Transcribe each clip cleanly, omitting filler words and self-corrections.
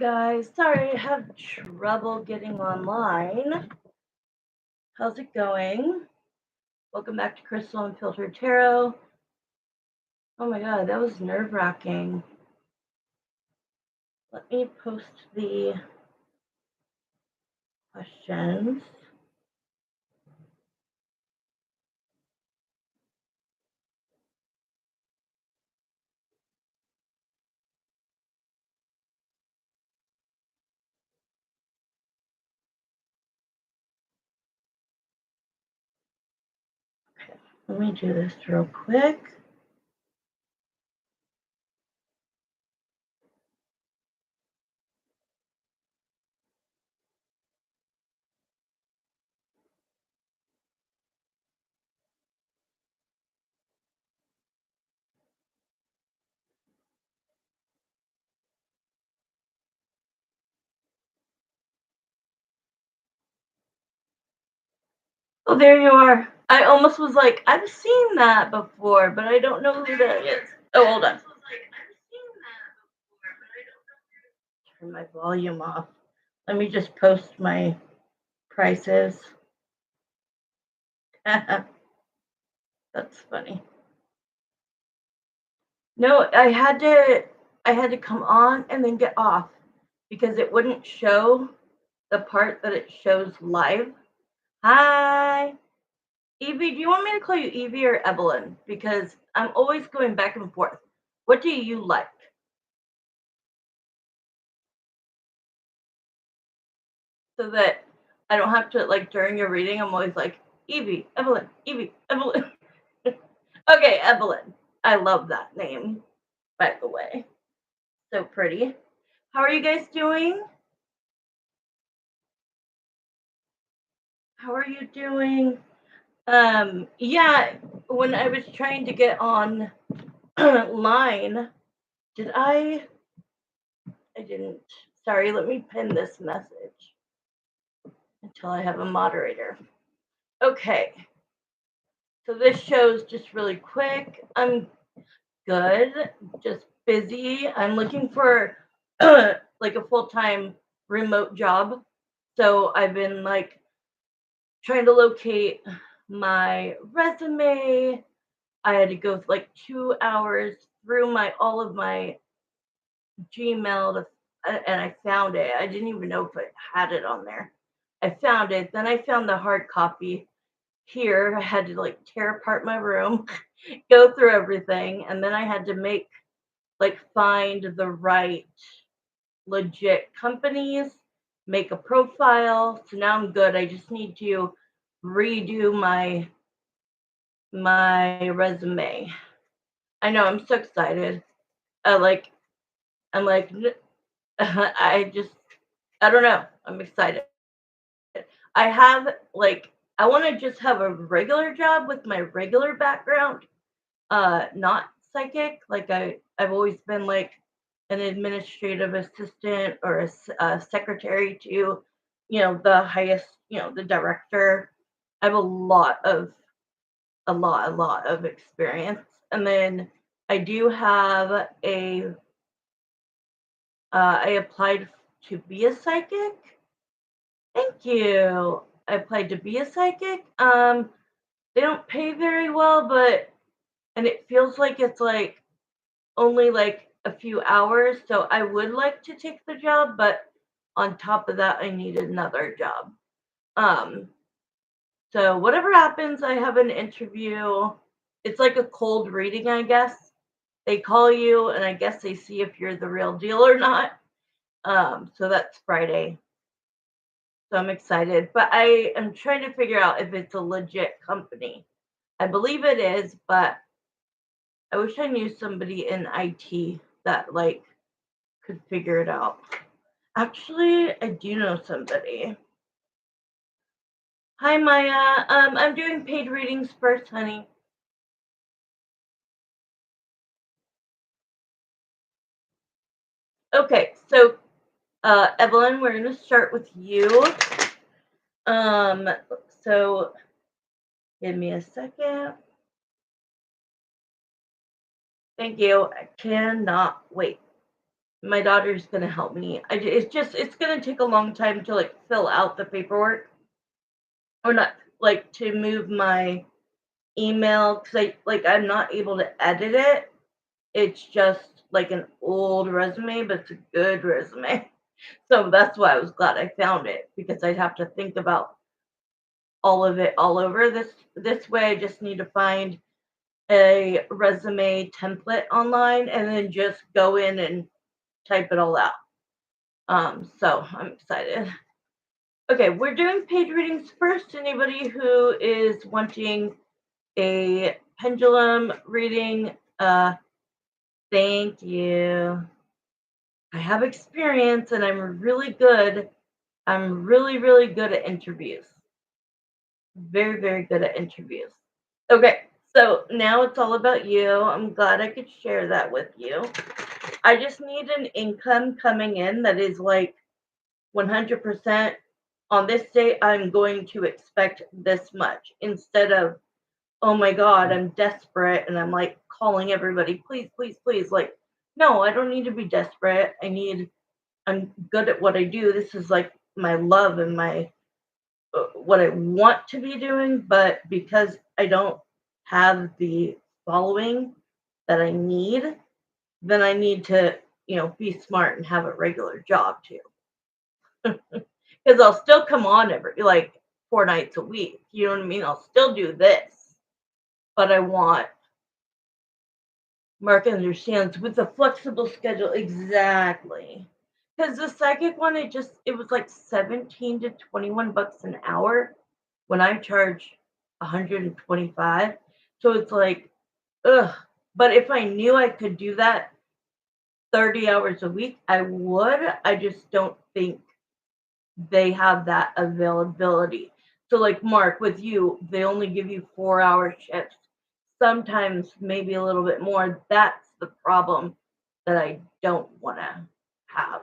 guys. Sorry, I have trouble getting online. How's it going? Welcome back to Crystal Unfiltered Tarot. Oh my god, that was nerve-wracking. Let me post the questions. Okay, let me do this real quick. Oh, there you are. I almost was like, I've seen that before, but I don't know who that is. Oh, hold on. Turn my volume off. Let me just post my prices. That's funny. No, I had to come on and then get off because it wouldn't show the part that it shows live. Hi, Evie. Do you want me to call you Evie or Evelyn? Because I'm always going back and forth. What do you like? So that I don't have to, like, during your reading, I'm always like, Evie, Evelyn, Evie, Evelyn. Okay, Evelyn. I love that name, by the way. So pretty. How are you guys doing? How are you doing? Yeah, when I was trying to get on line, did I didn't. Sorry, let me pin this message until I have a moderator. Okay. So this show's just really quick. I'm good, just busy. I'm looking for like a full-time remote job. So I've been like trying to locate my resume. I had to go like 2 hours through my all of my Gmail and I found it. I didn't even know if I had it on there. I found it. Then I found the hard copy here. I had to like tear apart my room, go through everything, and then I had to find the right legit companies, make a profile. So now I'm good. I just need to redo my resume. I know, I'm so excited. I like I'm like I don't know. I'm excited. I have I want to just have a regular job with my regular background, not psychic. I've always been like an administrative assistant or a secretary to, the highest, the director. I have a lot of experience, and then I do have I applied to be a psychic. Thank you. I applied to be a psychic. They don't pay very well, and it feels like it's like only like a few hours. So I would like to take the job, but on top of that, I need another job. Um, so whatever happens, I have an interview. It's like a cold reading, I guess. They call you, and I guess they see if you're the real deal or not. So that's Friday. So I'm excited, but I am trying to figure out if it's a legit company. I believe it is, but I wish I knew somebody in IT that could figure it out. Actually, I do know somebody. Hi, Maya. I'm doing paid readings first, honey. Okay, so Evelyn, we're gonna start with you. Um, so give me a second. Thank you. I cannot wait. My daughter's gonna help me. It's gonna take a long time to like fill out the paperwork, or not like to move my email because I'm not able to edit it. It's just like an old resume, but it's a good resume. So that's why I was glad I found it, because I'd have to think about all of it all over. This way I just need to find a resume template online and then just go in and type it all out. So I'm excited. Okay, we're doing page readings first. Anybody who is wanting a pendulum reading, thank you. I have experience and I'm really good. I'm really, really good at interviews. Very, very good at interviews. Okay, so now it's all about you. I'm glad I could share that with you. I just need an income coming in that is like 100% on this day. I'm going to expect this much, instead of, oh my God, I'm desperate and I'm like calling everybody, please, please, please. Like, no, I don't need to be desperate. I'm good at what I do. This is like my love and my what I want to be doing, but because I don't have the following that I need, then I need to, be smart and have a regular job too. Because I'll still come on every like 4 nights a week. You know what I mean? I'll still do this, but I want Mark understands with a flexible schedule. Exactly. Because the psychic one, it was like 17 to 21 bucks an hour when I charge 125. So it's like, ugh. But if I knew I could do that 30 hours a week, I would. I just don't think they have that availability. So like Mark, with you, they only give you 4-hour shifts. Sometimes maybe a little bit more. That's the problem that I don't want to have.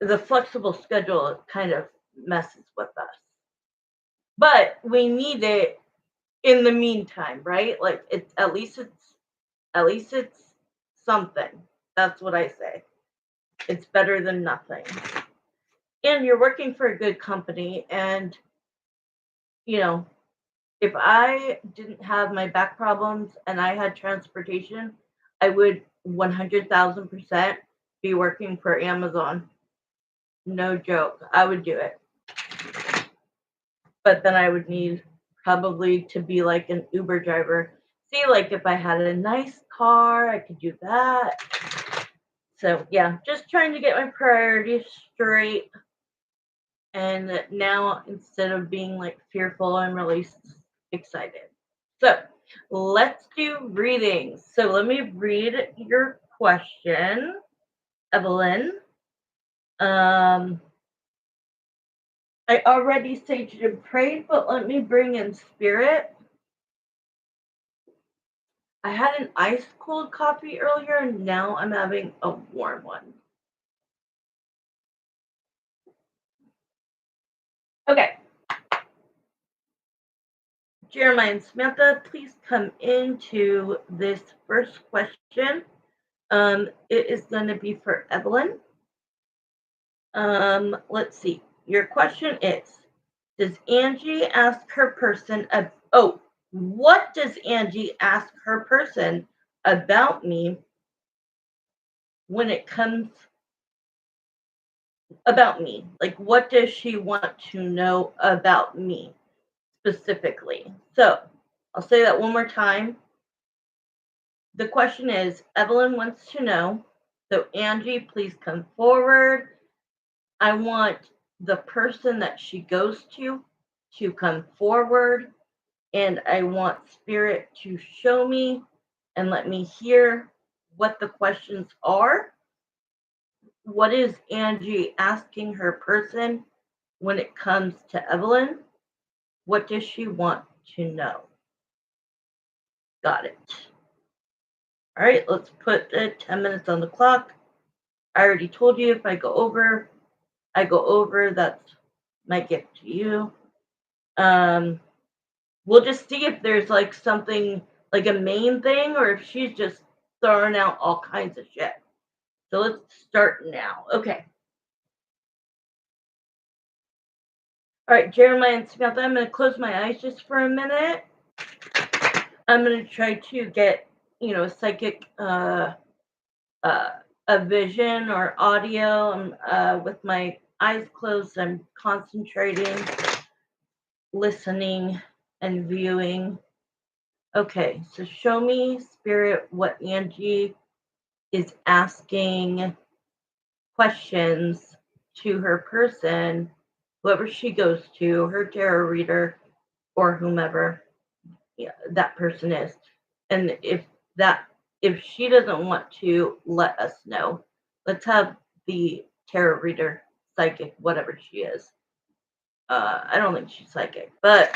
The flexible schedule kind of messes with us. But we need it in the meantime, right? Like at least it's something. That's what I say. It's better than nothing. And you're working for a good company, and you know, if I didn't have my back problems and I had transportation, I would 100,000% be working for Amazon. No joke. I would do it. But then I would need probably to be like an Uber driver. See, like if I had a nice car, I could do that. So, yeah, just trying to get my priorities straight. And now, instead of being like fearful, I'm really excited. So, let's do readings. So, let me read your question, Evelyn. I already saged and prayed, but let me bring in spirit. I had an ice cold coffee earlier, and now I'm having a warm one. Okay. Jeremiah and Samantha, please come into this first question. It is going to be for Evelyn. Let's see. Your question is, does Angie ask her person what does Angie ask her person about me when it comes about me? Like, what does she want to know about me specifically? So I'll say that one more time. The question is, Evelyn wants to know. So Angie, please come forward. I want the person that she goes to come forward, and I want spirit to show me and let me hear what the questions are. What is Angie asking her person when it comes to Evelyn? What does she want to know? Got it. All right, let's put 10 minutes on the clock. I already told you if I go over, that's my gift to you. We'll just see if there's like something like a main thing, or if she's just throwing out all kinds of shit. So let's start now. Okay. All right, Jeremiah and Samantha, I'm going to close my eyes just for a minute. I'm going to try to get, a psychic, uh, a vision or audio. With my eyes closed, I'm concentrating, listening, and viewing. Okay, so show me, Spirit, what Angie is asking questions to her person, whoever she goes to, her tarot reader, or whomever, yeah, that person is. And that if she doesn't want to let us know, let's have the tarot reader, psychic, whatever she is. I don't think she's psychic, but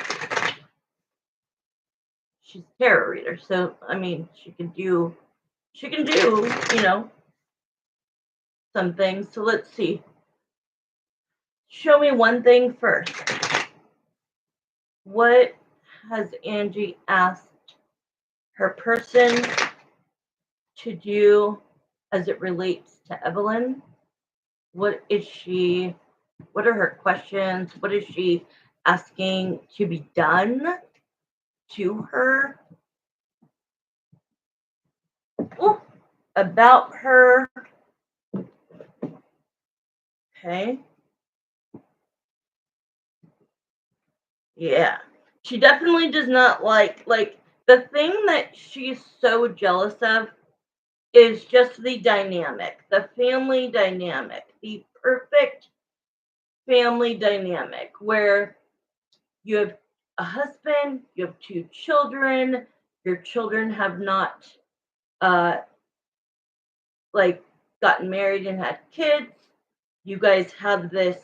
she's a tarot reader. So I mean, she can do, some things. So let's see. Show me one thing first. What has Angie asked her person to do as it relates to Evelyn? What are her questions? What is she asking to be done to her? Ooh, about her. Okay. Yeah. She definitely does not like the thing that she's so jealous of is just the dynamic, the family dynamic, the perfect family dynamic where you have a husband, you have two children, your children have not uh like gotten married and had kids. You guys have this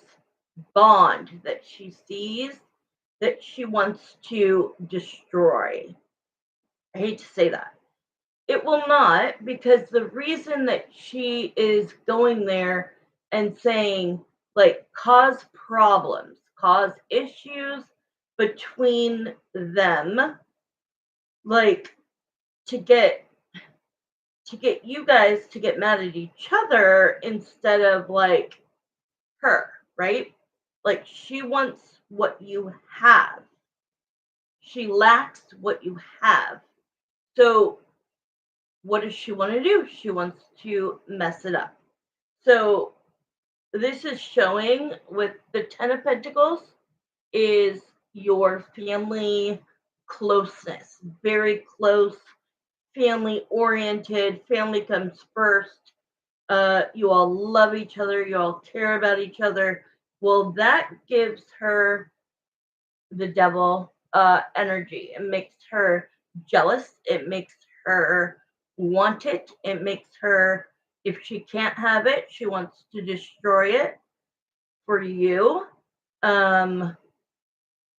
bond that she sees that she wants to destroy. I hate to say that. It will not, because the reason that she is going there and saying, like, cause problems, cause issues between them, like, to get you guys to get mad at each other instead of like her, right? Like she wants what you have. She lacks what you have. So what does she want to do? She wants to mess it up. So this is showing with the Ten of Pentacles is your family closeness, very close, family oriented, family comes first. You all love each other, you all care about each other. Well, that gives her the devil energy. It makes her jealous. It makes her want it. It makes her, if she can't have it, she wants to destroy it for you. Um,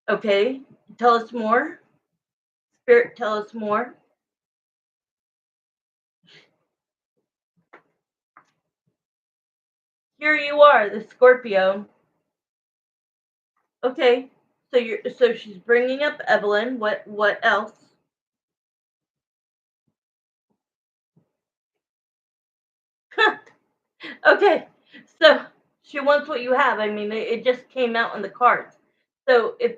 okay, tell us more. Spirit, tell us more. Here you are, the Scorpio. Okay, so she's bringing up Evelyn. What else? Okay, so she wants what you have. I mean, it just came out in the cards. So if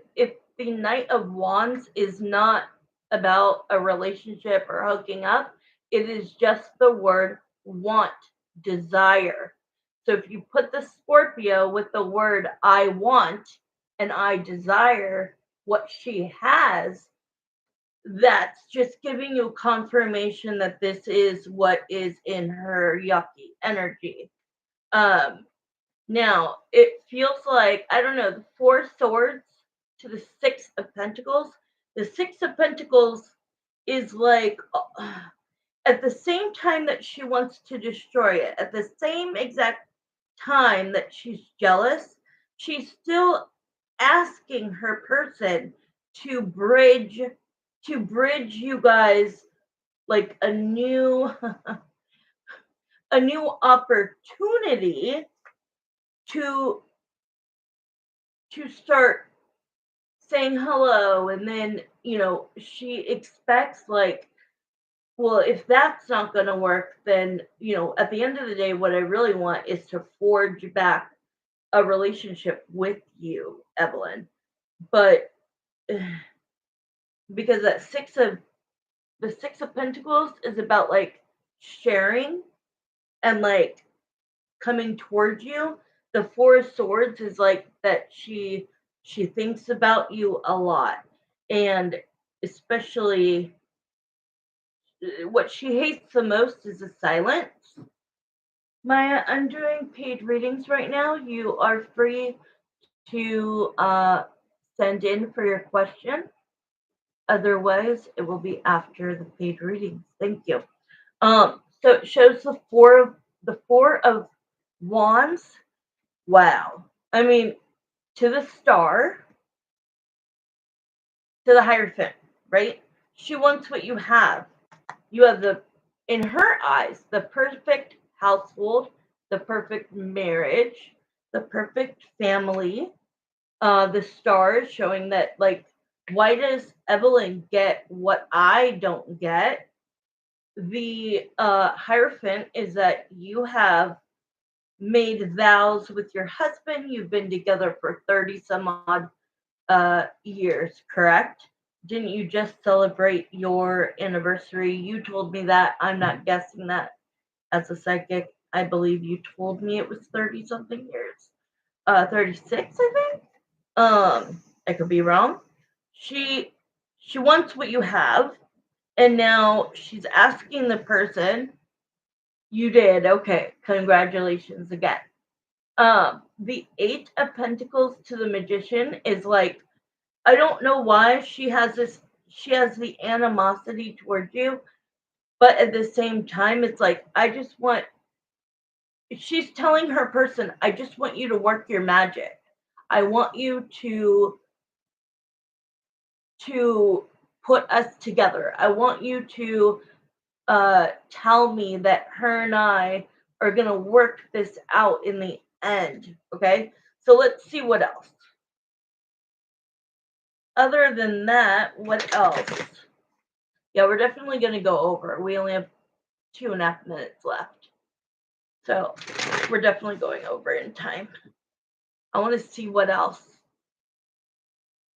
the Knight of Wands is not about a relationship or hooking up, it is just the word want, desire. So if you put the Scorpio with the word I want and I desire what she has, that's just giving you confirmation that this is what is in her yucky energy. Um, Now it feels like, I don't know, the Four Swords to the Six of Pentacles. The Six of Pentacles is like at the same time that she wants to destroy it, at the same exact time that she's jealous, she's still asking her person to bridge you guys like a new a new opportunity to start saying hello, and then she expects like Well, if that's not going to work, then, at the end of the day, what I really want is to forge back a relationship with you, Evelyn. But because the 6 of Pentacles is about like sharing and like coming towards you. The 4 of Swords is like that she thinks about you a lot, and especially what she hates the most is the silence. Maya, I'm doing paid readings right now. You are free to send in for your question. Otherwise, it will be after the paid readings. Thank you. So it shows the 4 of Wands. Wow. I mean, to the Star, to the Hierophant, right? She wants what you have. You have in her eyes, the perfect household, the perfect marriage, the perfect family. The stars showing that, like, why does Evelyn get what I don't get? The Hierophant is that you have made vows with your husband. You've been together for 30 some odd years, correct? Didn't you just celebrate your anniversary? You told me that. I'm not guessing that as a psychic. I believe you told me it was 30 something years. 36, I think. I could be wrong. She wants what you have, and now she's asking the person. You did. Okay. Congratulations again. The 8 of Pentacles to the Magician is like, I don't know why she has the animosity towards you, but at the same time, it's like, she's telling her person, I just want you to work your magic. I want you to put us together. I want you to tell me that her and I are going to work this out in the end. Okay. So let's see what else. Other than that, what else? Yeah, we're definitely going to go over. We only have 2.5 minutes left. So we're definitely going over in time. I want to see what else.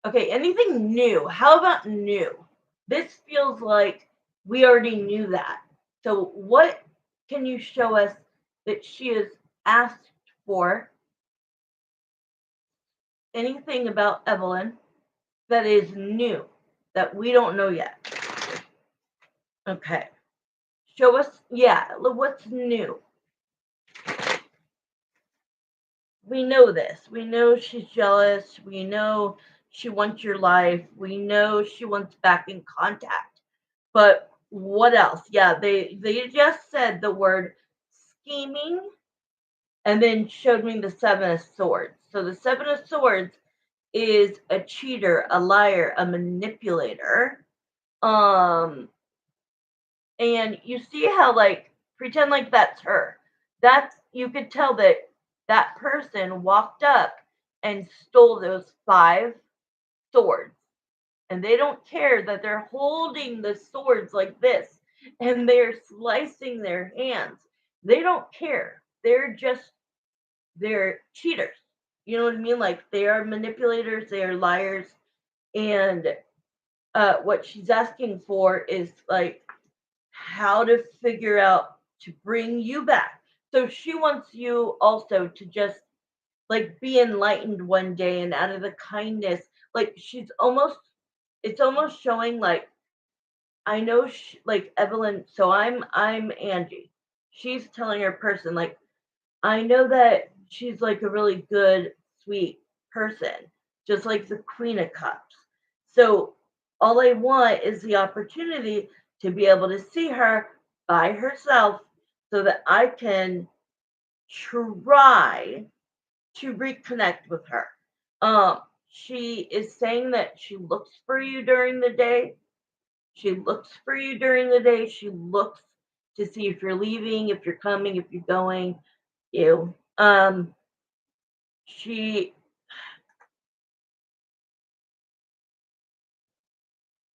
Okay, anything new? How about new? This feels like we already knew that. So what can you show us that she has asked for? Anything about Evelyn that is new that we don't know yet? Okay. Show us, yeah, what's new? We know this. We know she's jealous. We know she wants your life. We know she wants back in contact. But what else? Yeah, they just said the word scheming and then showed me the 7 of Swords. So the 7 of Swords is a cheater, a liar, a manipulator. And you see how, like, pretend like that's her. You could tell that person walked up and stole those 5 swords. And they don't care that they're holding the swords like this and they're slicing their hands. They don't care. They're cheaters. You know what I mean? Like, they are manipulators, they are liars. And what she's asking for is like how to figure out to bring you back. So she wants you also to just like be enlightened one day, and out of the kindness, like it's almost showing like, I know like Evelyn. So I'm Angie. She's telling her person, like, I know that she's like a really good, sweet person, just like the Queen of Cups. So all I want is the opportunity to be able to see her by herself so that I can try to reconnect with her. She is saying that she looks for you during the day. She looks for you during the day. She looks to see if you're leaving, if you're coming, if you're going. You. She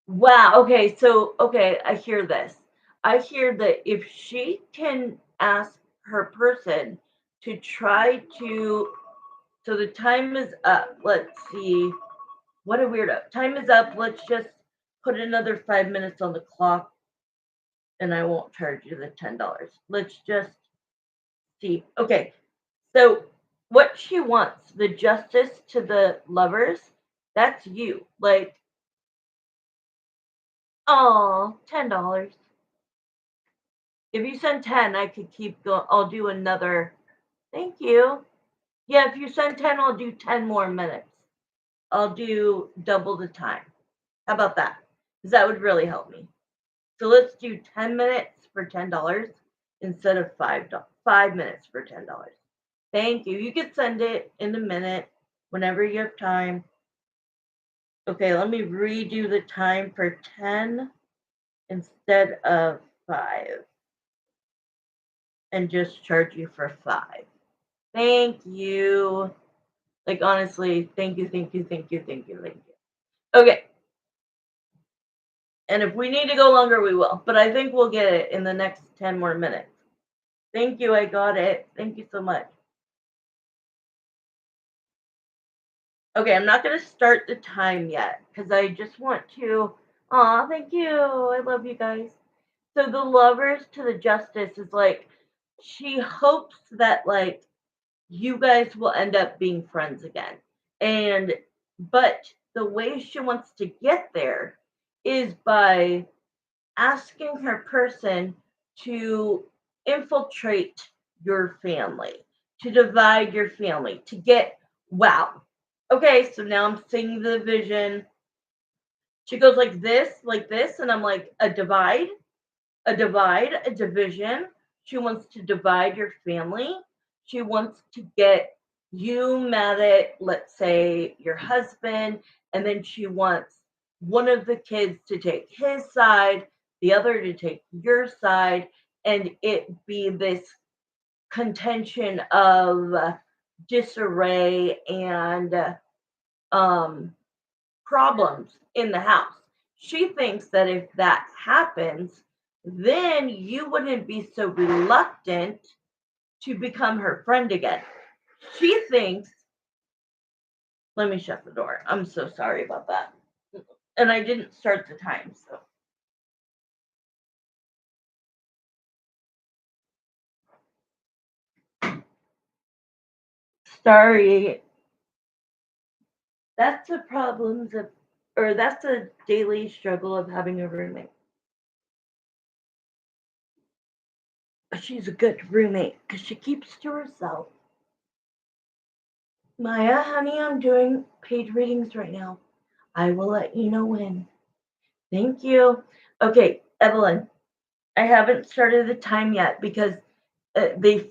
Wow, okay, so okay, I hear this. I hear that if she can ask her person to try to, so the time is up. Let's see. What a weirdo. Time is up. Let's just put another 5 minutes on the clock and I won't charge you the $10. Let's just see. Okay. So what she wants, the justice to the lovers, that's you. Like, oh, $10. If you send 10, I could keep going. I'll do another. Thank you. Yeah, if you send 10, I'll do 10 more minutes. I'll do double the time. How about that? Because that would really help me. So let's do 10 minutes for $10 instead of 5 minutes for $10. Thank you. You can send it in a minute whenever you have time. Okay, let me redo the time for 10 instead of 5 and just charge you for 5. Thank you. Like, honestly, thank you, thank you, thank you, thank you, thank you. Okay. And if we need to go longer, we will. But I think we'll get it in the next 10 more minutes. Thank you. I got it. Thank you so much. Okay, I'm not going to start the time yet because I just want to. Aw, thank you. I love you guys. So the lovers to the justice is like, she hopes that, like, you guys will end up being friends again. But the way she wants to get there is by asking her person to infiltrate your family, to divide your family, to get, wow. Okay, so now I'm seeing the vision. She goes like this, and I'm like, a divide, a division. She wants to divide your family. She wants to get you mad at, let's say, your husband, and then she wants one of the kids to take his side, the other to take your side, and it be this contention of disarray and problems in the house. She thinks that if that happens, then you wouldn't be so reluctant to become her friend again. She thinks, let me shut the door. I'm so sorry about that. And I didn't start the time, so. Sorry. That's the problems of, or that's a daily struggle of having a roommate. She's a good roommate because she keeps to herself. Maya, honey, I'm doing paid readings right now. I will let you know when. Thank you. Okay, Evelyn, I haven't started the time yet because they.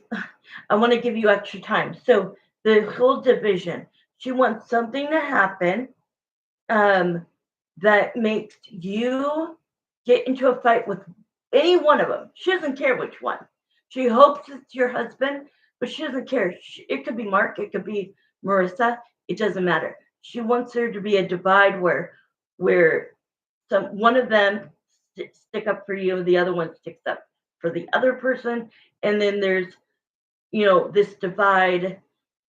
I want to give you extra time. So the whole division, she wants something to happen um, that makes you get into a fight with any one of them. She doesn't care which one. She hopes it's your husband, but she doesn't care. It could be Mark, it could be Marissa. It doesn't matter. She wants there to be a divide where one of them stick up for you, the other one sticks up for the other person, and then there's this divide,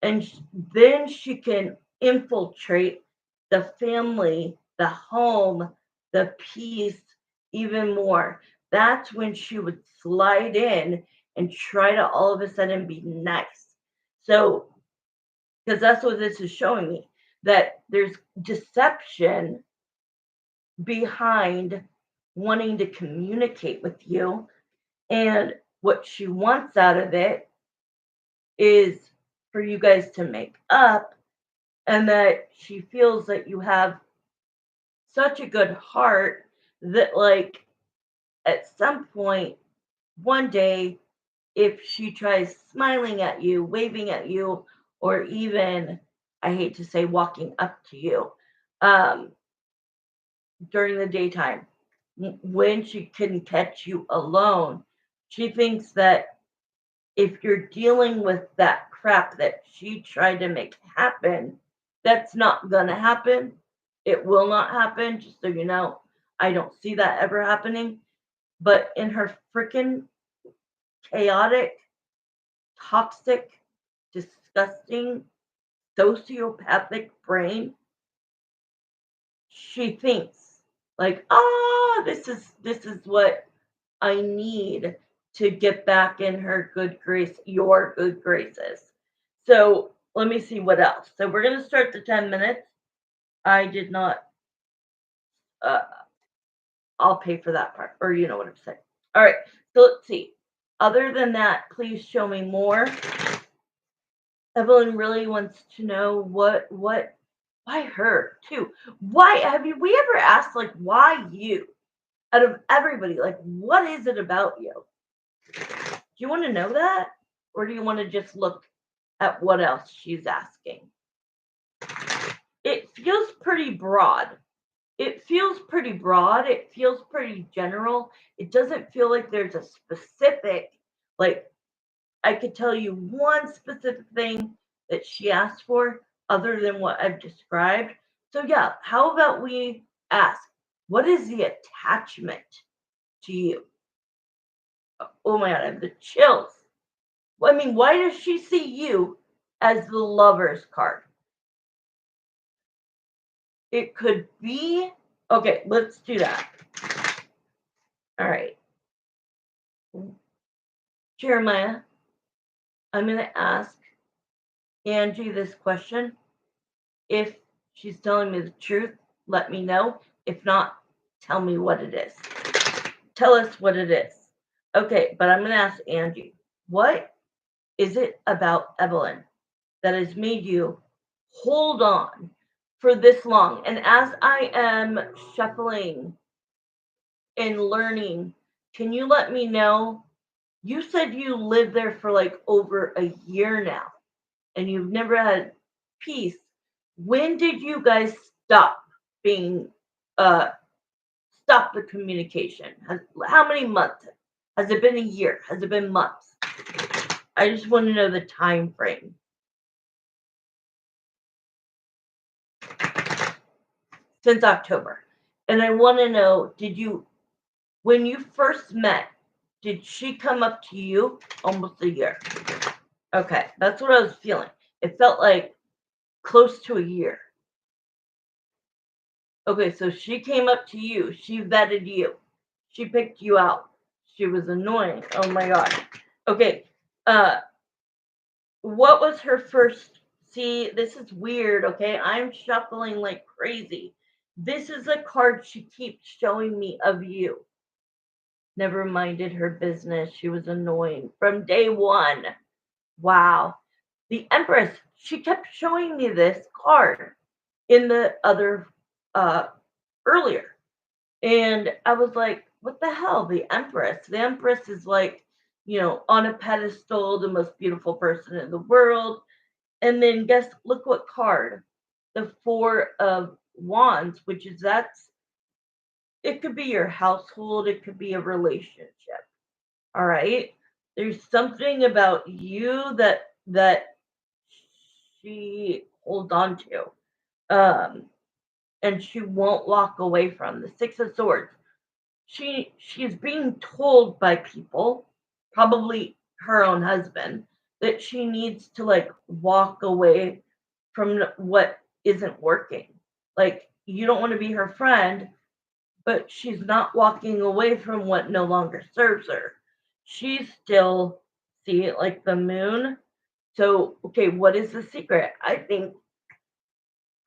and then she can infiltrate the family, the home, the peace even more. That's when she would slide in and try to all of a sudden be nice. So, because that's what this is showing me, that there's deception behind wanting to communicate with you. And what she wants out of it is for you guys to make up, and that she feels that you have such a good heart that, like, at some point, one day, if she tries smiling at you, waving at you, or even, I hate to say, walking up to you um, during the daytime, when she can catch you alone, she thinks that if you're dealing with that crap that she tried to make happen, that's not going to happen. It will not happen, just so you know. I don't see that ever happening. but in her freaking chaotic, toxic, disgusting, sociopathic brain, she thinks like, "Ah, this is what I need to get back in her good grace, your good graces." So let me see what else. So we're gonna start the 10 minutes. I did not. Uh, I'll pay for that part, or you know what I'm saying. All right. So let's see. Other than that, please show me more. Evelyn really wants to know why her too. Why have you we ever asked like why you out of everybody? Like what is it about you? Do you want to know that? Or do you want to just look at what else she's asking? It feels pretty broad. It feels pretty broad. It feels pretty general. It doesn't feel like there's a specific, like, I could tell you one specific thing that she asked for other than what I've described. So, yeah, how about we ask, what is the attachment to you? Oh my God, I have the chills. I mean, why does she see you as the lover's card? It could be, okay, let's do that. All right. Jeremiah, I'm going to ask Angie this question. If she's telling me the truth, let me know. If not, tell me what it is. Tell us what it is. Okay, but I'm going to ask Angie, what is it about Evelyn that has made you hold on for this long? And as I am shuffling and learning, can you let me know? You said you lived there for like over a year now and you've never had peace. When did you guys stop being stop the communication? How many months? Has it been a year? Has it been months? I just want to know the time frame. Since October. And I want to know, when you first met, did she come up to you almost a year? Okay, that's what I was feeling. It felt like close to a year. Okay, so she came up to you. She vetted you. She picked you out. She was annoying. Oh my god. Okay. Uh what was her first See, this is weird, okay? I'm shuffling like crazy. This is a card she keeps showing me of you. Never minded her business. She was annoying from day one. Wow. The Empress, she kept showing me this card in the other earlier. And I was like, what the hell? The Empress. The Empress is like, on a pedestal, the most beautiful person in the world. And then look what card? The Four of Wands, which is it could be your household, it could be a relationship. All right. There's something about you that she holds on to. And she won't walk away from the Six of Swords. She's being told by people, probably her own husband, that she needs to like walk away from what isn't working. Like you don't want to be her friend, but she's not walking away from what no longer serves her. She's still see it like the moon. So, okay, what is the secret?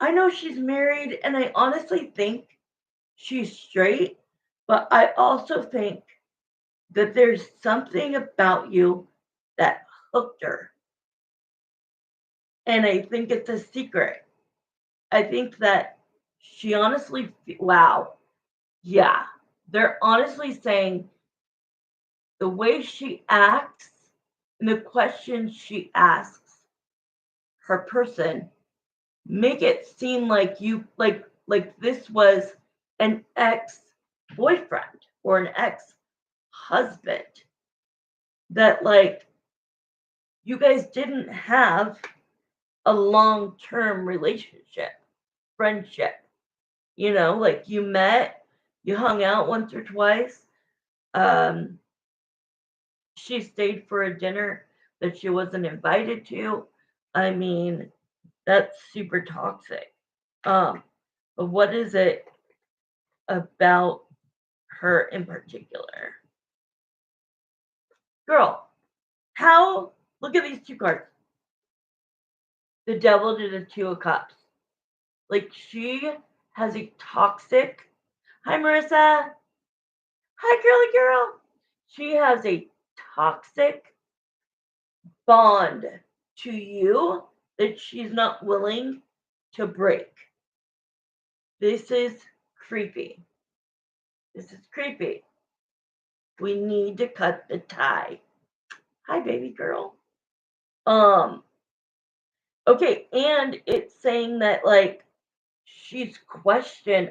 I know she's married and I honestly think she's straight, but I also think that there's something about you that hooked her. And I think it's a secret. I think that she honestly, wow, yeah, they're honestly saying the way she acts and the questions she asks her person make it seem like like this was an ex boyfriend or an ex husband that like you guys didn't have a long-term relationship, friendship. Like you met, you hung out once or twice, Um, she stayed for a dinner that she wasn't invited to. I mean, that's super toxic. But what is it about her in particular? Girl, how? Look at these two cards. The devil did a two of cups. Like she has a toxic. Hi, Marissa. Hi, girly girl. She has a toxic bond to you that she's not willing to break. This is creepy. This is creepy. We need to cut the tie. Hi, baby girl. Um, okay, and it's saying that like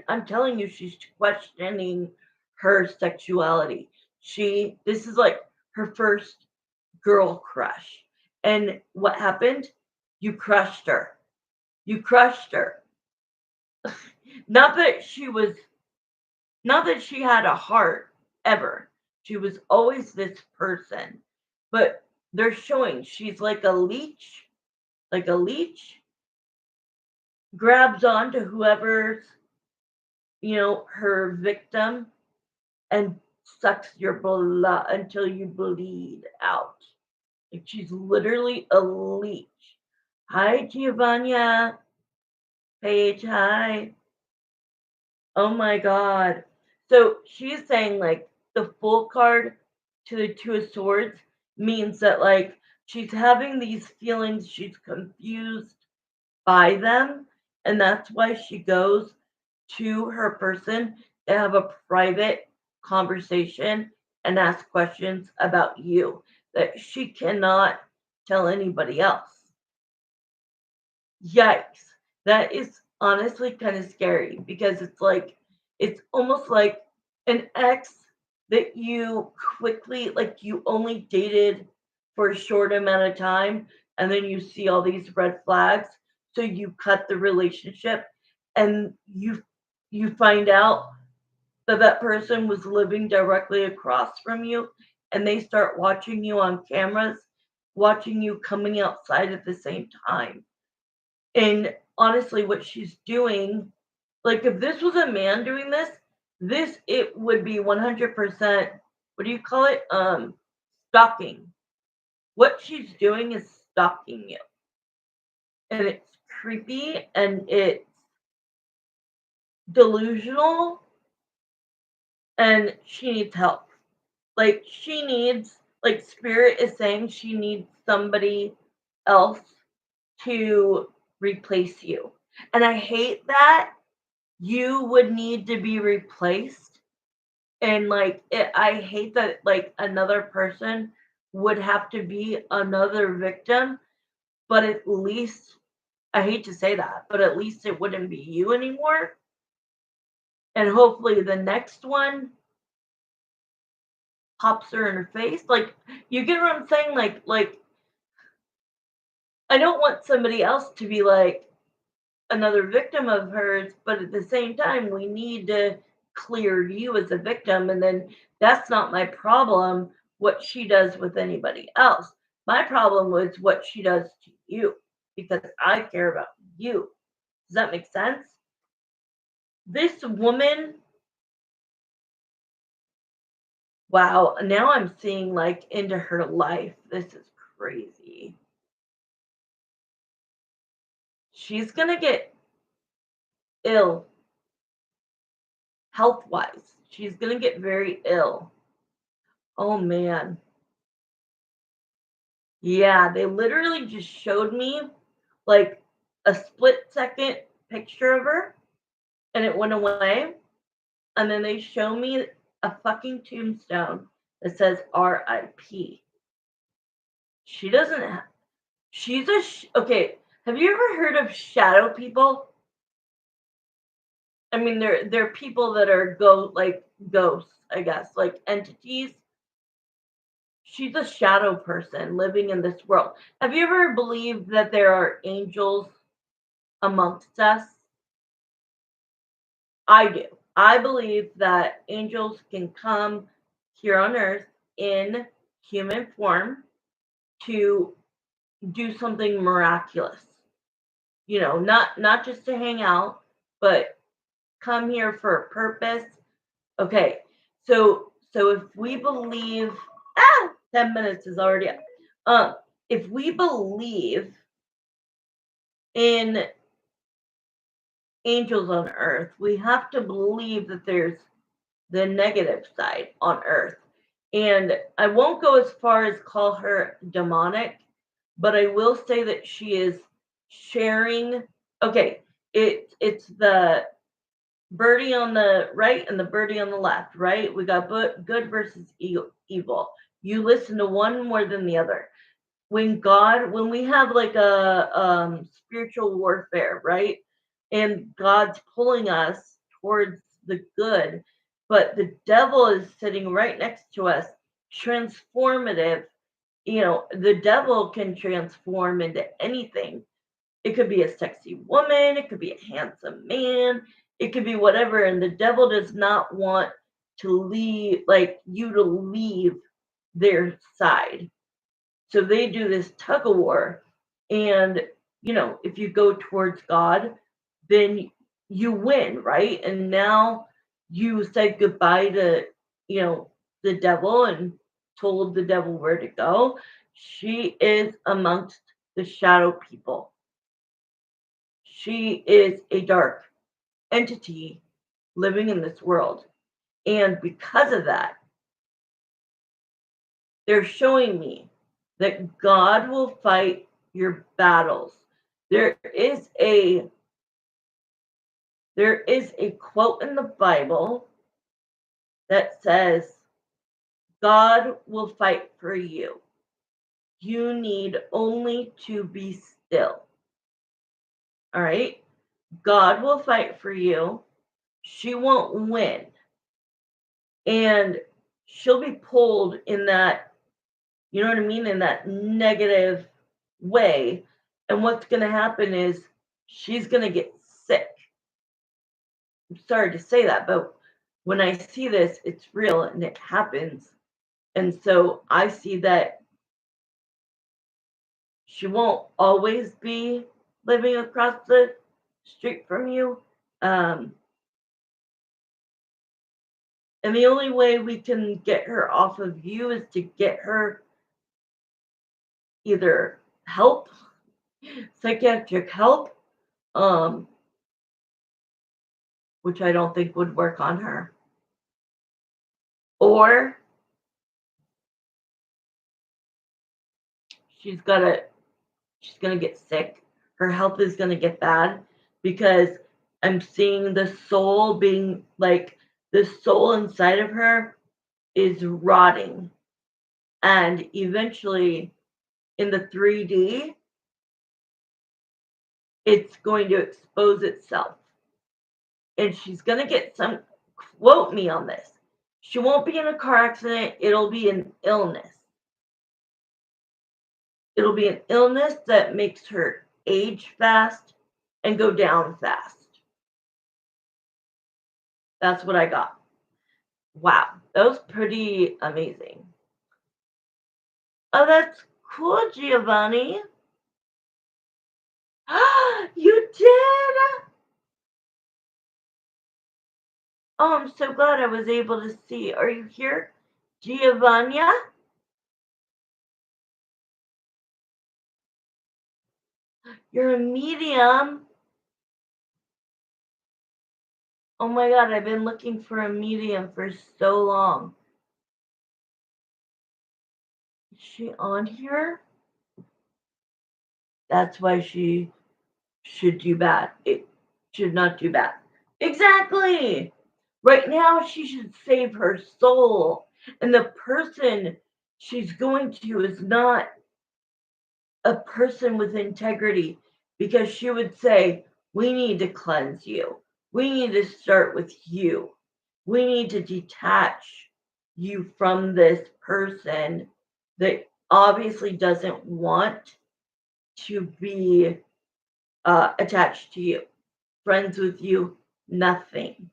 I'm telling you, she's questioning her sexuality. This is like her first girl crush. And what happened? You crushed her. You crushed her. Not that she was, not that she had a heart ever. She was always this person. But they're showing she's like a leech, grabs onto whoever's, her victim and sucks your blood until you bleed out. Like she's literally a leech. Hi, Giovanna. Paige, hi. Oh my God. So she's saying like the full card to the Two of Swords means that like she's having these feelings, she's confused by them, and that's why she goes to her person to have a private conversation and ask questions about you that she cannot tell anybody else. Yikes. That is honestly kind of scary because it's almost like an ex that you quickly, like you only dated for a short amount of time and then you see all these red flags. So you cut the relationship and you find out that that person was living directly across from you and they start watching you on cameras, watching you coming outside at the same time. And honestly, what she's doing, like if this was a man doing this it would be 100%, what do you call it? Stalking. What she's doing is stalking you. And it's creepy and it's delusional and she needs help. Like she needs, like spirit is saying she needs somebody else to replace you. And I hate that you would need to be replaced. And I hate that like another person would have to be another victim, but at least I hate to say that, but at least it wouldn't be you anymore. And hopefully the next one pops her in her face. Like you get what I'm saying? Like I don't want somebody else to be like another victim of hers, but at the same time, we need to clear you as a victim. And then that's not my problem, what she does with anybody else. My problem was what she does to you because I care about you. Does that make sense? This woman, wow, now I'm seeing like into her life. This is crazy. She's going to get ill health wise. She's going to get very ill. Oh man. Yeah, they literally just showed me like a split second picture of her and it went away. And then they show me a fucking tombstone that says RIP. She doesn't have, she's okay. Have you ever heard of shadow people? I mean, they're people that are like ghosts, I guess, like entities. She's a shadow person living in this world. Have you ever believed that there are angels amongst us? I do. I believe that angels can come here on earth in human form to do something miraculous. Not just to hang out, but come here for a purpose. Okay. So if we believe 10 minutes is already up. If we believe in angels on earth, we have to believe that there's the negative side on earth. And I won't go as far as call her demonic, but I will say that she is sharing. Okay, it's the birdie on the right and the birdie on the left, right? We got good versus evil. You listen to one more than the other. When we have like a spiritual warfare, right? And God's pulling us towards the good, but the devil is sitting right next to us, transformative. The devil can transform into anything. It could be a sexy woman, it could be a handsome man, it could be whatever. And the devil does not want to leave, like you to leave their side. So they do this tug of war. And, if you go towards God, then you win, right? And now you said goodbye to, the devil and told the devil where to go. She is amongst the shadow people. She is a dark entity living in this world. And because of that, they're showing me that God will fight your battles. There is a quote in the Bible that says, God will fight for you. You need only to be still. All right? God will fight for you. She won't win. And she'll be pulled in that, you know what I mean, in that negative way. And what's going to happen is she's going to get sick. I'm sorry to say that, but when I see this, it's real and it happens. And so I see that she won't always be living across the street from you. And the only way we can get her off of you is to get her either help, psychiatric help, which I don't think would work on her, or she's gonna get sick. Her health is gonna get bad because I'm seeing the soul being like the soul inside of her is rotting, and eventually in the 3D it's going to expose itself, and she's going to get some, quote me on this, she won't be in a car accident, it'll be an illness. It'll be an illness that makes her age fast and go down fast. That's what I got. Wow, that was pretty amazing. Oh, that's cool, Giovanni. You did? Oh, I'm so glad I was able to see. Are you here, Giovanni? You're a medium. Oh my God, I've been looking for a medium for so long. Is she on here? That's why she should do bad. It should not do bad. Exactly. Right now, she should save her soul. And the person she's going to is not a person with integrity, because she would say, we need to cleanse you. We need to start with you. We need to detach you from this person that obviously doesn't want to be attached to you, friends with you, nothing.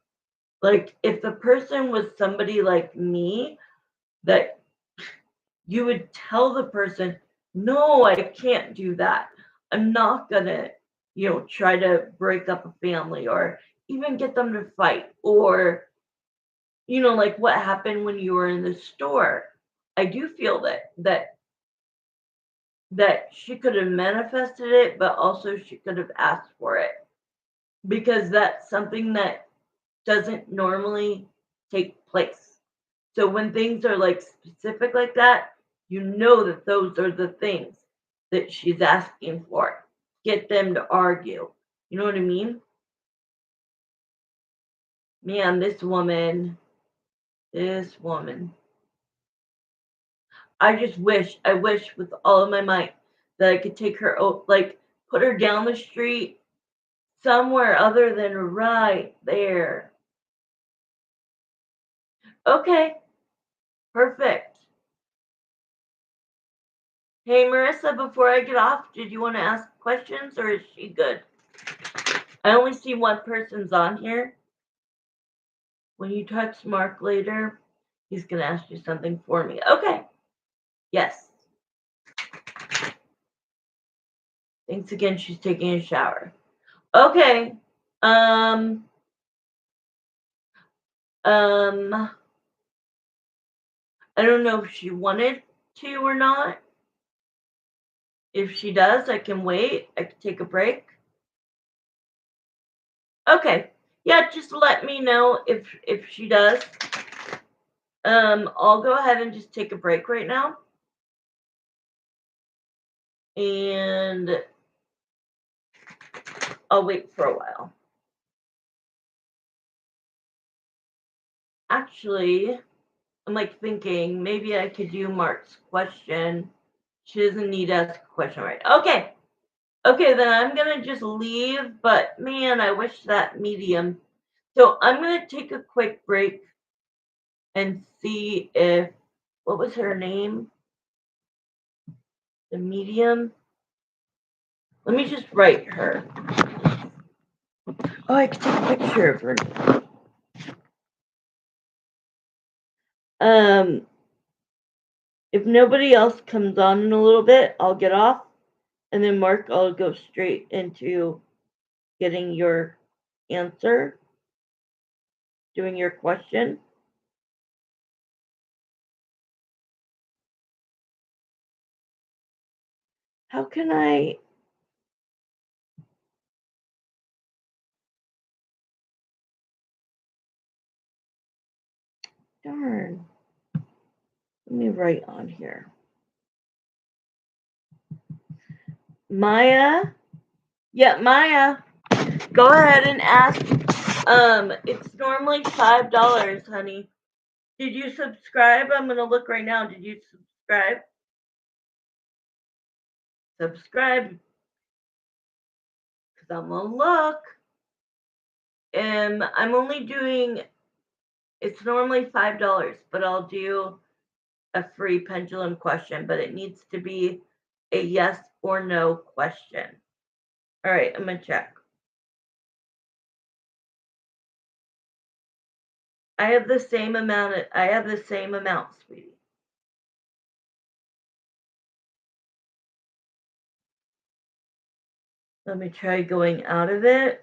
Like, if the person was somebody like me, that you would tell the person, no, I can't do that. I'm not gonna, try to break up a family or even get them to fight or, like what happened when you were in the store. I do feel that she could have manifested it, but also she could have asked for it because that's something that doesn't normally take place. So when things are like specific like that, you know that those are the things that she's asking for. Get them to argue. You know what I mean? Man, this woman. I wish with all of my might that I could take her, like, put her down the street somewhere other than right there. Okay, perfect. Hey, Marissa, before I get off, did you want to ask questions or is she good? I only see one person's on here. When you text Mark later, he's going to ask you something for me. Okay. Yes. Thanks again. She's taking a shower. Okay. Um, I don't know if she wanted to or not. If she does, I can wait. I can take a break. Okay. Yeah, just let me know if she does. I'll go ahead and just take a break right now. And I'll wait for a while. Actually, I'm like thinking maybe I could do Mark's question. She doesn't need to ask a question, right? Okay. Okay, then I'm gonna just leave, but man, I wish that medium. So I'm gonna take a quick break and see if what was her name? The medium. Let me just write her. Oh, I could take a picture of her. If nobody else comes on in a little bit, I'll get off, and then Mark, I'll go straight into getting your answer, doing your question. How can I? Darn. Let me write on here. Maya. Yeah, Maya. Go ahead and ask. It's normally $5, honey. Did you subscribe? I'm gonna look right now. Did you subscribe? Subscribe. Because I'm gonna look. I'm only doing it's normally $5, but I'll do a free pendulum question, but it needs to be a yes or no question. All right, I'm gonna check. I have the same amount, sweetie. Let me try going out of it.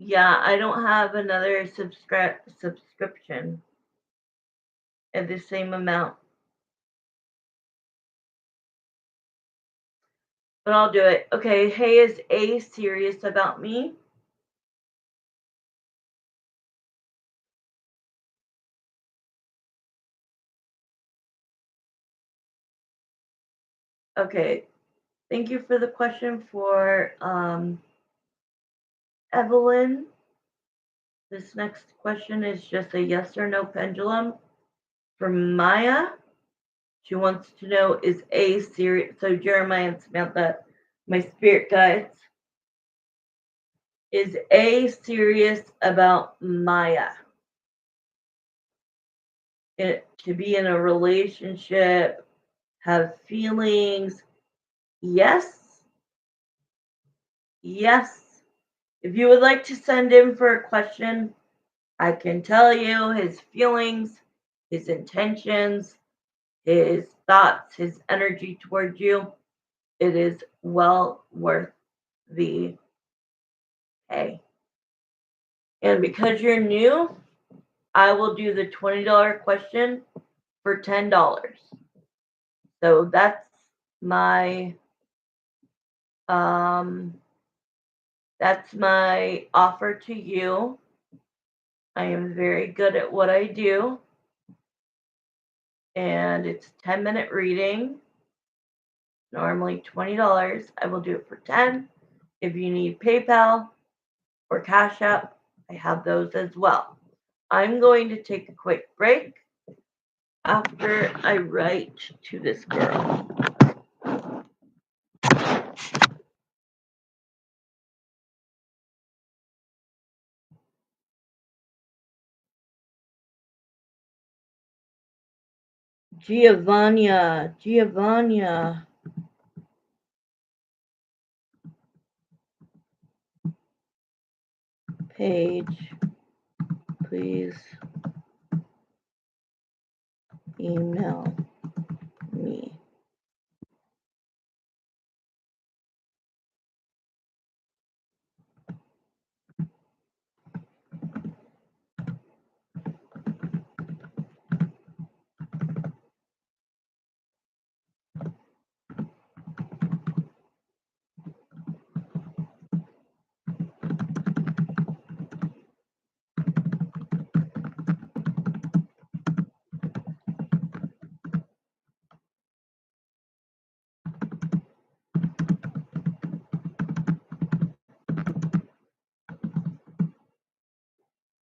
Yeah, I don't have another subscription at the same amount. But I'll do it. Okay, hey, is A serious about me? Okay, thank you for the question for Evelyn. This next question is just a yes or no pendulum. For Maya, she wants to know is A serious? So Jeremiah and Samantha, my spirit guides, is A serious about Maya? To be in a relationship, have feelings, Yes, yes. If you would like to send in for a question, I can tell you his feelings, his intentions, his thoughts, his energy towards you. It is well worth the pay. And because you're new, I will do the $20 question for $10. So my um that's my offer to you. I am very good at what I do, and it's 10-minute reading. Normally $20. I will do it for 10. If you need PayPal or Cash App, I have those as well. I'm going to take a quick break after I write to this girl. Giovanna. Page, please email me. Okay.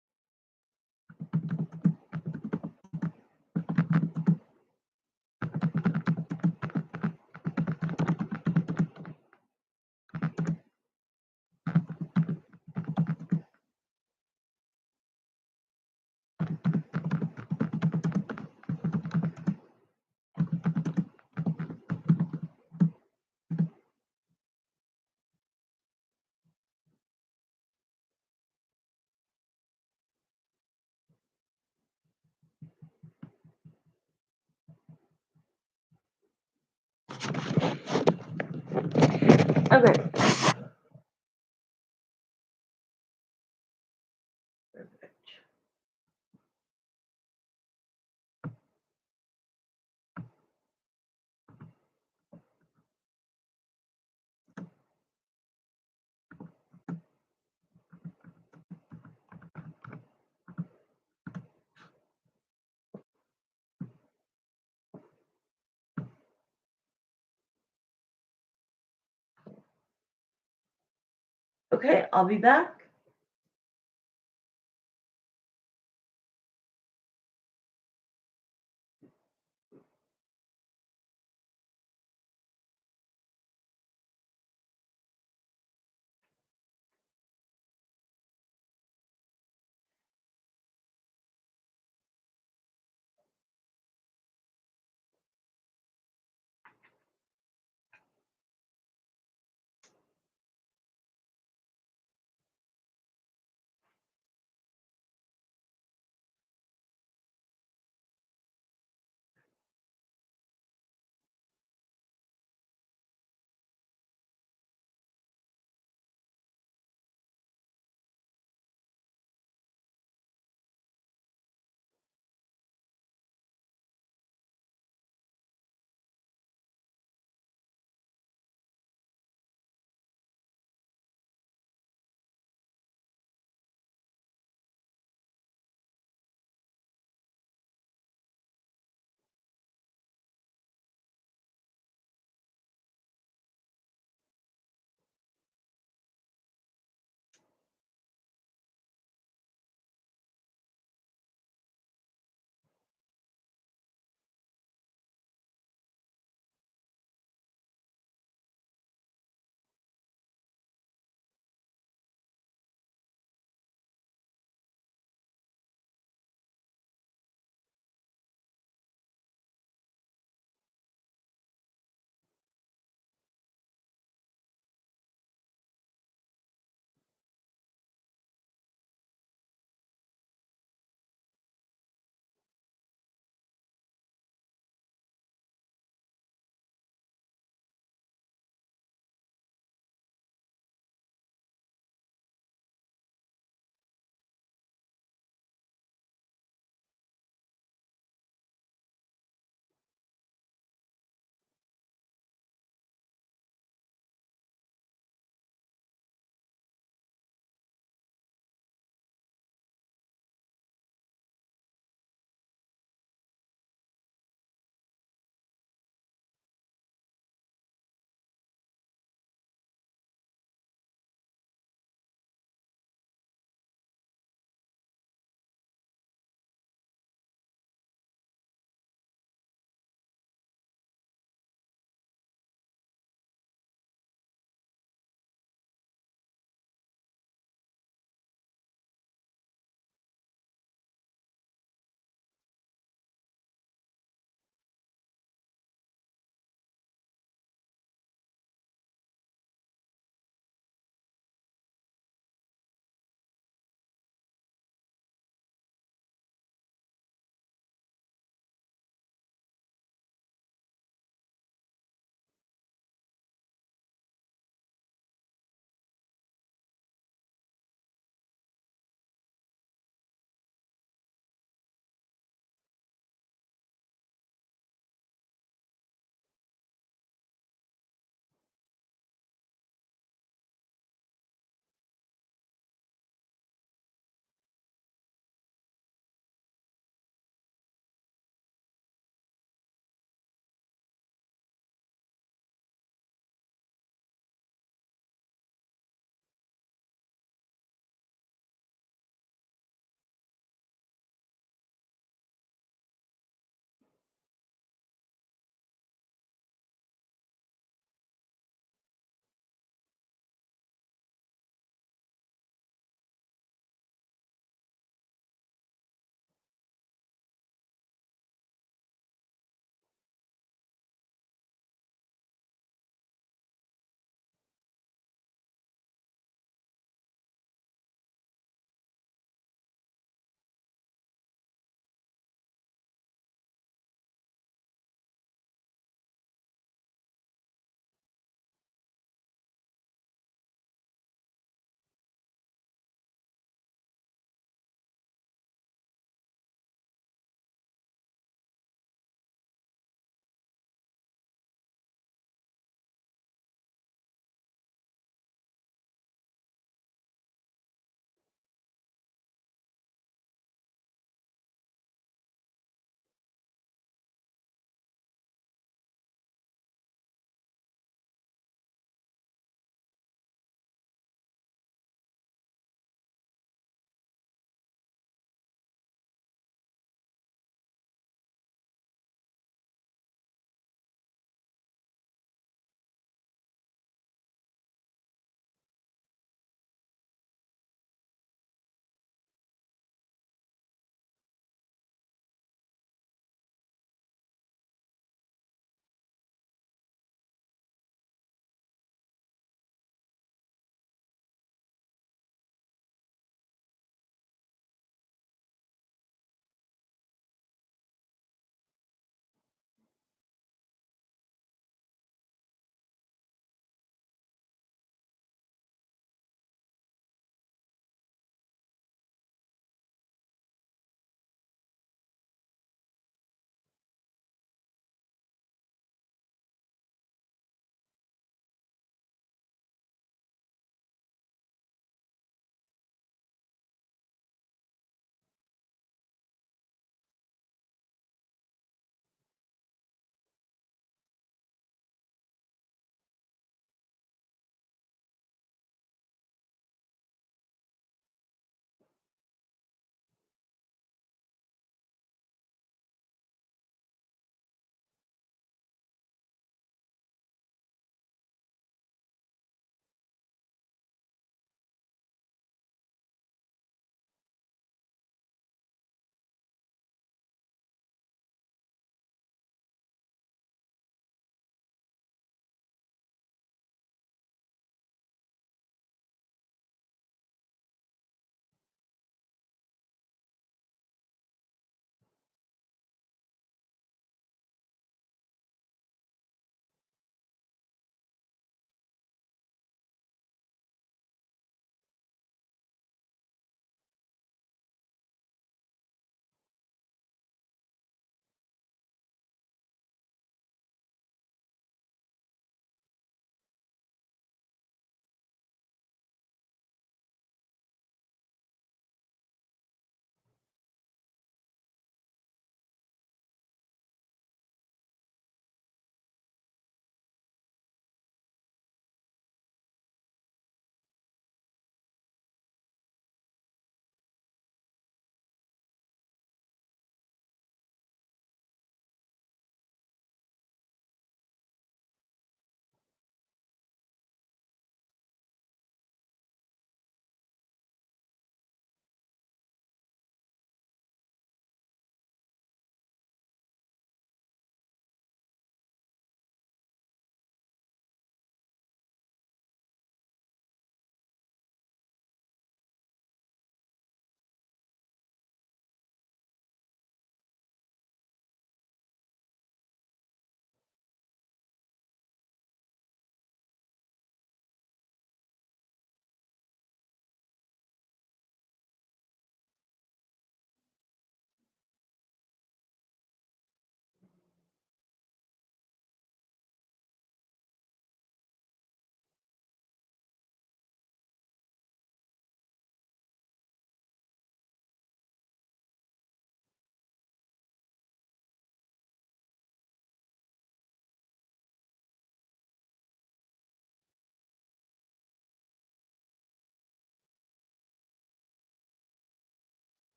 Perfect. Okay, I'll be back.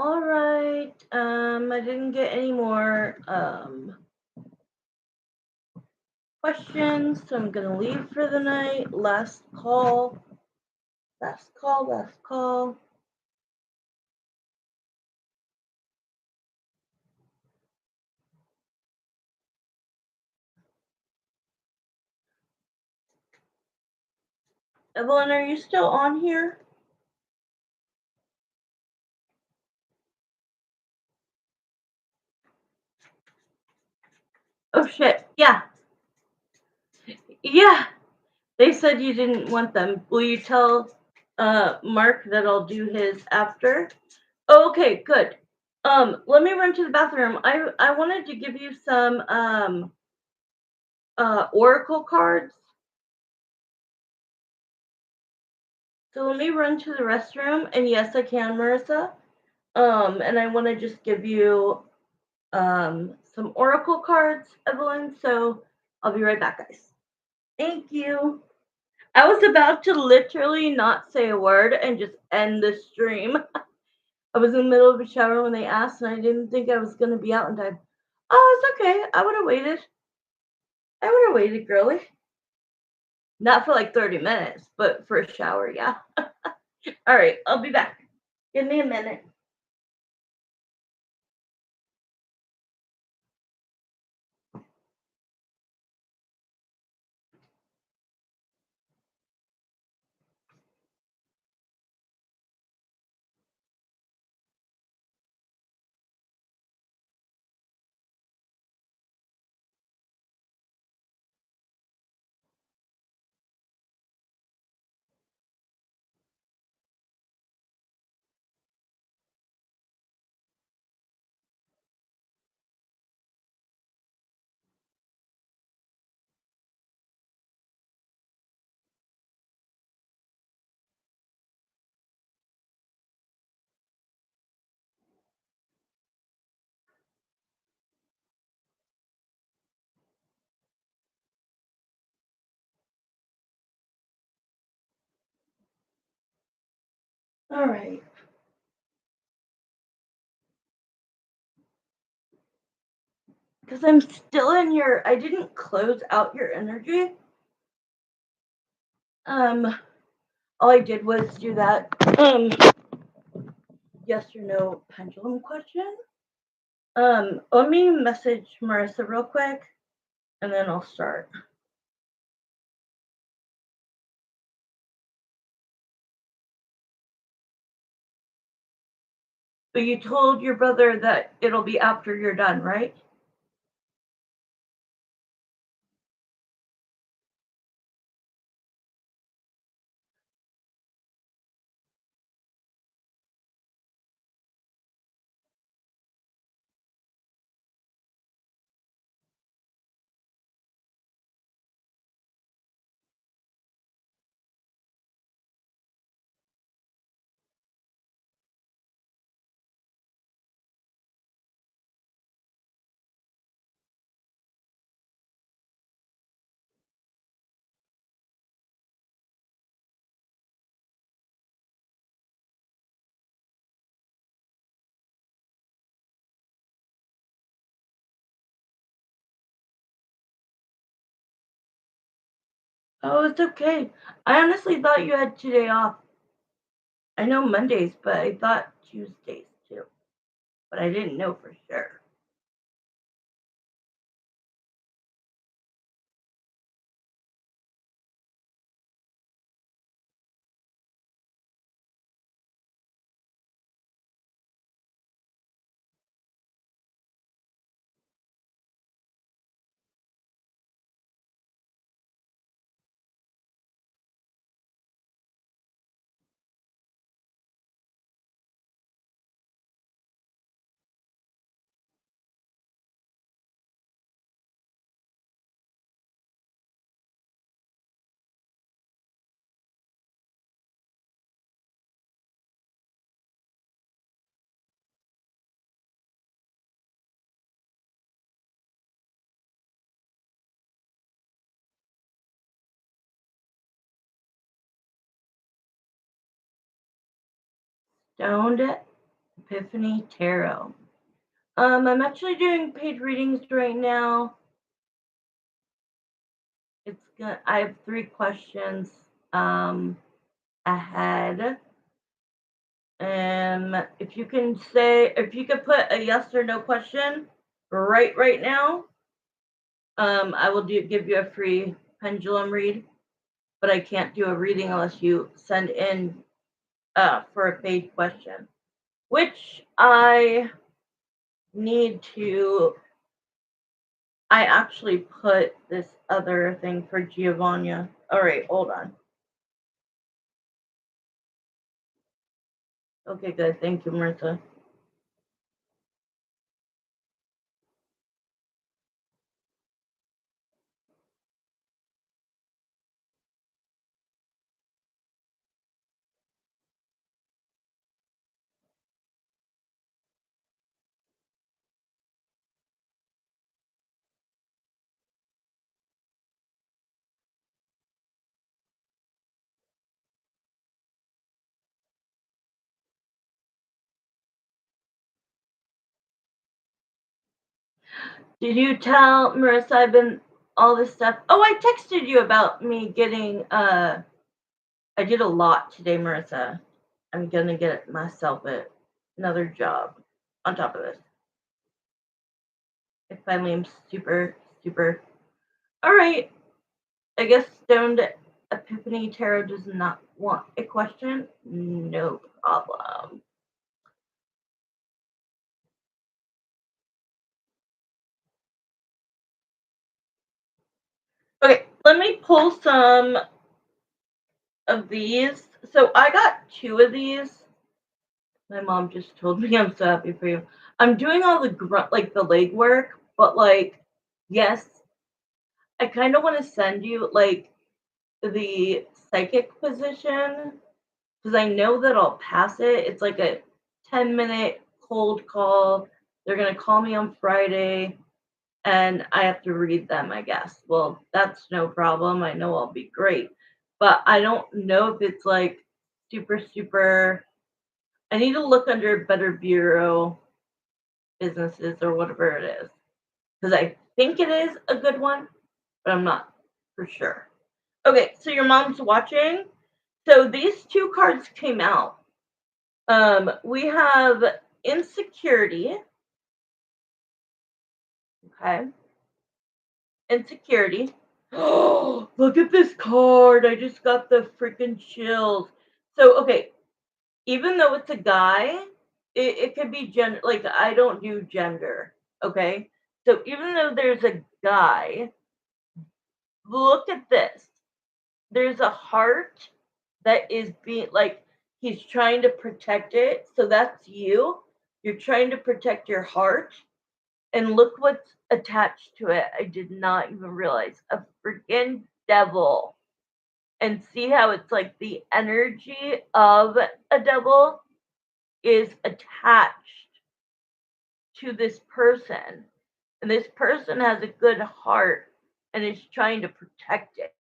All right. I didn't get any more questions, so I'm gonna leave for the night. Last call. Last call. Last call. Evelyn, are you still on here? Oh shit. Yeah. Yeah. They said you didn't want them. Will you tell Mark that I'll do his after? Oh, okay, good. Let me run to the bathroom. I wanted to give you some oracle cards. So let me run to the restroom, and yes, I can, Marissa. And I want to just give you some oracle cards, Evelyn. So I'll be right back, guys. Thank you. I was about to literally not say a word and just end the stream. I was in the middle of a shower when they asked, and I didn't think I was going to be out in time. Oh, it's okay. I would have waited. I would have waited, girly. Not for like 30 minutes, but for a shower, yeah. All right, I'll be back. Give me a minute. All right. Because I'm still in your, I didn't close out your energy. All I did was do that yes or no pendulum question. Let me message Marissa real quick, and then I'll start. But you told your brother that it'll be after you're done, right? Oh, it's okay. I honestly thought you had today off. I know Mondays, but I thought Tuesdays too. But I didn't know for sure. Stoned Epiphany Tarot. I'm actually doing paid readings right now. I have 3 questions ahead. If you could put a yes or no question right now, I will give you a free pendulum read, but I can't do a reading unless you send in for a paid question, which I actually put this other thing for Giovanna. All right, hold on. Okay, good. Thank you, Martha. Did you tell Marissa I've been all this stuff? Oh, I texted you about me getting I did a lot today, Marissa. I'm gonna get myself another job on top of this. I finally am super, super. All right. I guess Stoned Epiphany Tarot does not want a question. No problem. Okay, let me pull some of these. So I got 2 of these. My mom just told me I'm so happy for you. I'm doing all the the leg work, but yes, I kind of want to send you the psychic position because I know that I'll pass it. It's like a 10-minute cold call. They're gonna call me on Friday, and I have to read them, I guess. Well, that's no problem. I know I'll be great, but I don't know if it's super, super. I need to look under Better Bureau businesses or whatever it is because I think it is a good one, but I'm not for sure. Okay, so your mom's watching. So these 2 cards came out. We have insecurity. Okay. Insecurity. Oh, look at this card. I just got the freaking chills. So, okay, even though it's a guy, it could be gender. Like, I don't do gender. Okay. So, even though there's a guy, look at this. There's a heart that is being he's trying to protect it. So, that's you. You're trying to protect your heart. And look what's attached to it. I did not even realize a freaking devil. And see how it's like the energy of a devil is attached to this person. And this person has a good heart and is trying to protect it.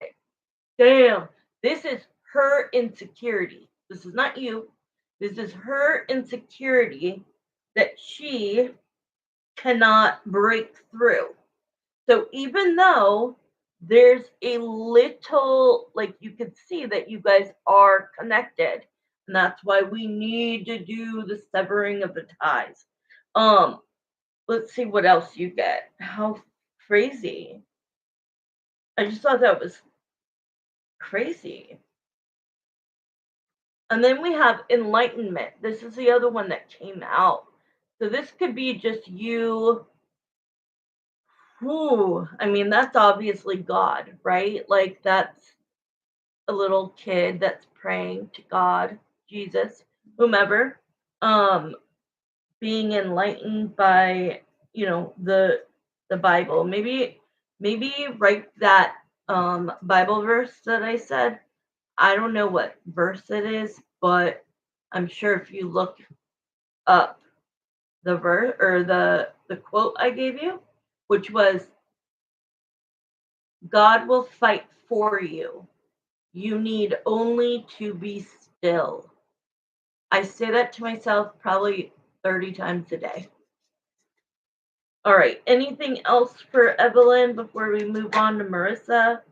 Damn, this is her insecurity. This is not you. This is her insecurity that she cannot break through. So even though there's a little, you can see that you guys are connected, and that's why we need to do the severing of the ties. Let's see what else you get. How crazy. I just thought that was crazy. And then we have enlightenment. This is the other one that came out. So this could be just you. Ooh, I mean, that's obviously God, right? That's a little kid that's praying to God, Jesus, whomever, being enlightened by, the Bible. Maybe write that Bible verse that I said. I don't know what verse it is, but I'm sure if you look up the verse or the quote I gave you, which was God will fight for you. You need only to be still. I say that to myself probably 30 times a day. All right. Anything else for Evelyn before we move on to Marissa?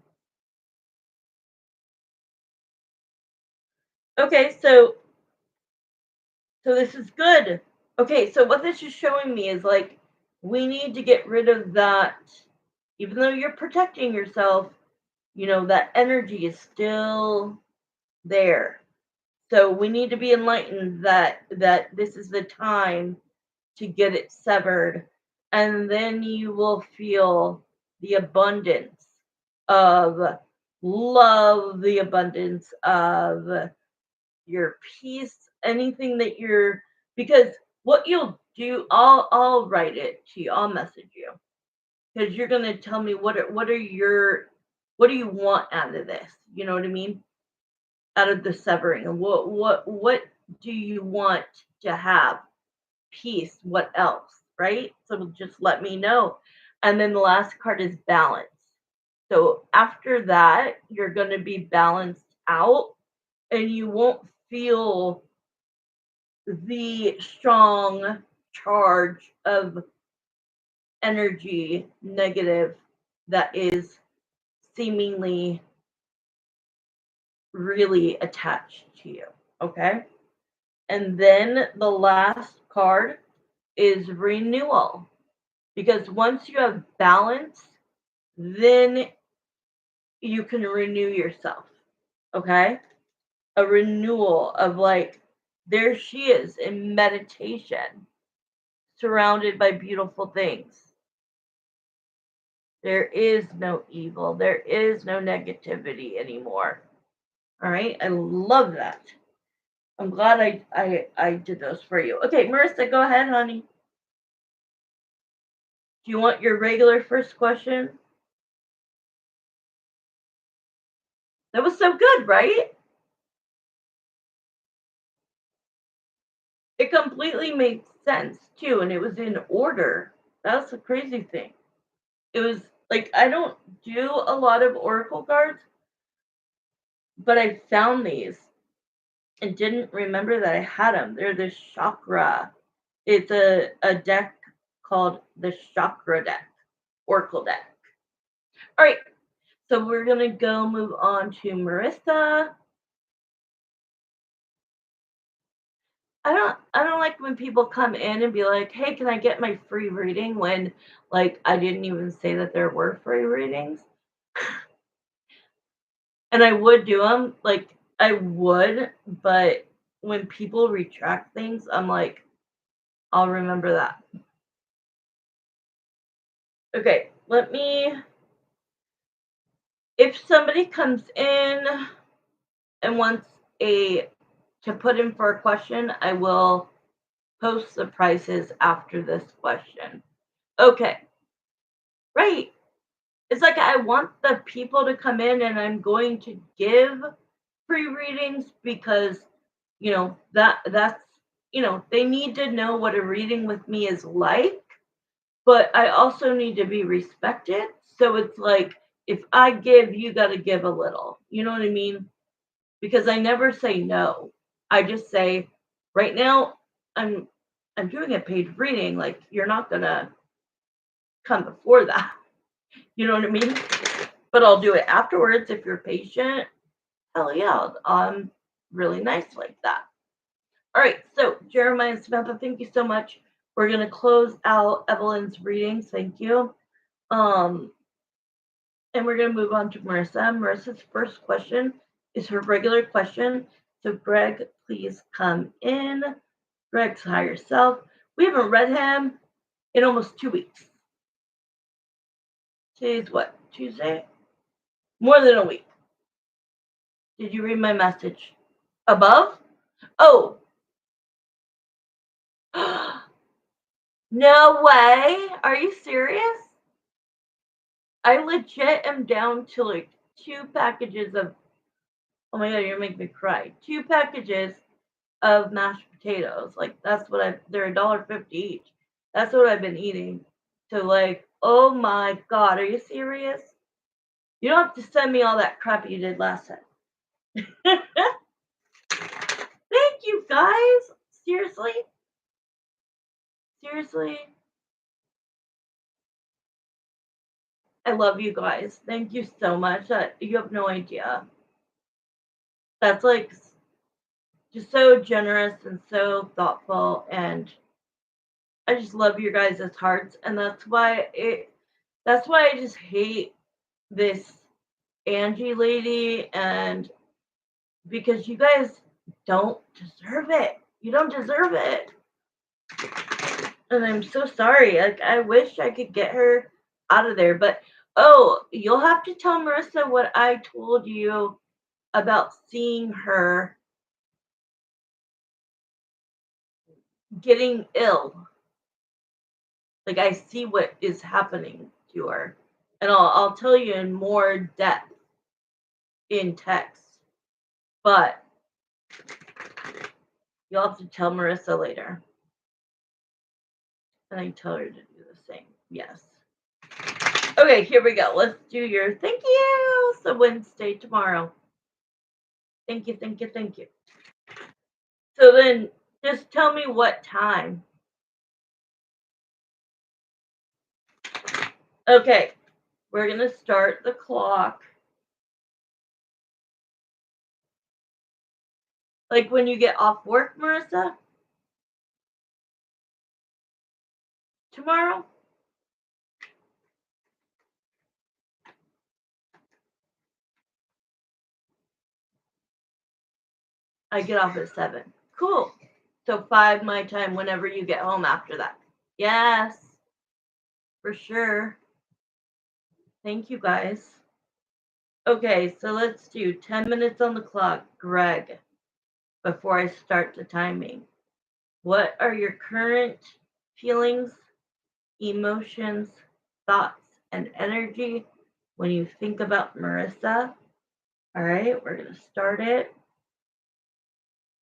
Okay, so this is good. Okay, so what this is showing me is like we need to get rid of that. Even though you're protecting yourself, that energy is still there. So we need to be enlightened that this is the time to get it severed, and then you will feel the abundance of love, the abundance of your peace, anything that you're, because what you'll do, I'll write it to you, I'll message you, because you're gonna tell me what do you want out of this? You know what I mean? Out of the severing, and what do you want to have? Peace. What else? Right? So just let me know. And then the last card is balance. So after that, you're going to be balanced out, and you won't feel the strong charge of energy negative that is seemingly really attached to you. Okay. And then the last card is renewal. Because once you have balance, then you can renew yourself. Okay. A renewal of like, there she is in meditation, surrounded by beautiful things. There is no evil. There is no negativity anymore. All right. I love that. I'm glad I did those for you. Okay, Marissa, go ahead, honey. Do you want your regular first question? That was so good, right? It completely made sense too, and it was in order. That's the crazy thing. It was like I don't do a lot of oracle cards, but I found these and didn't remember that I had them. They're the chakra. It's a deck called the chakra deck, oracle deck. All right, so we're gonna go move on to Marissa. I don't like when people come in and be like, "Hey, can I get my free reading?" when like I didn't even say that there were free readings. And I would do them, like I would, but when people retract things, I'm like, I'll remember that. Okay, if somebody comes in and wants to put in for a question, I will post the prices after this question. Okay. Right. It's like I want the people to come in and I'm going to give free readings because that's they need to know what a reading with me is like, but I also need to be respected. So it's like if I give, you got to give a little. You know what I mean? Because I never say no. I just say right now I'm doing a paid reading, like you're not going to come before that. You know what I mean? But I'll do it afterwards if you're patient. Hell yeah, I'm really nice like that. All right, so Jeremiah and Samantha, thank you so much. We're gonna close out Evelyn's readings. Thank you. And we're gonna move on to Marissa. Marissa's first question is her regular question. So Greg, please come in. Greg's higher self. We haven't read him in almost 2 weeks. Today's what? Tuesday? More than a week. Did you read my message? Above? Oh. No way. Are you serious? I legit am down to like 2 packages of, oh my god, you're making me cry. 2 packages of mashed potatoes. Like that's what they're $1.50 each. That's what I've been eating. So like, oh my god, are you serious? You don't have to send me all that crap you did last time. Thank you guys. Seriously. Seriously, I love you guys. Thank you so much. You have no idea. That's like just so generous and so thoughtful, and I just love your guys' hearts, and that's why I just hate this Angie lady, and because you guys don't deserve it. You don't deserve it. And I'm so sorry. Like, I wish I could get her out of there, but oh, you'll have to tell Marissa what I told you about seeing her getting ill. Like, I see what is happening to her. And I'll tell you in more depth in text. But you'll have to tell Marissa later. And I tell her to do the same. Yes. Okay, here we go. Let's do your thank you. So Wednesday tomorrow. Thank you, thank you, thank you. So then just tell me what time. Okay, we're going to start the clock. Like when you get off work, Marissa? Tomorrow? I get off at 7. Cool. So 5 my time whenever you get home after that. Yes, for sure. Thank you guys. Okay, so let's do 10 minutes on the clock. Greg, before I start the timing, what are your current feelings, emotions, thoughts, and energy when you think about Marissa? All right, we're going to start it.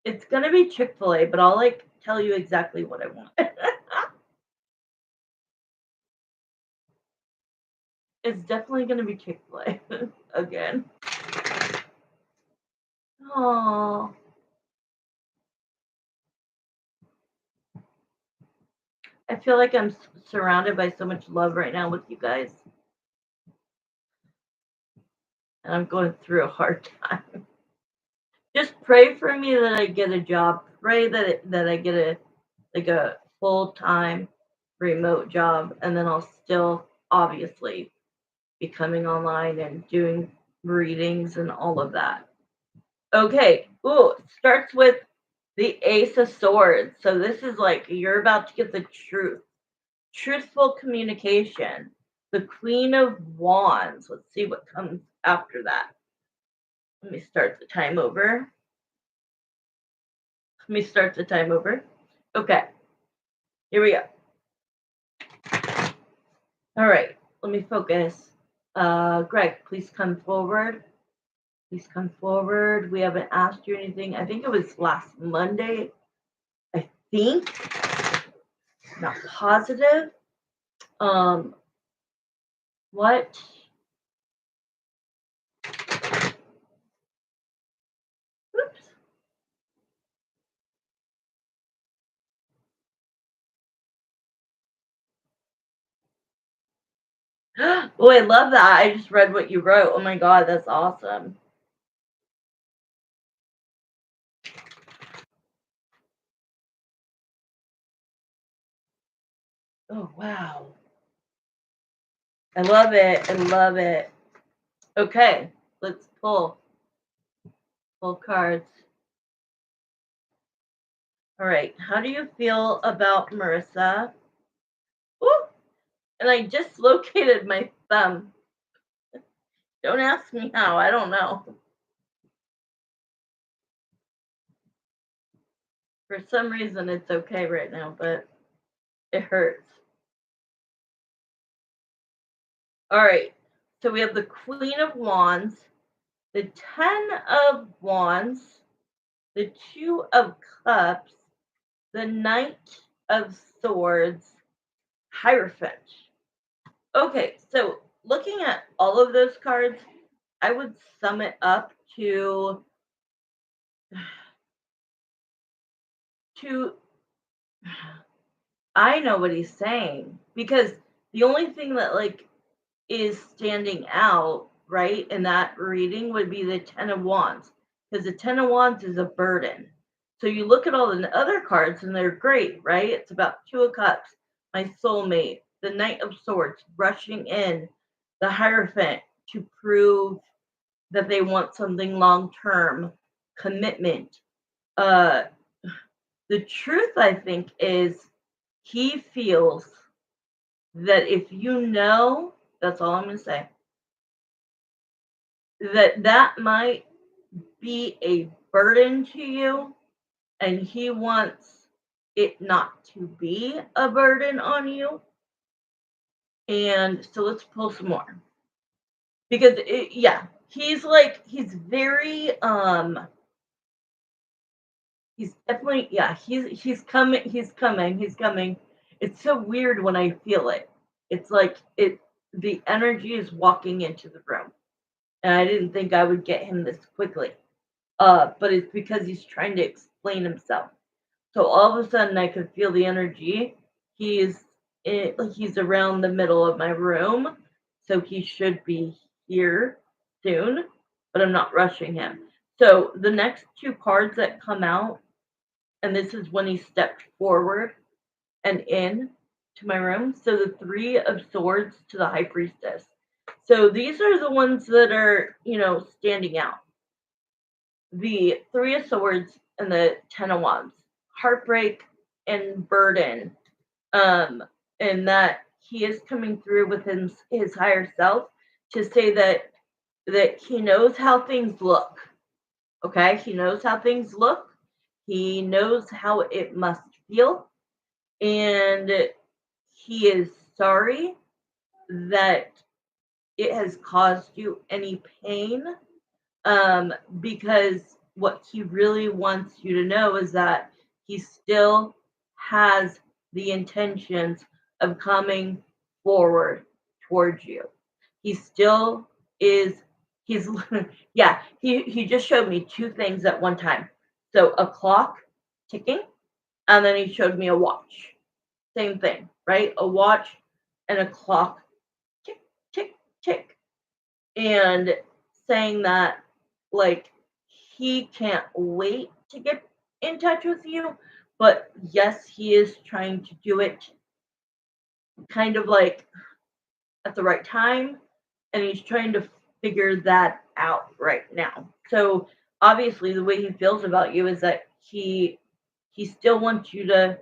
It's going to be Chick-fil-A, but I'll like tell you exactly what I want. It's definitely going to be Chick-fil-A again. Oh, I feel like I'm surrounded by so much love right now with you guys. And I'm going through a hard time. Just pray for me that I get a job. Pray that I get a full-time remote job, and then I'll still obviously be coming online and doing readings and all of that. Okay. Ooh, it starts with the Ace of Swords. So this is like you're about to get the truth. Truthful communication. The Queen of Wands. Let's see what comes after that. Let me start the time over. Okay. Here we go. All right. Let me focus. Greg, please come forward. Please come forward. We haven't asked you anything. I think it was last Monday. I think. Not positive. What? Oops. Oh, I love that. I just read what you wrote. Oh my God, that's awesome. Oh, wow. I love it. I love it. Okay, let's pull cards. All right, how do you feel about Marissa? Ooh, and I dislocated my thumb. Don't ask me how. I don't know. For some reason, it's okay right now, but it hurts. All right, so we have the Queen of Wands, the 10 of Wands, the 2 of Cups, the Knight of Swords, Hierophant. Okay, so looking at all of those cards, I would sum it up to I know what he's saying because the only thing that like is standing out, right, in that reading would be the 10 of Wands, because the 10 of Wands is a burden. So you look at all the other cards and they're great, right? It's about 2 of Cups, my soulmate, the Knight of Swords, rushing in, the Hierophant to prove that they want something long term, commitment. Uh, the truth, I think, is he feels that if you know, that's all I'm going to say, that that might be a burden to you, and he wants it not to be a burden on you. And so let's pull some more because yeah, he's like he's definitely, yeah, he's coming. It's so weird when I feel it. It's like the energy is walking into the room, and I didn't think I would get him this quickly. But it's because he's trying to explain himself. So all of a sudden, I could feel the energy. He's around the middle of my room, so he should be here soon. But I'm not rushing him. So the next two cards that come out, and this is when he stepped forward and in to my room. So the Three of Swords to the High Priestess. So these are the ones that are, standing out. The Three of Swords and the Ten of Wands. Heartbreak and burden. Um, and that he is coming through with his higher self to say that he knows how things look. Okay? He knows how things look. He knows how it must feel. And he is sorry that it has caused you any pain, because what he really wants you to know is that he still has the intentions of coming forward towards you. He still is, he's, yeah, he just showed me two things at one time. So a clock ticking, and then he showed me a watch. Same thing, right? A watch and a clock, tick, tick, tick. And saying that, like, he can't wait to get in touch with you, but yes, he is trying to do it kind of like at the right time, and he's trying to figure that out right now. So obviously, the way he feels about you is that he still wants you to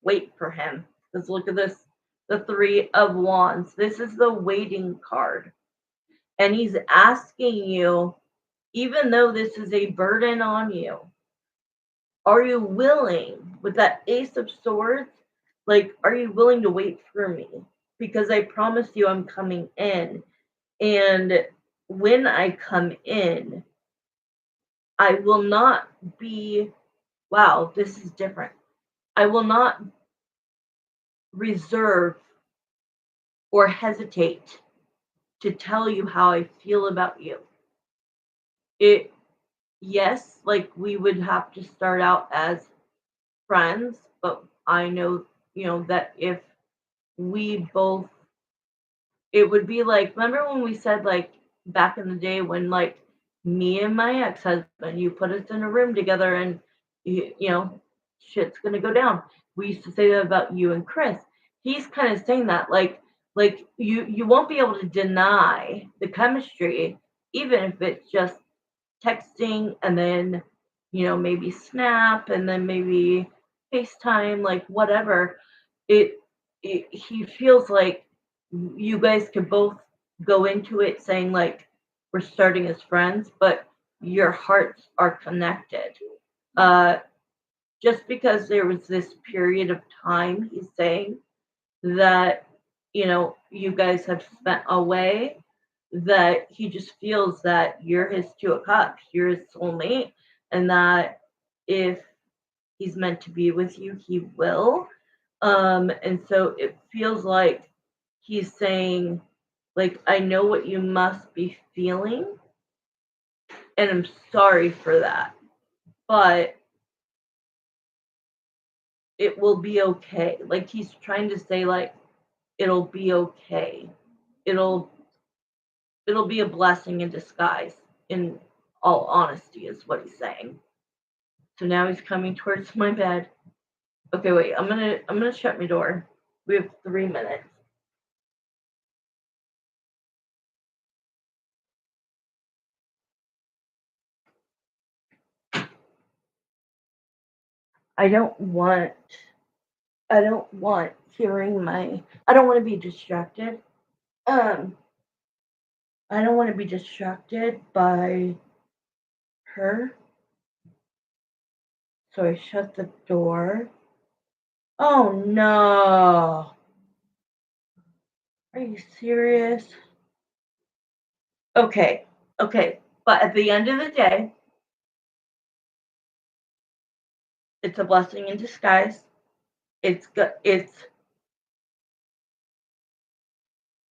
wait for him. Let's look at this, the Three of Wands. This is the waiting card. And he's asking you, even though this is a burden on you, are you willing, with that Ace of Swords, like, are you willing to wait for me? Because I promise you I'm coming in. And when I come in, I will not be, wow, this is different. I will not reserve or hesitate to tell you how I feel about you. It, yes, like we would have to start out as friends, but I know, that if we both, it would be like, remember when we said, like, back in the day when, like, me and my ex husband, you put us in a room together and, shit's gonna go down. We used to say that about you and Chris. He's kind of saying that, like you won't be able to deny the chemistry, even if it's just texting and then, maybe Snap and then maybe FaceTime, like whatever. It, he feels like you guys could both go into it saying like we're starting as friends, but your hearts are connected. Uh, just because there was this period of time, he's saying that you guys have spent away, that he just feels that you're his Two of Cups, you're his soulmate, and that if he's meant to be with you, he will. And so it feels like he's saying, like, I know what you must be feeling, and I'm sorry for that. But it will be okay. Like he's trying to say, like, it'll be okay. It'll it'll be a blessing in disguise, in all honesty, is what he's saying. So now he's coming towards my bed. Okay, wait, I'm gonna shut my door. We have 3 minutes. I don't want I don't want hearing my I don't want to be distracted. Um I don't want to be distracted by her. So I shut the door. Oh no. Are you serious? Okay. Okay. But at the end of the day, it's a blessing in disguise. It's good.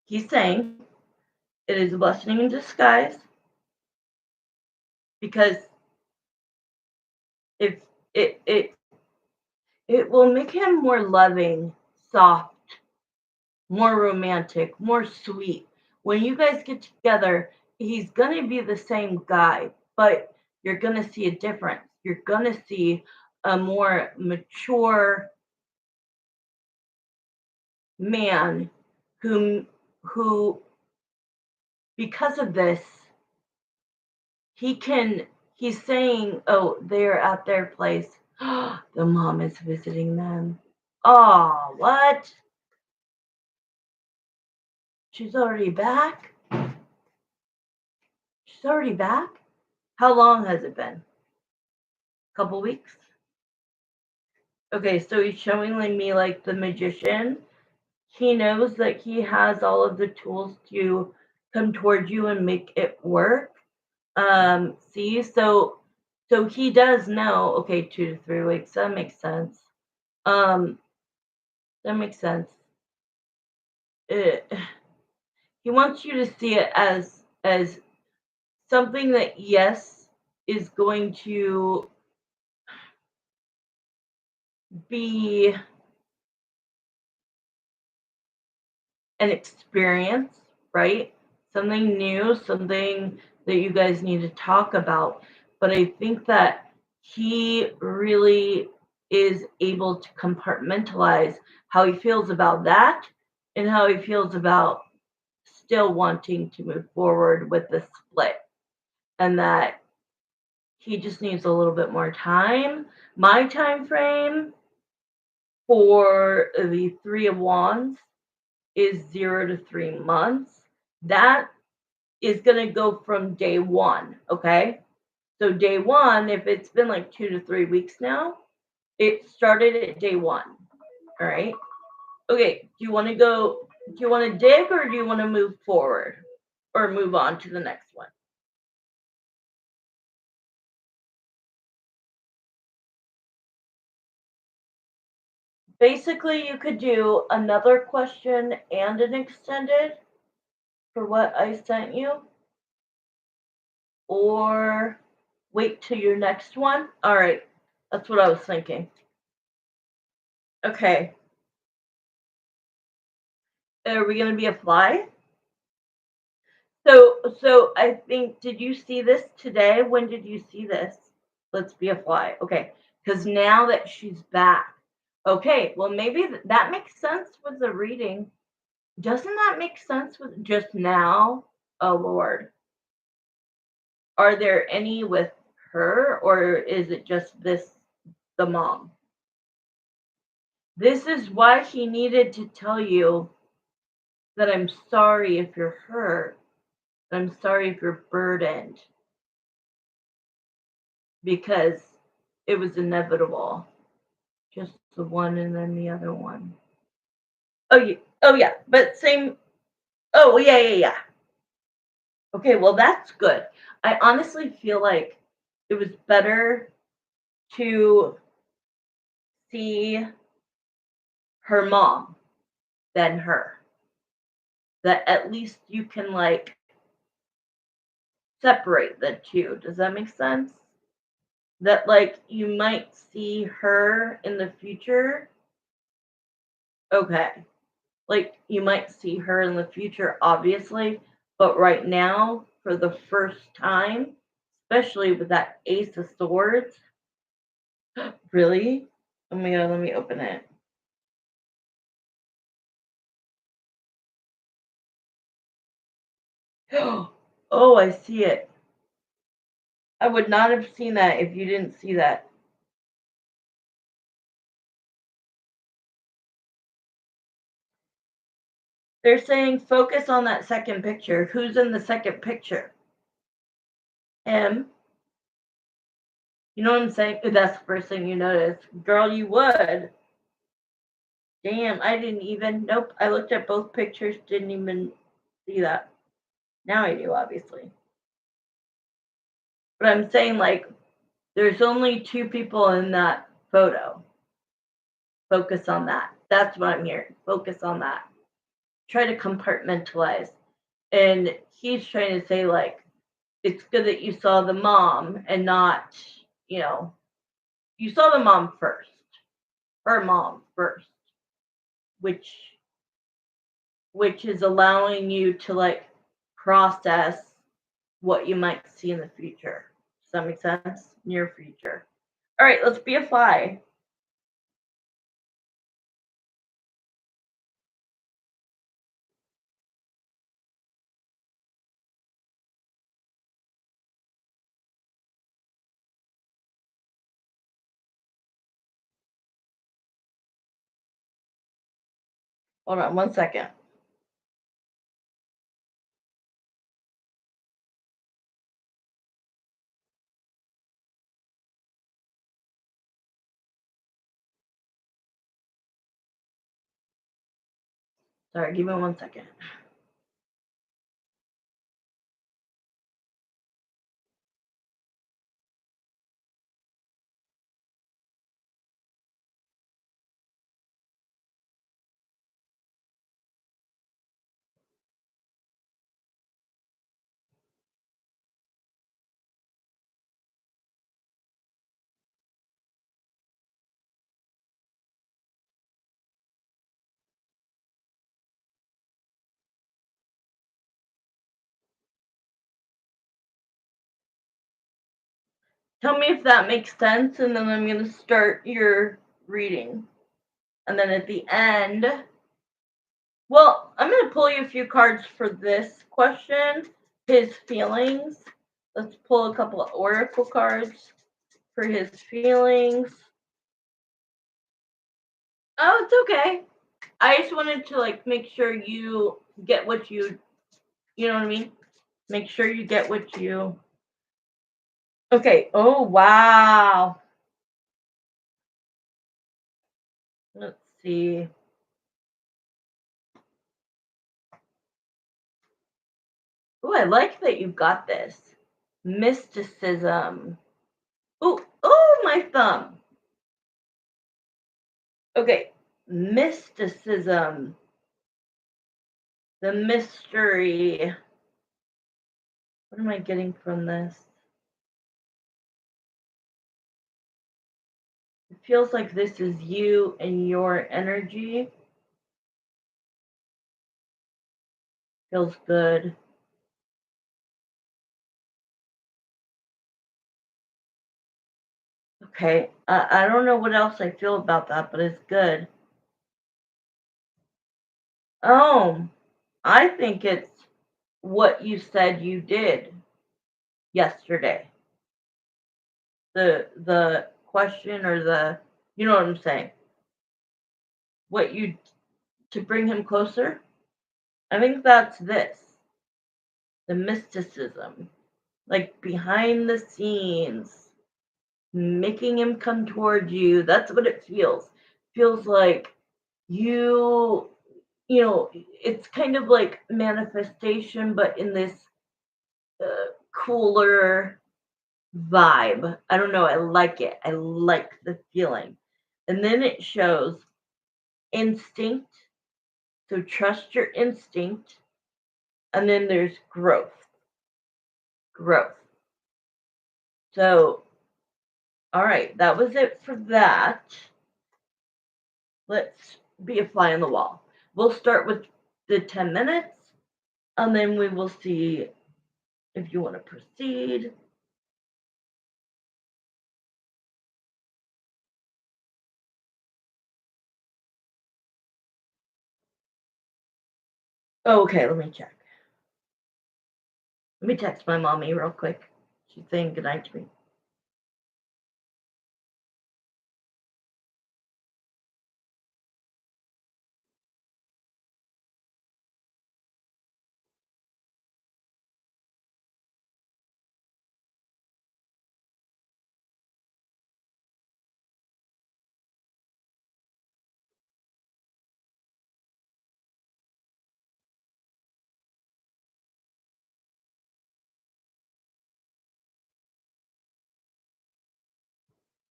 He's saying it is a blessing in disguise because if it it will make him more loving, soft, more romantic, more sweet. When you guys get together, he's going to be the same guy, but you're going to see a difference. You're going to see a more mature man who because of this, he can he's saying, "Oh, they're at their place. The mom is visiting them." Oh, what? She's already back? She's already back? How long has it been? Couple weeks? Okay, so he's showing like me like the magician. He knows that he has all of the tools to come towards you and make it work. See, so he does know, okay, 2 to 3 weeks. That makes sense. Um, that makes sense. It, he wants you to see it as something that yes is going to be an experience, right? Something new, something that you guys need to talk about. But I think that he really is able to compartmentalize how he feels about that and how he feels about still wanting to move forward with the split. And that he just needs a little bit more time. My time frame for the Three of Wands is 0 to 3 months. That is going to go from day one. Okay. So, day one, if it's been like 2 to 3 weeks now, it started at day one. All right. Okay. Do you want to dig or do you want to move forward or move on to the next one? Basically, you could do another question and an extended for what I sent you, or wait till your next one. All right, that's what I was thinking. Okay, are we gonna be a fly? So I think did you see this today? When did you see this? Let's be a fly. Okay, because now that she's back. Okay, well maybe that makes sense with the reading. Doesn't that make sense with just now? Oh Lord. Are there any with her, or is it just this, the mom? This is why he needed to tell you that I'm sorry if you're hurt. I'm sorry if you're burdened because it was inevitable. Just the one and then the other one. Oh yeah. Oh yeah. But same. Oh yeah, yeah, yeah. Okay, well that's good. I honestly feel like it was better to see her mom than her. That at least you can like separate the two. Does that make sense? that like you might see her in the future. Okay. Like you might see her in the future, obviously, but right now, for the first time, especially with that Ace of Swords, really? Oh my god, let me open it. Oh, I see it. I would not have seen that if you didn't see that. They're saying focus on that second picture. Who's in the second picture? Him. You know what I'm saying? That's the first thing you notice. Girl, you would. Damn, I didn't even. Nope. I looked at both pictures, didn't even see that. Now I do, obviously. But I'm saying, like, there's only two people in that photo. Focus on that. That's what I'm hearing. Focus on that. Try to compartmentalize. And he's trying to say, like, it's good that you saw the mom and not, you know, you saw the mom first, her mom first, which is allowing you to like process what you might see in the future. Does that make sense? Near future. All right, let's be a fly. Hold on one second. Sorry, give me one second. Tell me if that makes sense, and then I'm going to start your reading. And then at the end, well, I'm going to pull you a few cards for this question, his feelings. Let's pull a couple of oracle cards for his feelings. Oh, it's okay. I just wanted to like make sure you get what you know what I mean? Make sure you get what you. Okay. Oh, wow. Let's see. Oh, I like that you got this. Mysticism. Oh, my thumb. Okay. Mysticism. The mystery. What am I getting from this? It feels like this is you and your energy. Feels good. Okay. I don't know what else I feel about that, but it's good. Oh, I think it's what you said you did yesterday. The question or the you know what I'm saying? What you to bring him closer? I think that's this. The mysticism. Like behind the scenes, making him come toward you. That's what it feels. Feels like you it's kind of like manifestation, but in this cooler vibe. I don't know. I like it. I like the feeling. And then it shows instinct. So trust your instinct. And then there's growth. Growth. So All right, that was it for that. Let's be a fly on the wall. We'll start with the 10 minutes, and then we will see if you want to proceed. Okay, let me check. Let me text my mommy real quick. She's saying goodnight to me.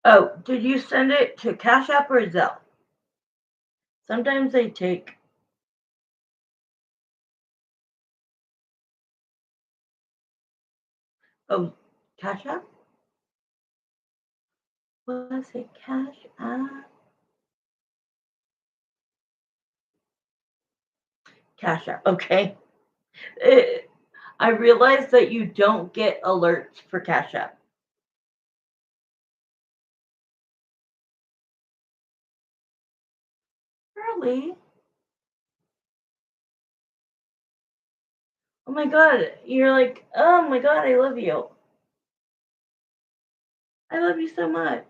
Oh, did you send it to Cash App or Zelle? Sometimes they take. Oh, Cash App? Was it Cash App? Cash App. Okay. I realize that you don't get alerts for Cash App. Really? Oh my god. You're like, oh my god, I love you. I love you so much.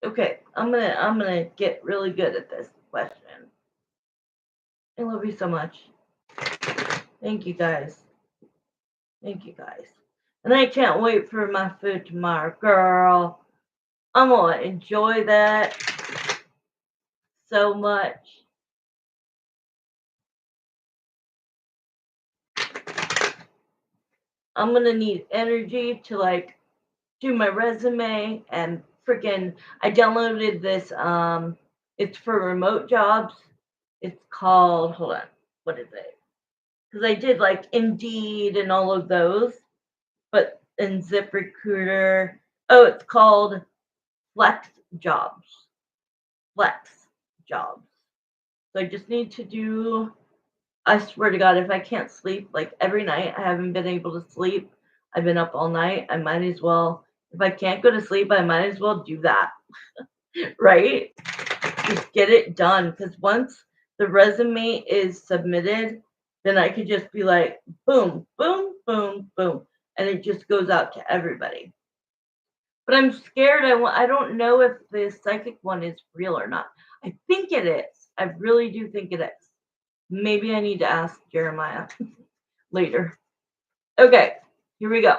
Okay, I'm gonna get really good at this question. I love you so much. Thank you guys. Thank you guys. And I can't wait for my food tomorrow, girl. I'm gonna enjoy that so much. I'm gonna need energy to like do my resume and freaking I downloaded this it's for remote jobs. It's called hold on, what is it? Because I did like Indeed and all of those, but in ZipRecruiter, oh, it's called Flex Jobs. Flex Jobs. So I just need to do I swear to God, if I can't sleep, like every night I haven't been able to sleep. I've been up all night. I might as well, if I can't go to sleep, I might as well do that, right? Just get it done. Because once the resume is submitted, then I could just be like, boom, boom, boom, boom. And it just goes out to everybody. But I'm scared. I don't know if the psychic one is real or not. I think it is. I really do think it is. Maybe I need to ask Jeremiah later. Okay, here we go.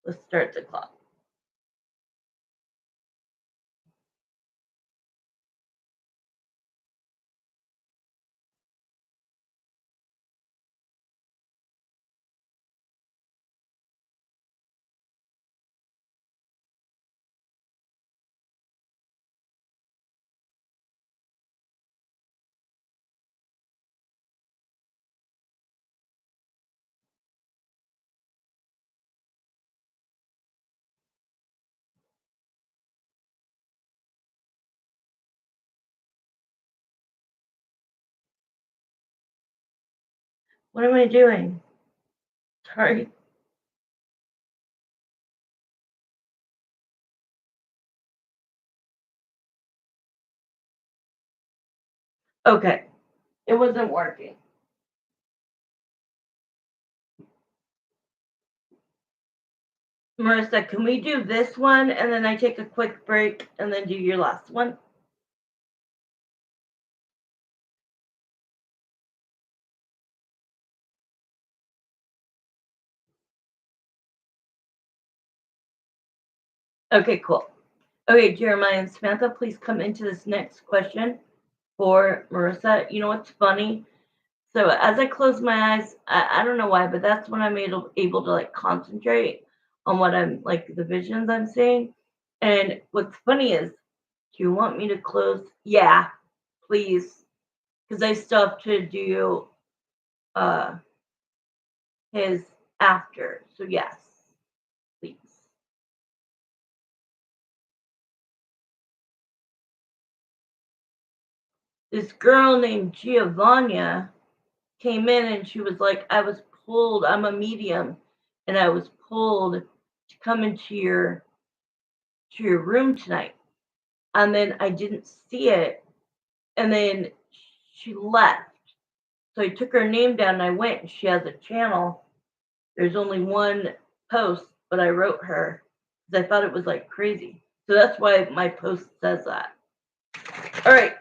Let's start the clock. What am I doing? Sorry. Okay, it wasn't working. Marissa, can we do this one and then I take a quick break and then do your last one? Okay, cool. Okay, Jeremiah and Samantha, please come into this next question for Marissa. You know what's funny? So as I close my eyes, I don't know why, but that's when I'm able to like concentrate on what I'm like the visions I'm seeing. And what's funny is, do you want me to close? Yeah, please, because I still have to do. Uh, his after. So yes, please. This girl named Giovanna came in and she was like, I was pulled, I'm a medium, and I was pulled to come into your room tonight. And then I didn't see it. And then she left. So I took her name down and I went and she has a channel. There's only one post, but I wrote her because I thought it was like crazy. So that's why my post says that. All right.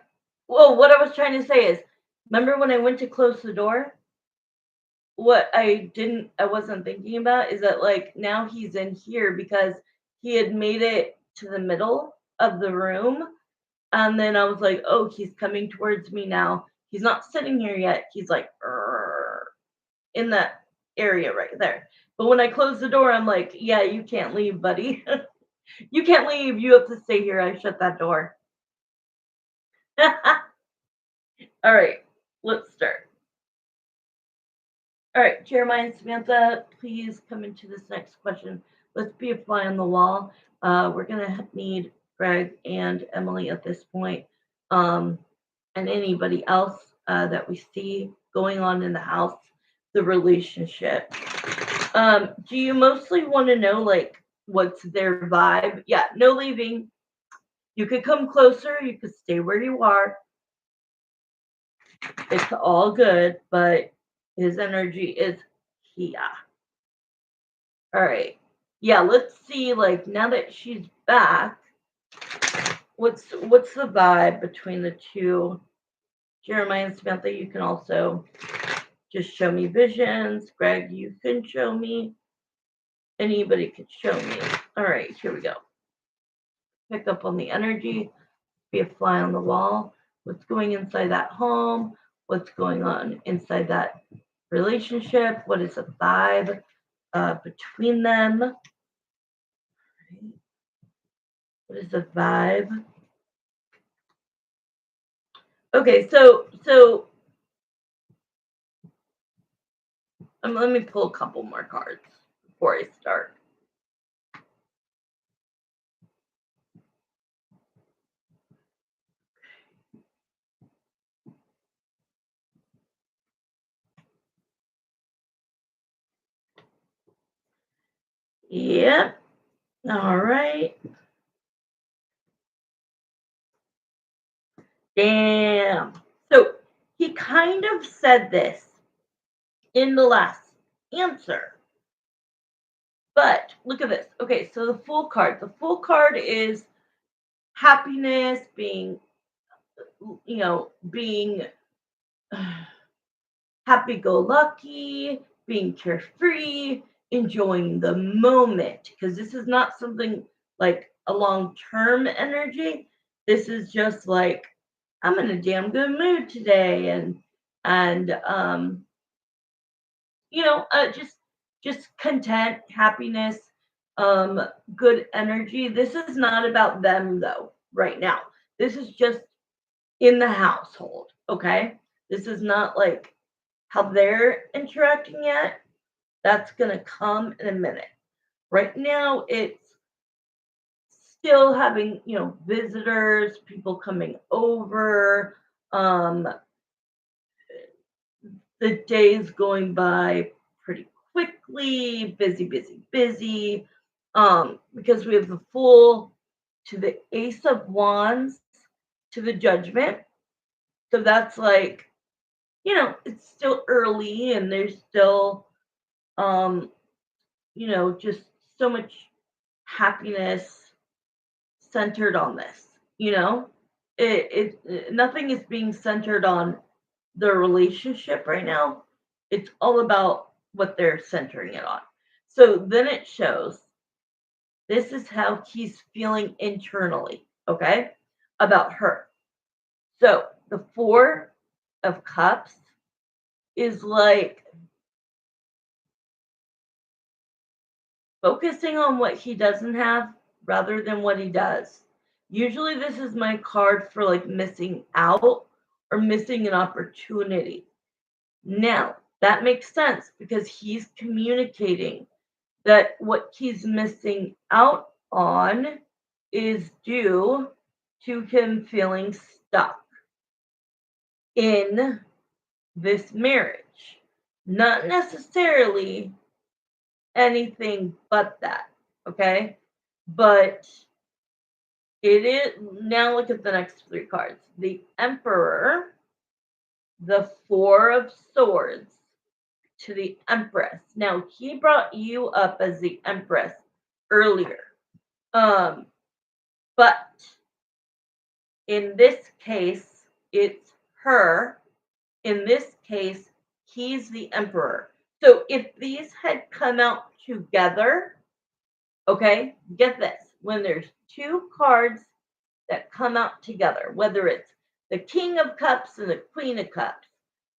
Well, what I was trying to say is, remember when I went to close the door? What I wasn't thinking about is that like now he's in here because he had made it to the middle of the room. And then I was like, oh, he's coming towards me now. He's not sitting here yet. He's like in that area right there. But when I closed the door, I'm like, yeah, you can't leave, buddy. You can't leave. You have to stay here. I shut that door. All right, let's start. All right, Jeremiah and Samantha, please come into this next question. Let's be a fly on the wall. We're going to need Greg and Emily at this point, and anybody else that we see going on in the house, the relationship. Do you mostly want to know, like, what's their vibe? Yeah, no leaving. You could come closer. You could stay where you are. It's all good, but his energy is here. All right. Yeah, let's see, like, now that she's back, what's the vibe between the two? Jeremiah and Samantha, you can also just show me visions. Greg, you can show me. Anybody could show me. All right, here we go. Pick up on the energy. Be a fly on the wall. What's going inside that home? What's going on inside that relationship? What is the vibe between them? What is the vibe? Okay, so let me pull a couple more cards before I start. Yep. All right. Damn. So he kind of said this in the last answer. But look at this. Okay, so the Fool card. The Fool card is happiness, being, being happy-go-lucky, being carefree, enjoying the moment. Because this is not something like a long-term energy. This is just like, I'm in a damn good mood today, and just content, happiness, good energy. This is not about them though right now. This is just in the household, okay? This is not like how they're interacting yet. That's going to come in a minute. Right now it's still having, visitors, people coming over, the days going by pretty quickly, busy, because we have the Fool to the Ace of Wands to the Judgment. So that's like, it's still early and there's still, just so much happiness centered on this, nothing is being centered on the relationship right now. It's all about what they're centering it on. So then it shows this is how he's feeling internally, okay, about her. So the Four of Cups is like focusing on what he doesn't have rather than what he does. Usually, this is my card for like missing out or missing an opportunity. Now, That makes sense because he's communicating that what he's missing out on is due to him feeling stuck in this marriage. Not necessarily anything but that, okay? But it is now look at the next three cards. The Emperor, the Four of Swords, to the Empress. Now he brought you up as the Empress earlier. But in this case, it's her. In this case, he's the Emperor. So if these had come out together, okay, get this. When there's two cards that come out together, whether it's the King of Cups and the Queen of Cups,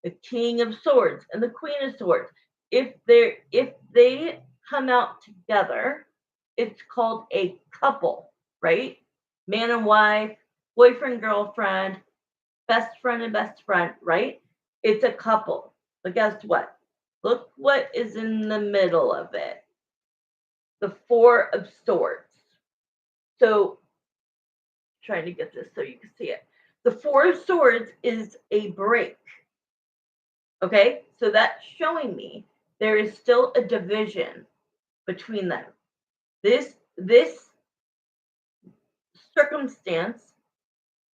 the King of Swords and the Queen of Swords, if they come out together, it's called a couple, right? Man and wife, boyfriend, girlfriend, best friend and best friend, right? It's a couple. But guess what? Look what is in the middle of it. The Four of Swords. So, trying to get this so you can see it. The Four of Swords is a break. Okay, so that's showing me there is still a division between them. This circumstance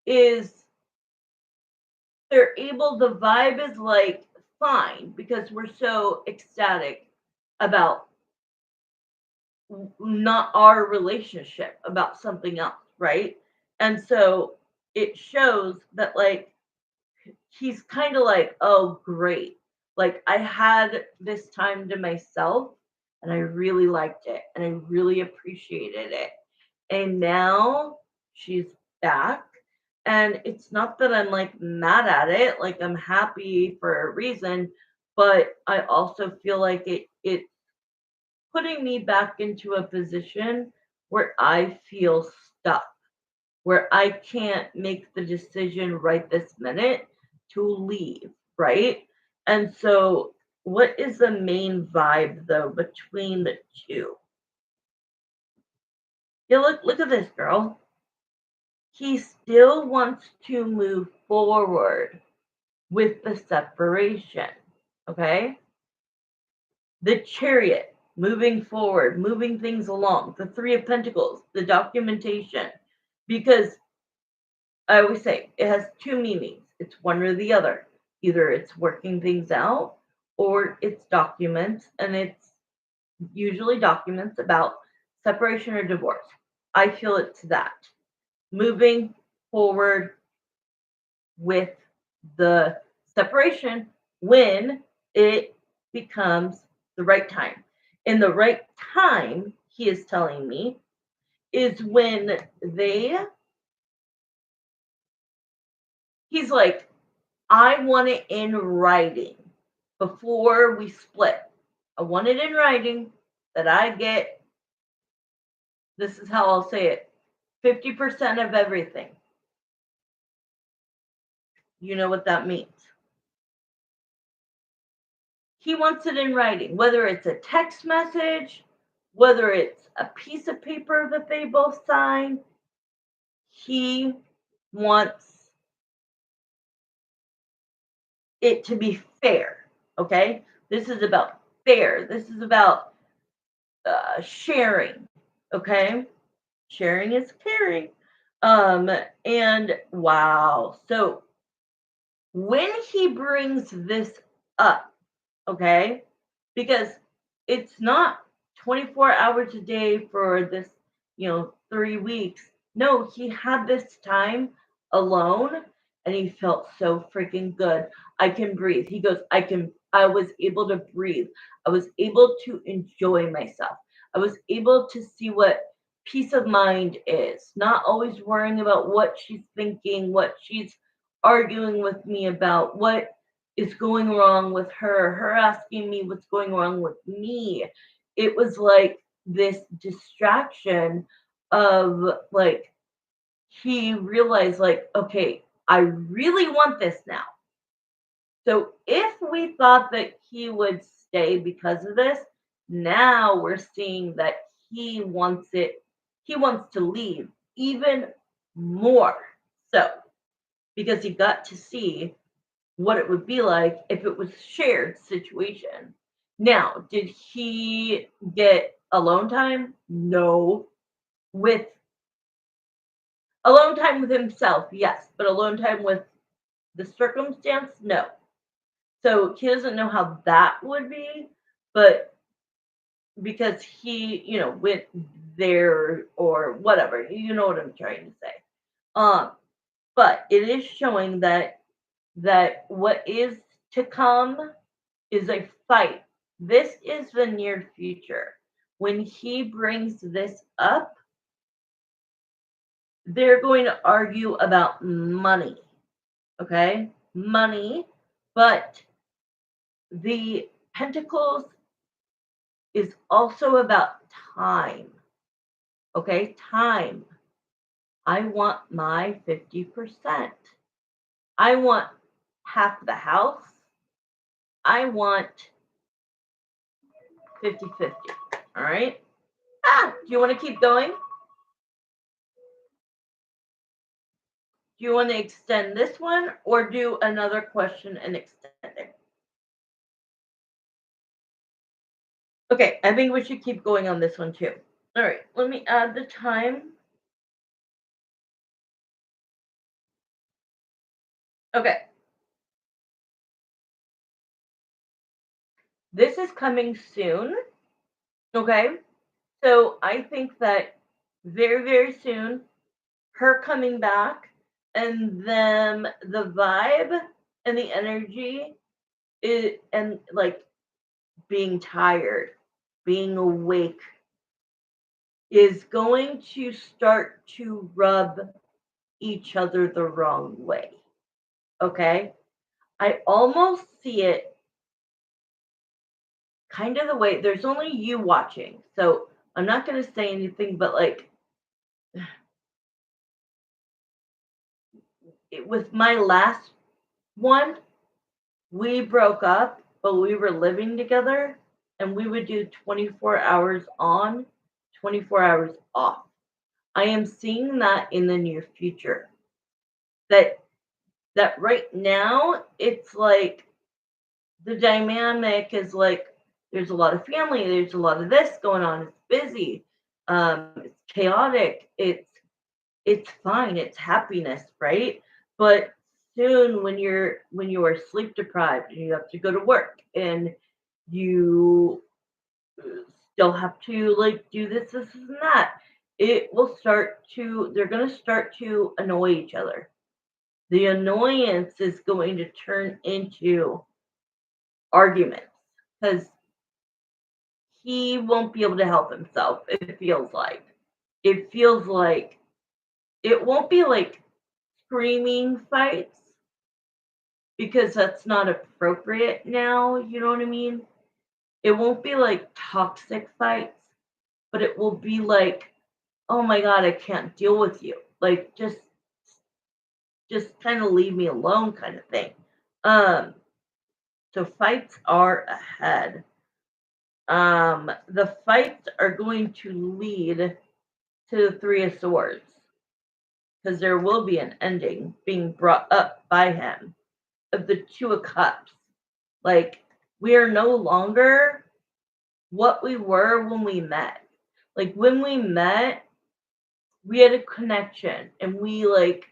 is they're able, the vibe is like fine because we're so ecstatic about not our relationship, about something else, right? And so it shows that like he's kind of like, oh great, like I had this time to myself and I really liked it and I really appreciated it, and now she's back. And it's not that I'm like mad at it, like I'm happy for a reason, but I also feel like it's putting me back into a position where I feel stuck, where I can't make the decision right this minute to leave, right? And so, what is the main vibe though between the two? Yeah, look at this girl. He still wants to move forward with the separation. Okay? The Chariot, moving forward, moving things along. The Three of Pentacles, the documentation. Because I always say it has two meanings. It's one or the other. Either it's working things out or it's documents, and it's usually documents about separation or divorce. I feel it's that. Moving forward with the separation when it becomes the right time. And the right time, he is telling me, is when he's like, I want it in writing before we split. I want it in writing that I get, this is how I'll say it, 50% of everything. You know what that means. He wants it in writing, whether it's a text message, whether it's a piece of paper that they both sign. He wants it to be fair. Okay, this is about fair. This is about sharing. Okay, sharing is caring. And wow, so when he brings this up, okay, because it's not 24 hours a day for this, 3 weeks. No, he had this time alone and he felt so freaking good. I can breathe. He goes, I was able to breathe. I was able to enjoy myself. I was able to see what peace of mind is, not always worrying about what she's thinking, what she's arguing with me about, what is going wrong with her asking me what's going wrong with me. It was like this distraction of like, he realized like, okay, I really want this now. So if we thought that he would stay because of this, now we're seeing that he wants to leave even more. So because he got to see what it would be like if it was shared situation. Now, did he get alone time? No. With alone time with himself, yes, but alone time with the circumstance, no. So he doesn't know how that would be, but because he, went there or whatever, you know what I'm trying to say. Um, but it is showing that what is to come is a fight. This is the near future. When he brings this up, they're going to argue about money. Okay? Money, but the pentacles is also about time. Okay? Time. I want my 50%. I want half the house. I want 50-50. All right? Do you want to keep going? Do you want to extend this one or do another question and extend it? Okay, I think we should keep going on this one too. All right, let me add the time. Okay. This is coming soon. Okay. So I think that very, very soon, her coming back and then the vibe and the energy and like being tired, being awake is going to start to rub each other the wrong way. Okay? I almost see it kind of the way there's only you watching. So I'm not going to say anything, but like with my last one, we broke up, but we were living together and we would do 24 hours on, 24 hours off. I am seeing that in the near future. That right now it's like the dynamic is like there's a lot of family, there's a lot of this going on, it's busy, it's chaotic, it's fine, it's happiness, right? But soon when you are sleep deprived and you have to go to work and you still have to like do this and that, it will start to they're going to start to annoy each other. The annoyance is going to turn into arguments because he won't be able to help himself. It feels like it won't be like screaming fights because that's not appropriate now. You know what I mean? It won't be like toxic fights, but it will be like, oh my God, I can't deal with you. Like just kind of leave me alone kind of thing. Um, so fights are ahead. The fights are going to lead to the Three of Swords because there will be an ending being brought up by him of the Two of Cups. Like, we are no longer what we were when we met. Like, when we met, we had a connection and we, like,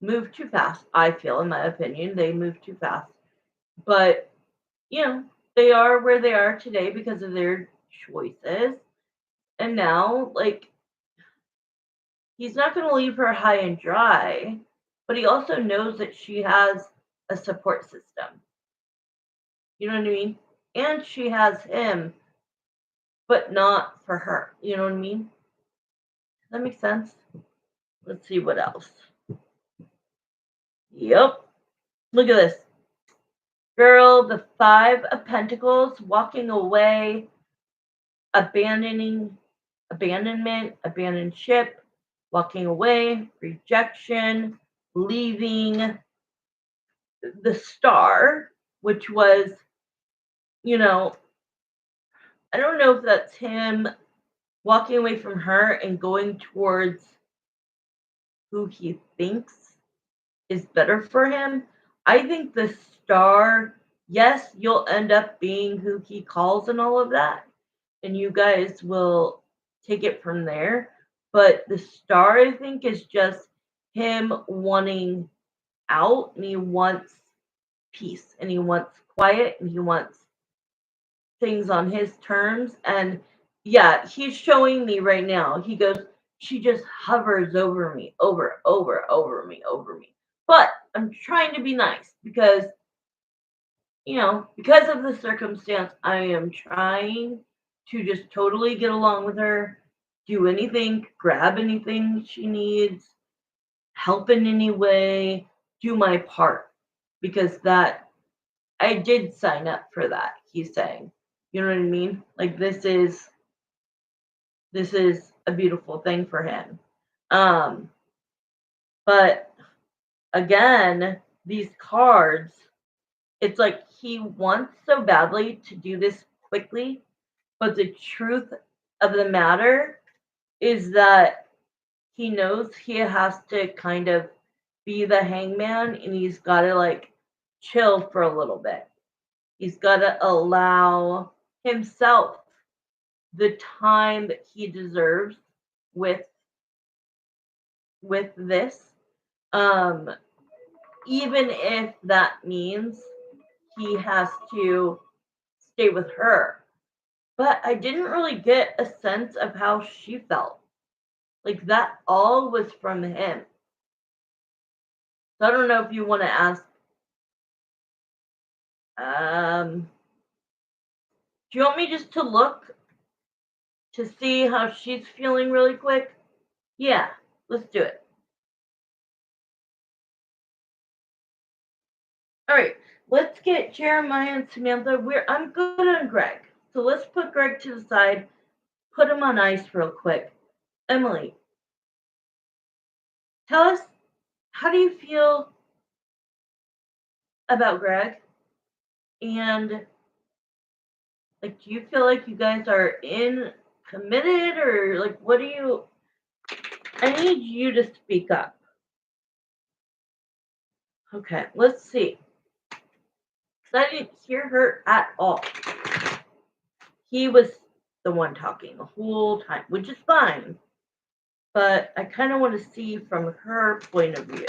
moved too fast. I feel, in my opinion, they moved too fast. But, they are where they are today because of their choices. And now, like, he's not going to leave her high and dry, but he also knows that she has a support system. You know what I mean? And she has him, but not for her. You know what I mean? Does that make sense? Let's see what else. Yep. Look at this. Girl, the Five of Pentacles, walking away, abandonment, abandoned ship, walking away, rejection, leaving, the star, which was, you know, I don't know if that's him walking away from her and going towards who he thinks is better for him. I think the star, yes, you'll end up being who he calls and all of that, and you guys will take it from there. But the star, I think, is just him wanting out and he wants peace and he wants quiet and he wants things on his terms. And yeah, he's showing me right now. He goes, she just hovers over me, over me. But I'm trying to be nice because, because of the circumstance, I am trying to just totally get along with her, do anything, grab anything she needs, help in any way, do my part. Because that I did sign up for that, he's saying. You know what I mean? Like this is a beautiful thing for him. Um, but again, these cards, it's like he wants so badly to do this quickly, but the truth of the matter is that he knows he has to kind of be the hangman and he's got to like chill for a little bit. He's got to allow himself the time that he deserves with this, um even if that means he has to stay with her. But I didn't really get a sense of how she felt. Like that all was from him. So I don't know if you want to ask, do you want me just to look to see how she's feeling really quick? Yeah, let's do it. All right, let's get Jeremiah and Samantha. I'm good on Greg. So let's put Greg to the side, put him on ice real quick. Emily, tell us, how do you feel about Greg? And like, do you feel like you guys are in committed or like what do you I need you to speak up. Okay, let's see. 'Cause I didn't hear her at all. He was the one talking the whole time, which is fine. But I kind of want to see from her point of view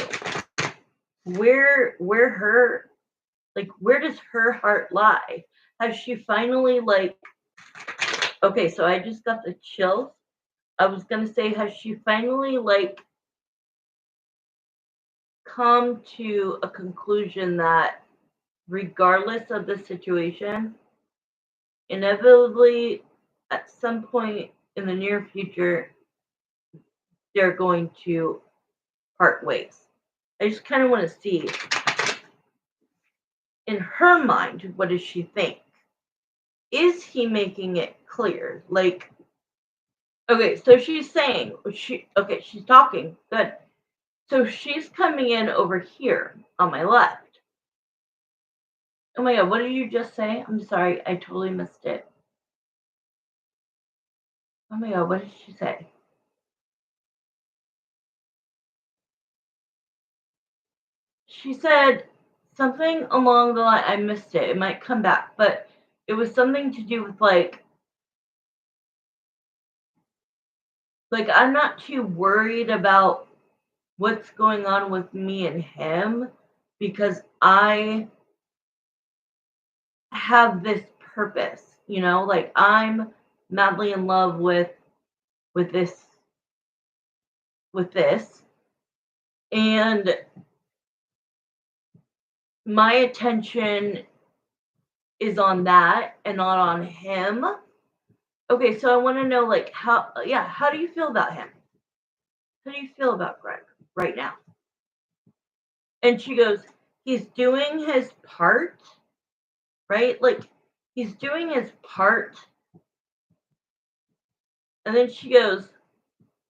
where does her heart lie? Has she finally like okay, so I just got the chills. I was gonna say, has she finally like come to a conclusion that regardless of the situation, inevitably at some point in the near future, they're going to part ways? I just kind of want to see in her mind, what does she think? Is he making it clear? Like, okay, so she's saying, she's talking. Good. So she's coming in over here on my left. Oh my God, what did you just say? I'm sorry, I totally missed it. Oh my God, what did she say? She said something along the line. I missed it. It might come back, but it was something to do with like I'm not too worried about what's going on with me and him because I have this purpose, like I'm madly in love with this with this and my attention is on that and not on him. Okay, so I want to know like how do you feel about him? How do you feel about Greg right now? And she goes, he's doing his part, right? Like he's doing his part. And then she goes,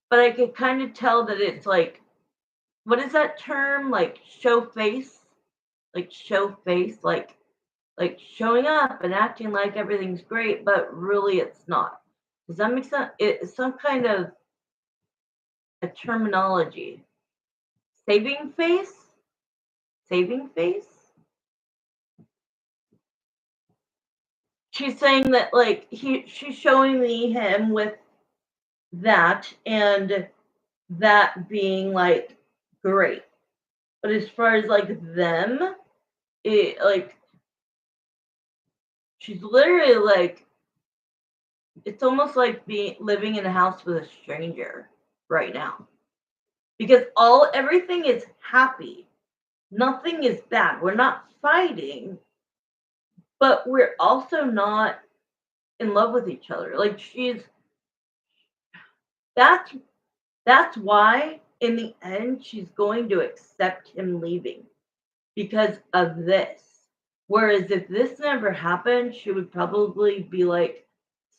but I could kind of tell that it's like, what is that term? Like show face? like show face, like showing up and acting like everything's great, but really it's not. Does that make sense? It's some kind of a terminology. Saving face? Saving face? She's saying that like she's showing me him with that and that being like great. But as far as like them, it like she's literally like it's almost like being living in a house with a stranger right now. Because everything is happy. Nothing is bad. We're not fighting, but we're also not in love with each other. Like that's that's why in the end she's going to accept him leaving because of this. Whereas if this never happened, she would probably be like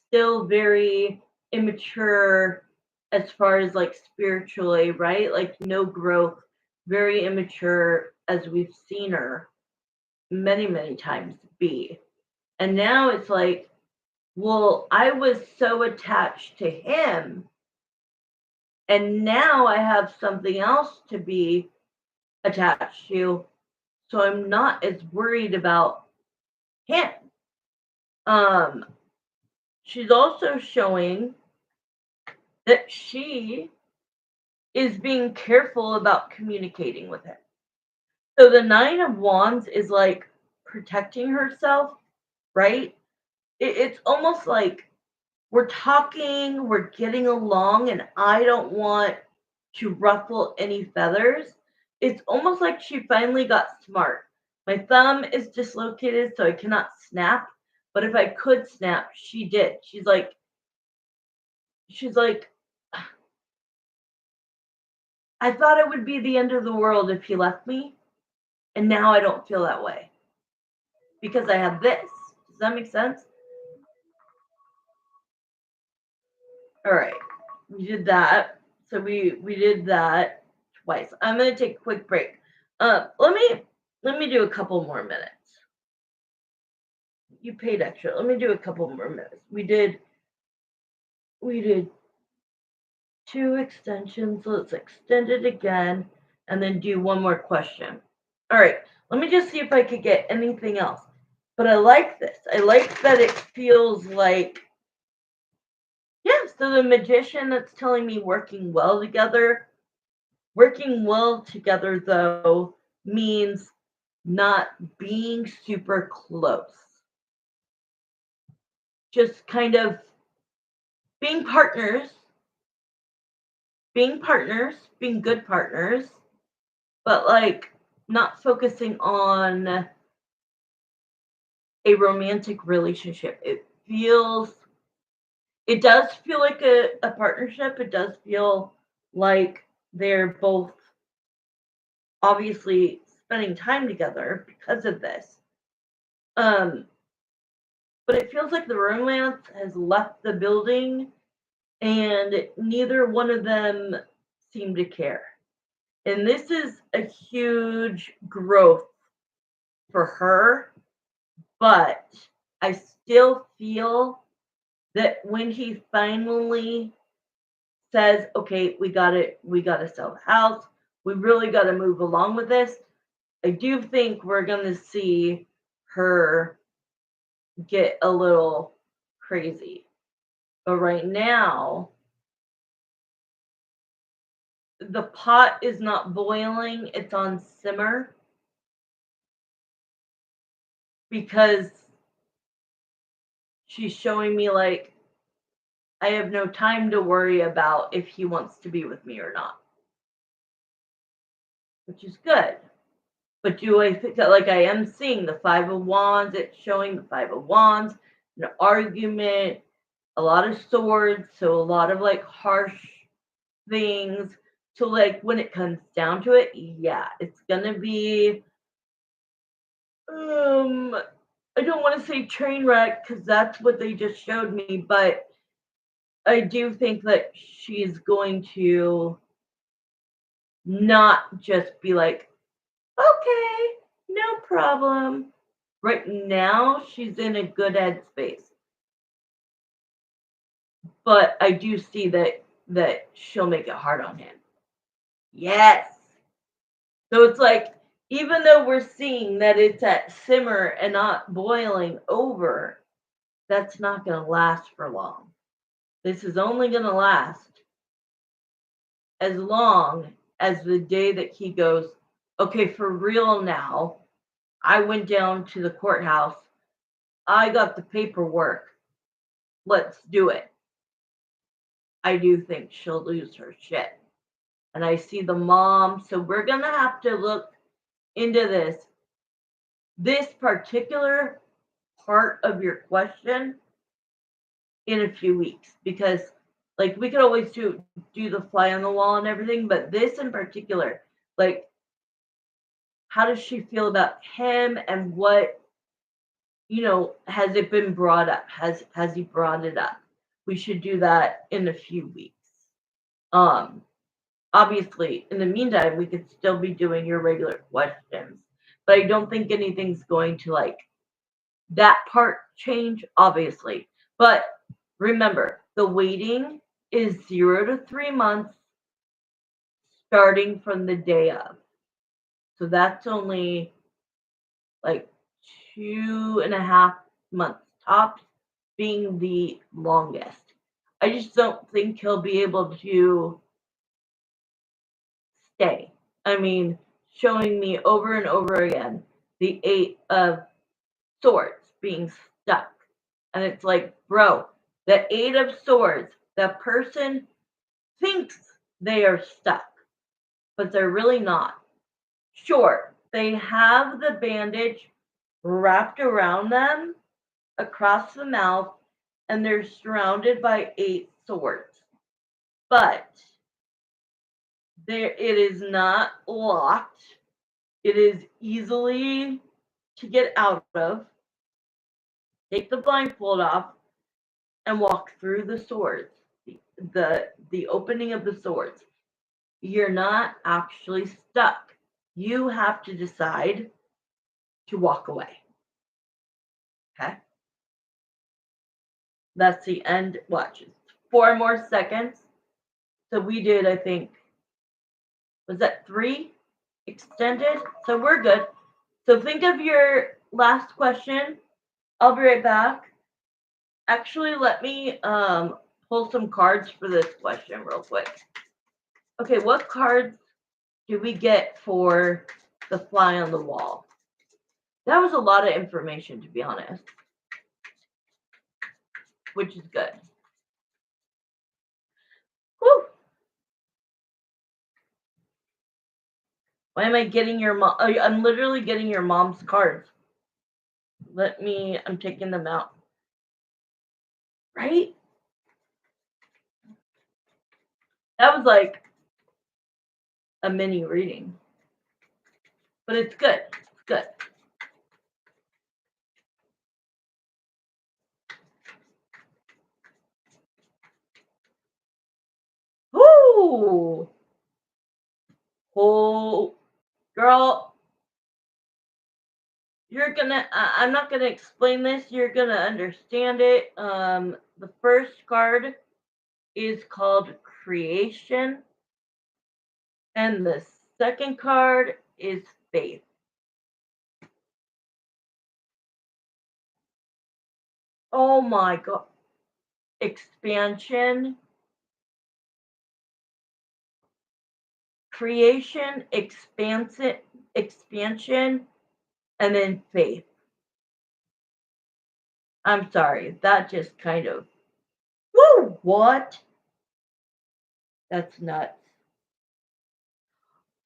still very immature as far as like spiritually, right? Like no growth, very immature as we've seen her many, many times be. And now it's like, well, I was so attached to him, and now I have something else to be attached to, so I'm not as worried about him. Um, she's also showing that she is being careful about communicating with him. So the Nine of Wands is like protecting herself, right? It's almost like we're talking, we're getting along, and I don't want to ruffle any feathers. It's almost like she finally got smart. My thumb is dislocated, so I cannot snap. But if I could snap, she did. She's like, I thought it would be the end of the world if he left me, and now I don't feel that way because I have this. Does that make sense? All right, we did that. So we did that twice. I'm gonna take a quick break. Let me do a couple more minutes. You paid extra. Let me do a couple more minutes. We did two extensions. Let's extend it again and then do one more question. All right. Let me just see if I could get anything else. But I like this. I like that it feels like yeah, so the magician that's telling me working well together. Working well together, though, means not being super close. Just kind of being partners, being good partners, but like not focusing on a romantic relationship. It does feel like a partnership. It does feel like they're both obviously spending time together because of this. Um, but it feels like the romance has left the building and neither one of them seem to care. And this is a huge growth for her, but I still feel that when he finally says, "Okay, we got to sell the house. We really got to move along with this." I do think we're going to see her get a little crazy. But right now, the pot is not boiling, it's on simmer because she's showing me like I have no time to worry about if he wants to be with me or not, which is good. But do I think that like I am seeing the Five of Wands, it's showing the Five of Wands, an argument, a lot of swords, so a lot of like harsh things. So like when it comes down to it, yeah, it's gonna be I don't want to say train wreck because that's what they just showed me, but I do think that she's going to not just be like, okay, No problem. Right now, she's in a good headspace. But I do see that she'll make it hard on him. Yes. So it's like, even though we're seeing that it's at simmer and not boiling over, that's not going to last for long. This is only going to last as long as the day that he goes, okay, for real now, I went down to the courthouse. I got the paperwork. Let's do it. I do think she'll lose her shit. And I see the mom. So we're going to have to look into this particular part of your question in a few weeks, because like we could always do the fly on the wall and everything, but this in particular, like, how does she feel about him, and what, has it been brought up? Has he brought it up? We should do that in a few weeks. um Obviously, in the meantime, we could still be doing your regular questions, but I don't think anything's going to, like, that part change, obviously. But remember, the waiting is 0 to 3 months starting from the day of. So that's only like 2.5 months tops, being the longest. I just don't think he'll be able to stay. I mean, showing me over and over again the Eight of Swords being stuck. And it's like, bro, the Eight of Swords, the person thinks they are stuck, but they're really not. Sure, they have the bandage wrapped around them across the mouth, and they're surrounded by 8 swords. But it is not locked. It is easily to get out of. Take the blindfold off and walk through the swords, the opening of the swords. You're not actually stuck. You have to decide to walk away. Okay? That's the end. Watch. 4 more seconds. So we did, I think, was that 3 extended? So we're good. So think of your last question. I'll be right back. Actually, let me pull some cards for this question real quick. Okay, what cards do we get for the fly on the wall? That was a lot of information, to be honest, which is good. Whew. Why am I getting your mom? I'm literally getting your mom's cards. I'm taking them out. Right? That was like a mini reading. But it's good. It's good. Whoo! Oh, girl, I'm not gonna explain this. You're gonna understand it. The first card is called Creation, and the second card is Faith. Oh my God. Expansion, creation, expansion, and then faith. I'm sorry, that just kind of, woo, what? That's nuts.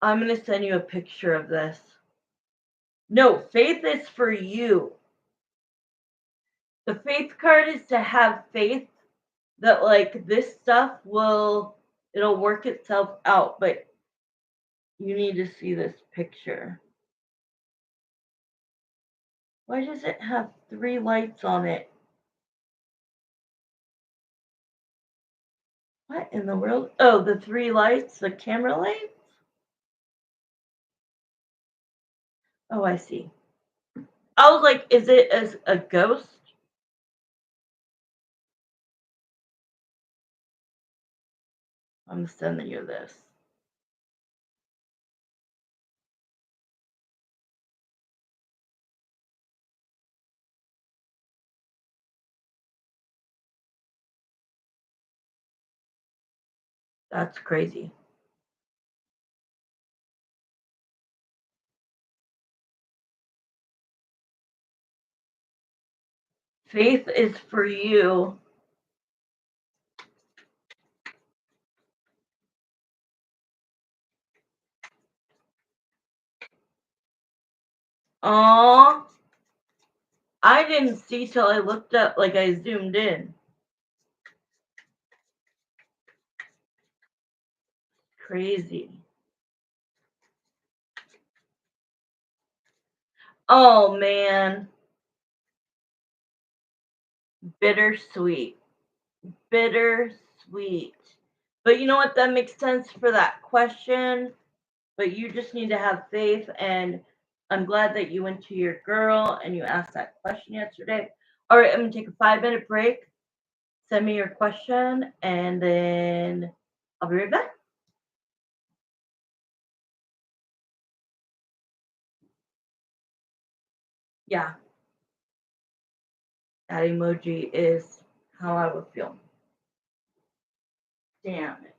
I'm going to send you a picture of this. No, faith is for you. The faith card is to have faith that, like, this stuff it'll work itself out, but you need to see this picture. Why does it have 3 lights on it? What in the world? Oh, the 3 lights, the camera lights? Oh, I see. I was like, is it as a ghost? I'm sending you this. That's crazy. Faith is for you. Aw, I didn't see till I looked up, like I zoomed in. Crazy. Oh man, bittersweet. Bittersweet. But you know what? That makes sense for that question. But you just need to have faith. And I'm glad that you went to your girl and you asked that question yesterday. All right, I'm going to take a 5-minute break. Send me your question and then I'll be right back. Yeah, that emoji is how I would feel. Damn it.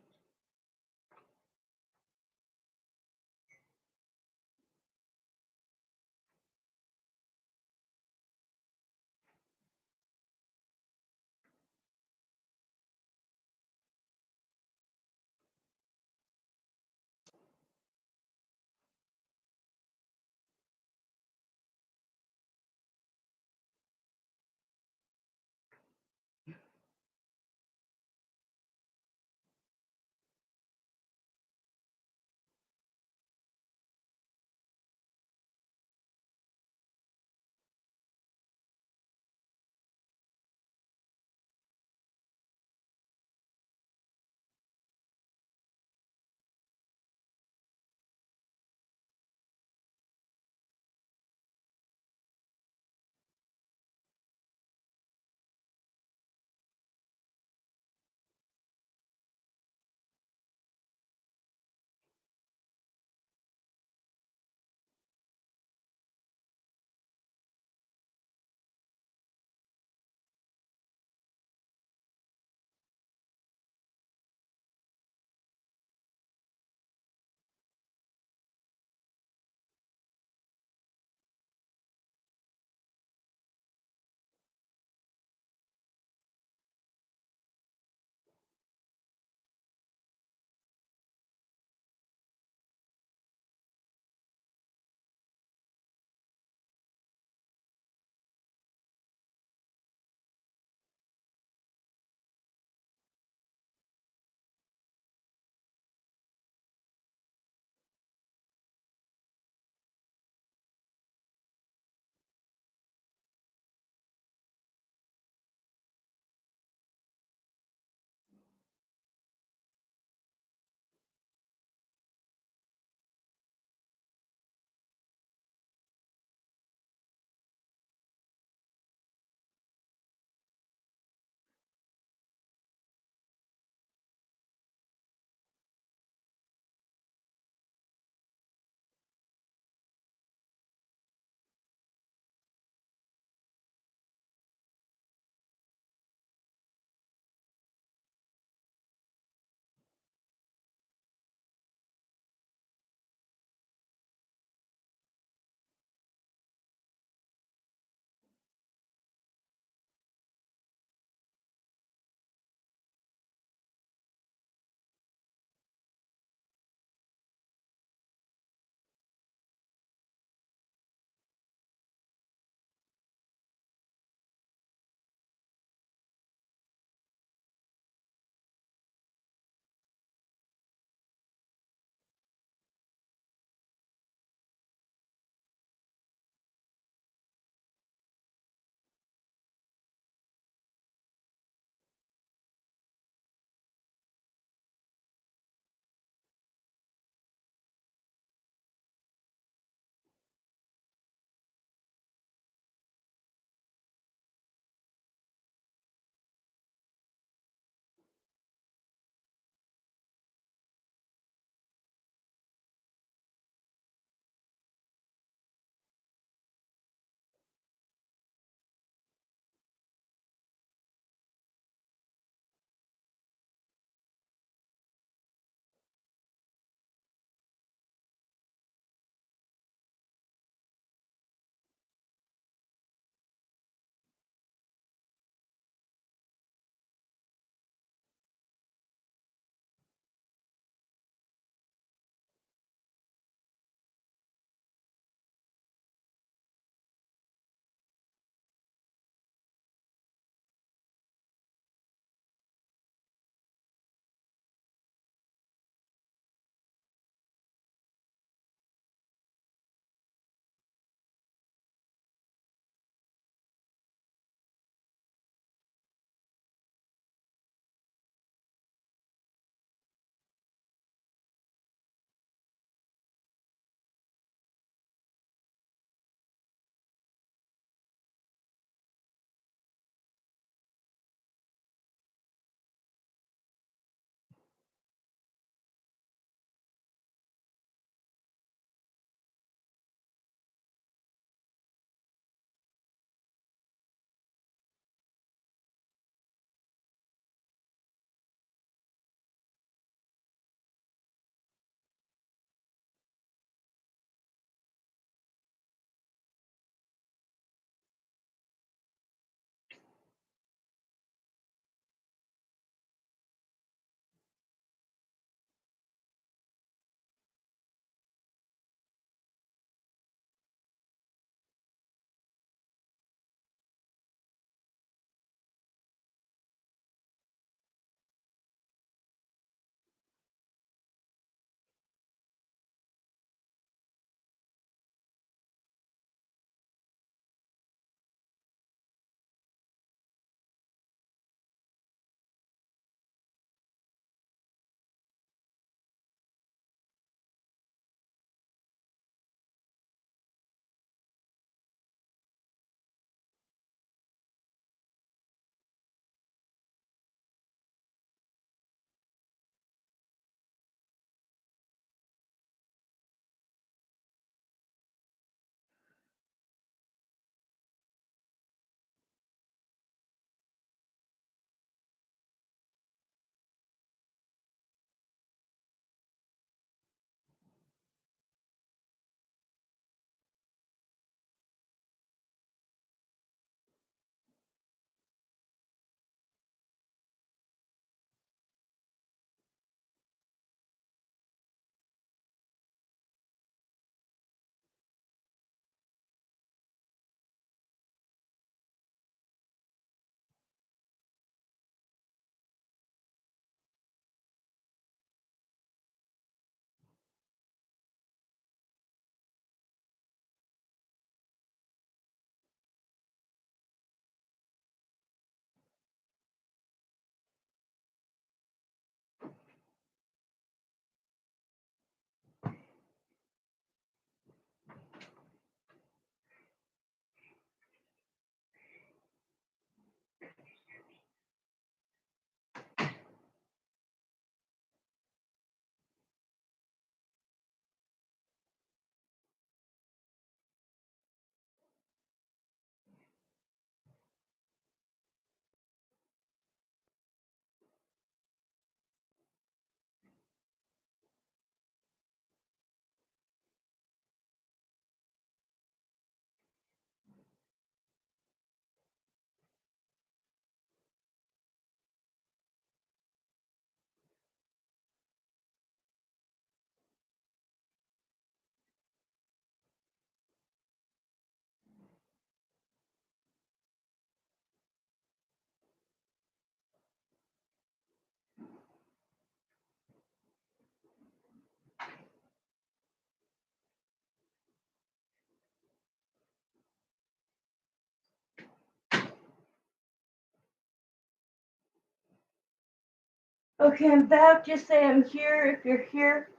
Okay, I'm back. Just say I'm here if you're here.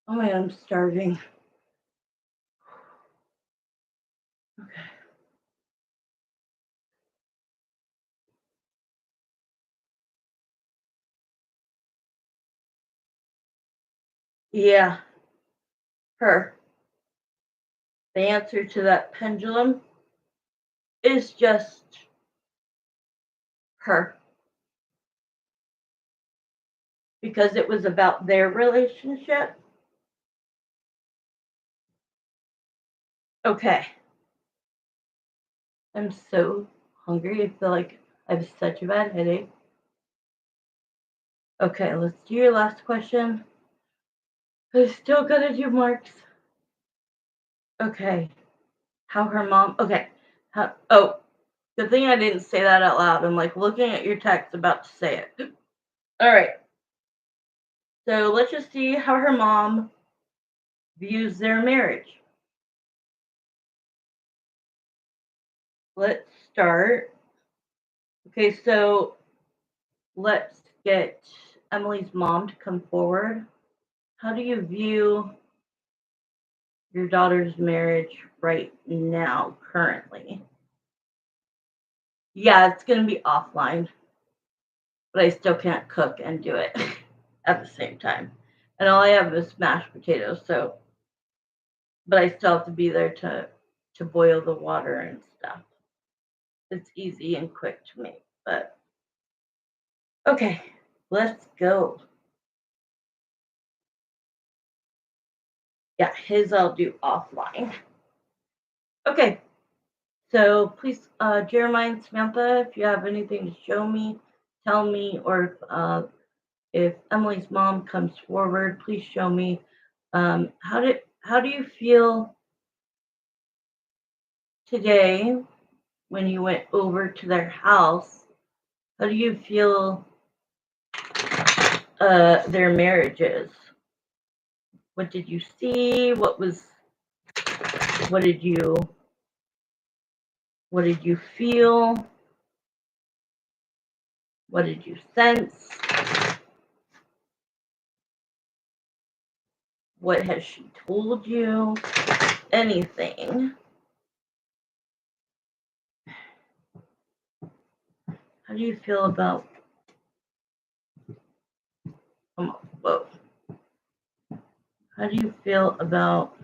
Oh my God, I'm starving. Okay. Yeah, her. The answer to that pendulum is just her. Because it was about their relationship. Okay. I'm so hungry. I feel like I have such a bad headache. Okay, let's do your last question. I still gotta do Mark's. Okay. How her mom. Okay. Good thing I didn't say that out loud. I'm like looking at your text about to say it. All right. So let's just see how her mom views their marriage. Let's start. Okay, so let's get Emily's mom to come forward. How do you view your daughter's marriage right now, currently? Yeah, it's going to be offline, but I still can't cook and do it at the same time. And all I have is mashed potatoes, so but I still have to be there to boil the water and stuff. It's easy and quick to make, but okay, let's go. Yeah, his I'll do offline. Okay, so please, Jeremiah and Samantha, if you have anything to show me, tell me, or if Emily's mom comes forward, please show me. How do you feel today when you went over to their house? How do you feel their marriage is? What did you see? What did you feel? What did you sense? What has she told you? Anything. How do you feel about whoa. How do you feel about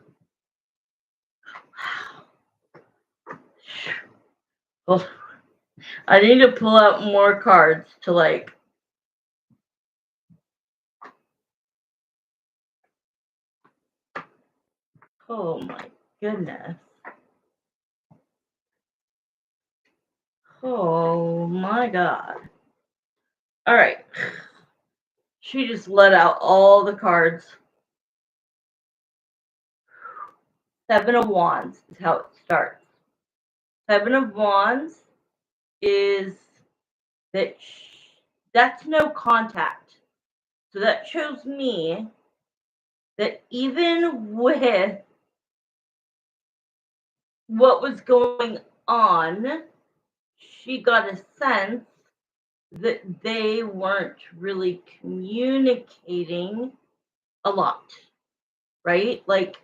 oh, I need to pull out more cards to like oh my goodness. Oh my god. All right. She just let out all the cards. Seven of Wands is how it starts. Seven of Wands is that that's no contact. So that shows me that even with what was going on, she got a sense that they weren't really communicating a lot, right? Like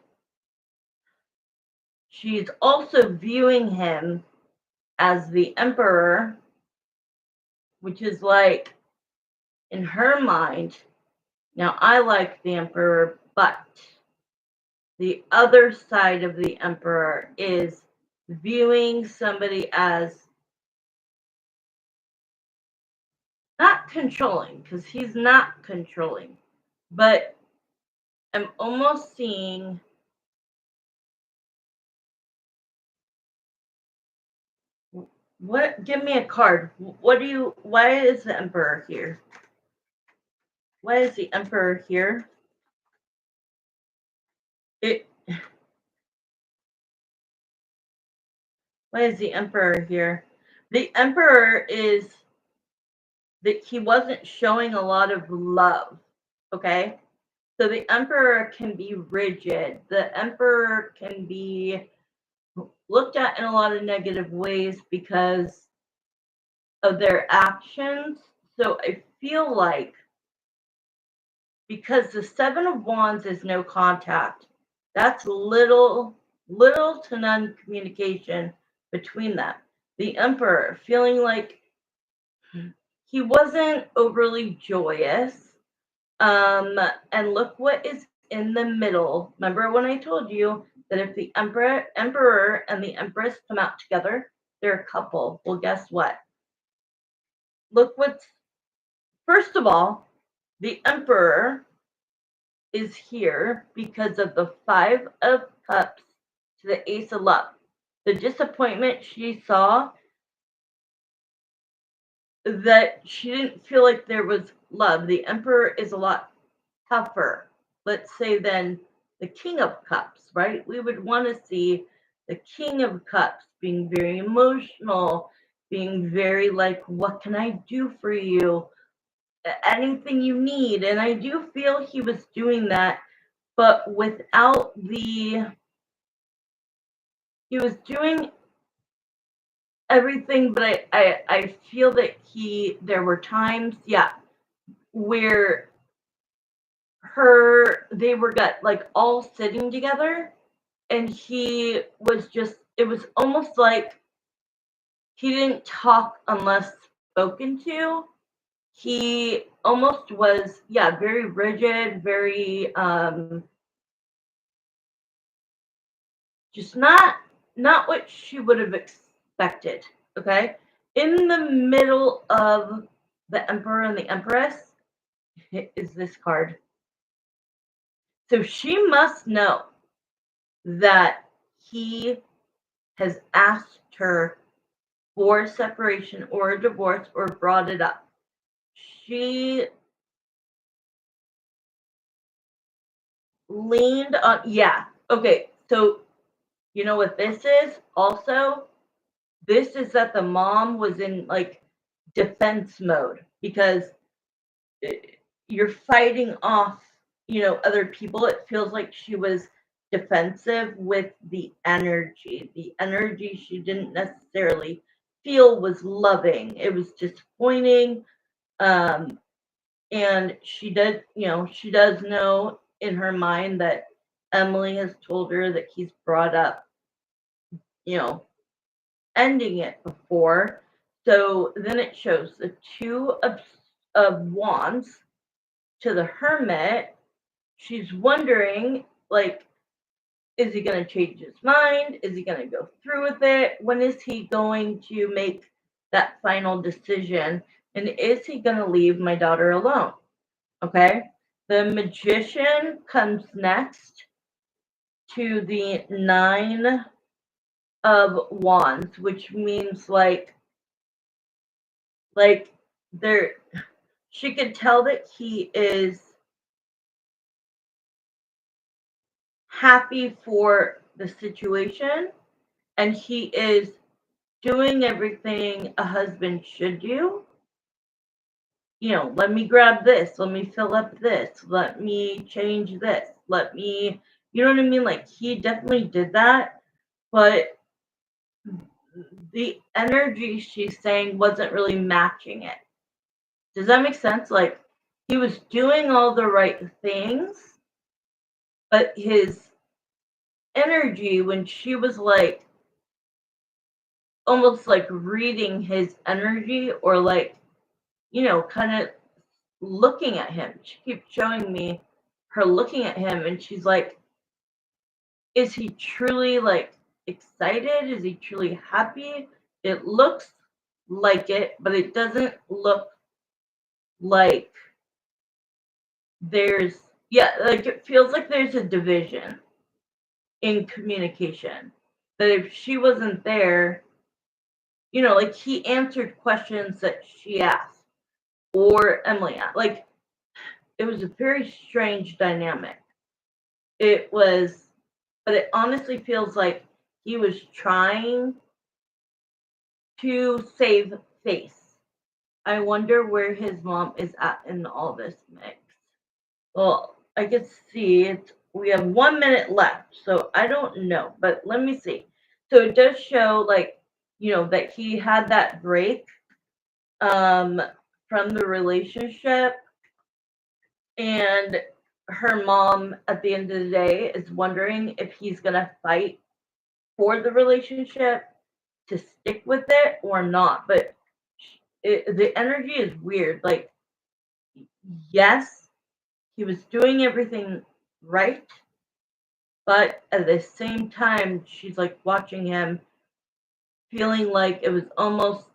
she's also viewing him as the emperor, which is like in her mind. Now, I like the emperor, but the other side of the emperor is viewing somebody as not controlling, because he's not controlling, but I'm almost seeing what give me a card. Why is the emperor here? Why is the emperor here? It why is the emperor here? The emperor is that he wasn't showing a lot of love. Okay. So the emperor can be rigid. The emperor can be looked at in a lot of negative ways because of their actions. So I feel like because the Seven of Wands is no contact, that's little to none communication between them. The Emperor feeling like he wasn't overly joyous. And look what is in the middle. Remember when I told you that if the emperor and the empress come out together, they're a couple. Well, guess what? Look what's first of all, the emperor is here because of the Five of Cups to the Ace of Love. The disappointment she saw that she didn't feel like there was love. The Emperor is a lot tougher, let's say, than the King of Cups, right? We would want to see the King of Cups being very emotional, being very like, what can I do for you? Anything you need. And I do feel he was doing that, but without he was doing everything, but I feel that there were times, yeah, where they were like all sitting together and he was just, it was almost like he didn't talk unless spoken to. He almost was, yeah, very rigid, very just not what she would have expected. Okay, in the middle of the Emperor and the Empress is this card. So she must know that he has asked her for separation or a divorce or brought it up. She leaned on, yeah. Okay, so you know what this is also? This is that the mom was in like defense mode because you're fighting off, other people. It feels like she was defensive with the energy. The energy she didn't necessarily feel was loving. It was disappointing. Um, and she does know in her mind that Emily has told her that he's brought up, you know, ending it before. So then it shows the two of wands to the hermit. She's wondering, like, is he going to change his mind? Is he going to go through with it? When is he going to make that final decision? And is he going to leave my daughter alone? Okay. The magician comes next to the nine of wands, which means like there she could tell that he is happy for the situation and he is doing everything a husband should do. Let me grab this, let me fill up this, let me change this, let me, you know what I mean? Like he definitely did that, but the energy she's saying wasn't really matching it. Does that make sense? Like he was doing all the right things, but his energy when she was like almost like reading his energy or like, kind of looking at him. She keeps showing me her looking at him and she's like, is he truly like excited? Is he truly happy? It looks like it, but it doesn't look like there's, yeah, like it feels like there's a division in communication. That if she wasn't there, like he answered questions that she asked or Emily asked. Like it was a very strange dynamic. It was, but it honestly feels like he was trying to save face. I wonder where his mom is at in all this mix. Well, I can see we have 1 minute left, so I don't know, but let me see. So it does show, like, that he had that break um from the relationship, and her mom at the end of the day is wondering if he's going to fight for the relationship to stick with it or not. But the energy is weird. Like, yes, he was doing everything right, but at the same time, she's like watching him, feeling like it was almost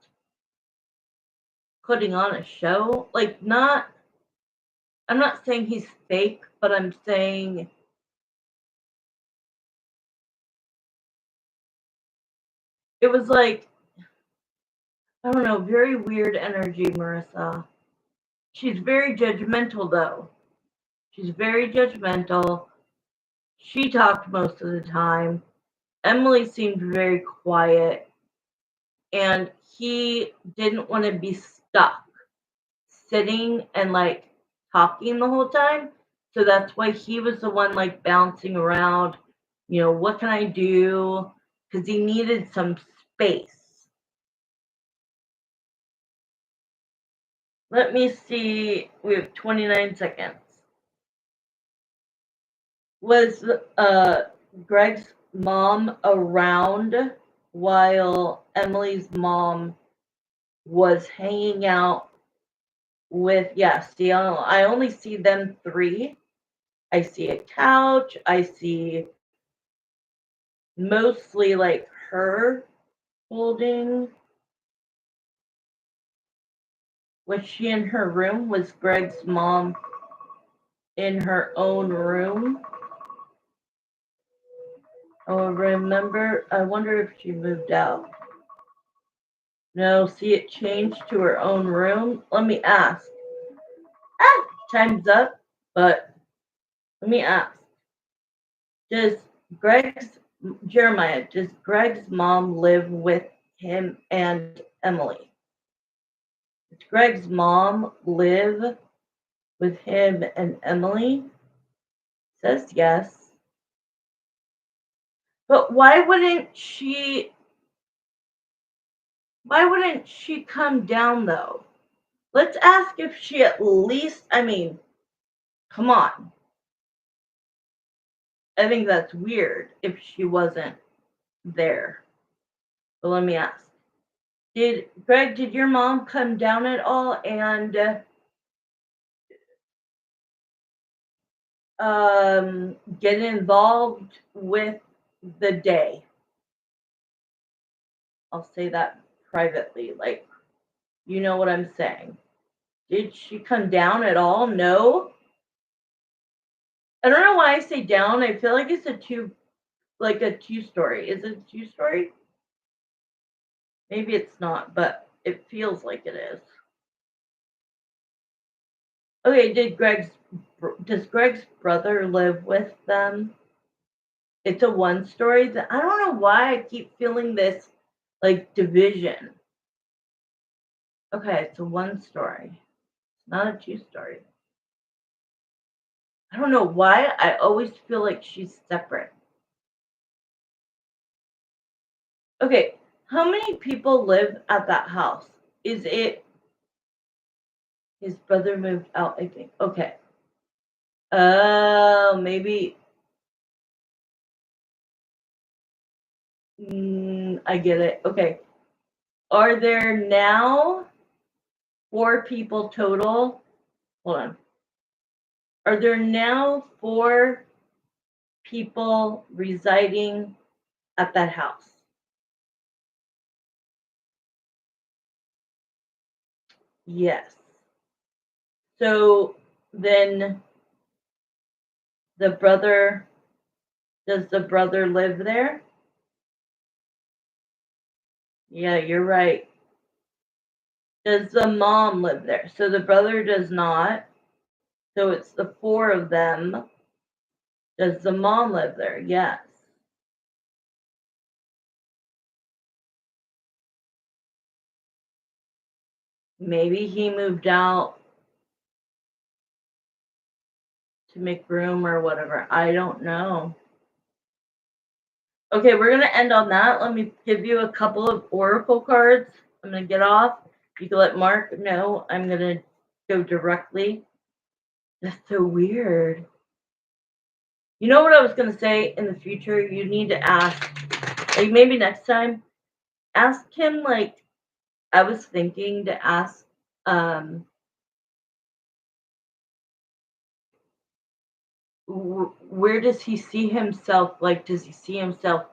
putting on a show. Like, I'm not saying he's fake, but I'm saying it was like, I don't know, very weird energy, Marissa. She's very judgmental, though. She's very judgmental. She talked most of the time. Emily seemed very quiet, and he didn't want to be stuck sitting and like talking the whole time. So that's why he was the one like bouncing around, what can I do? Because he needed some space. Let me see. We have 29 seconds. Was Greg's mom around while Emily's mom was hanging out with, yeah, see, I only see them three. I see a couch. I see mostly like her holding. Was she in her room? Was Greg's mom in her own room? Oh, remember, I wonder if she moved out. No, see, it changed to her own room. Let me ask. Time's up, but let me ask. Does Greg's Jeremiah, does Greg's mom live with him and Emily? Does Greg's mom live with him and Emily? Says yes. But why wouldn't she come down though? Let's ask if she at least, I mean, come on. I think that's weird if she wasn't there. But let me ask. Did your mom come down at all and get involved with the day? I'll say that privately, like, you know what I'm saying. Did she come down at all? No. I don't know why I say down. I feel like it's a two story. Is it a two story? Maybe it's not, but it feels like it is. Okay, does Greg's brother live with them? It's a one story. I don't know why I keep feeling this like division. Okay, it's a one story. It's not a two story. I don't know why I always feel like she's separate. Okay, how many people live at that house? Is it his brother moved out, I think. Okay. Oh, maybe. I get it. Okay. Are there now four people total? Hold on. Are there now four people residing at that house? Yes. So then the brother, does the brother live there? Yeah, you're right. Does the mom live there? So the brother does not. So it's the four of them. Does the mom live there? Yes. Maybe he moved out to make room or whatever. I don't know. Okay, we're going to end on that. Let me give you a couple of oracle cards. I'm going to get off. You can let Mark know I'm going to go directly. That's so weird. You know what I was going to say in the future? You need to ask, like maybe next time, ask him, like, I was thinking to ask, where does he see himself? Like, does he see himself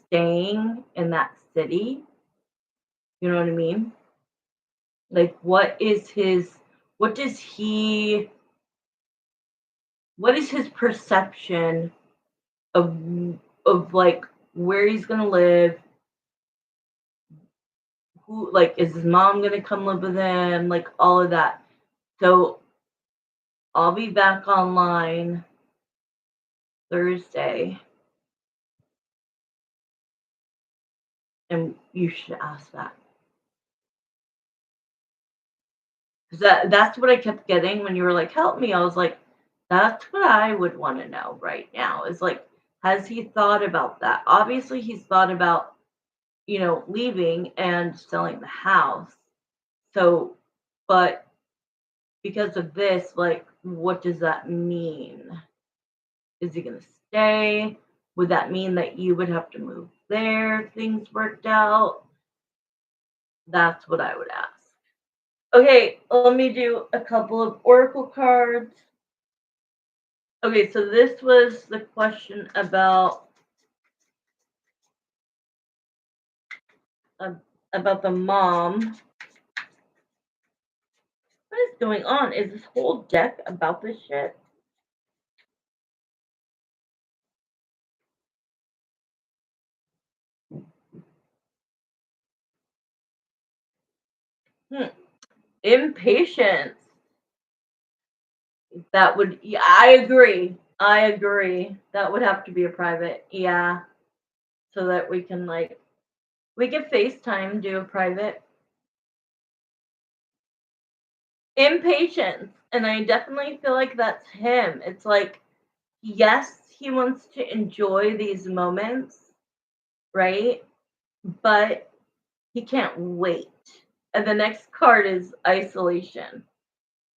staying in that city? You know what I mean? Like, what does he, what is his perception of, like, where he's going to live? Who, like, is his mom going to come live with him? Like, all of that. So, I'll be back online Thursday, and you should ask that. Because that's what I kept getting when you were like, help me. I was like, that's what I would want to know right now is like, has he thought about that? Obviously, he's thought about, leaving and selling the house. So, but because of this, like, what does that mean? Is he going to stay? Would that mean that you would have to move there if things worked out? That's what I would ask. Okay, let me do a couple of oracle cards. Okay, so this was the question about the mom. What is going on? Is this whole deck about this shit? Impatience. That would, yeah, I agree. I agree. That would have to be a private, yeah, so that we can we can FaceTime, do a private. Impatience, and I definitely feel like that's him. It's like, yes, he wants to enjoy these moments, right? But he can't wait. And the next card is isolation.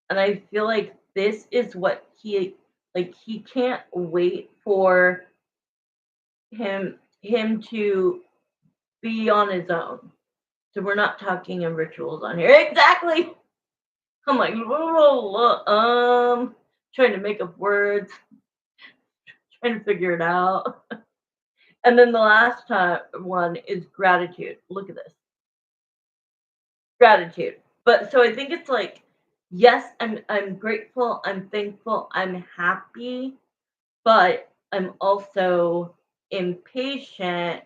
And I feel like this is what he can't wait for him to be on his own. So we're not talking in rituals on here. Exactly. I'm like, trying to make up words, trying to figure it out. And then the last one is gratitude. Look at this. Gratitude. But so I think it's like, yes, I'm grateful, I'm thankful, I'm happy, but I'm also impatient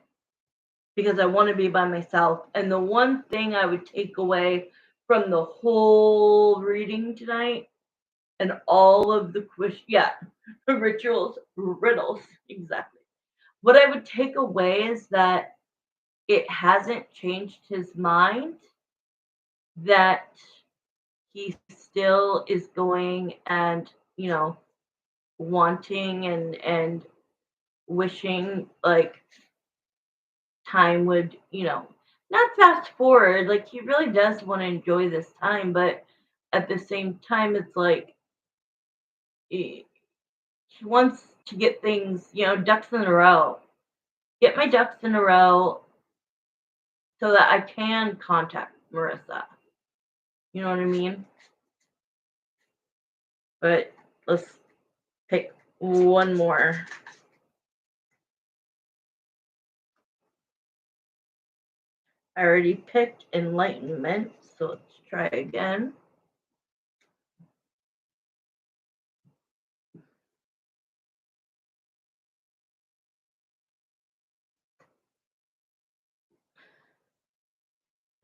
because I want to be by myself. And the one thing I would take away from the whole reading tonight and all of the rituals, riddles, exactly. What I would take away is that it hasn't changed his mind, that he still is going and, wanting and wishing like time would, not fast forward. Like he really does want to enjoy this time, but at the same time, it's like he wants to get things, ducks in a row. Get my ducks in a row so that I can contact Marissa. You know what I mean? But let's pick one more. I already picked enlightenment, so let's try again.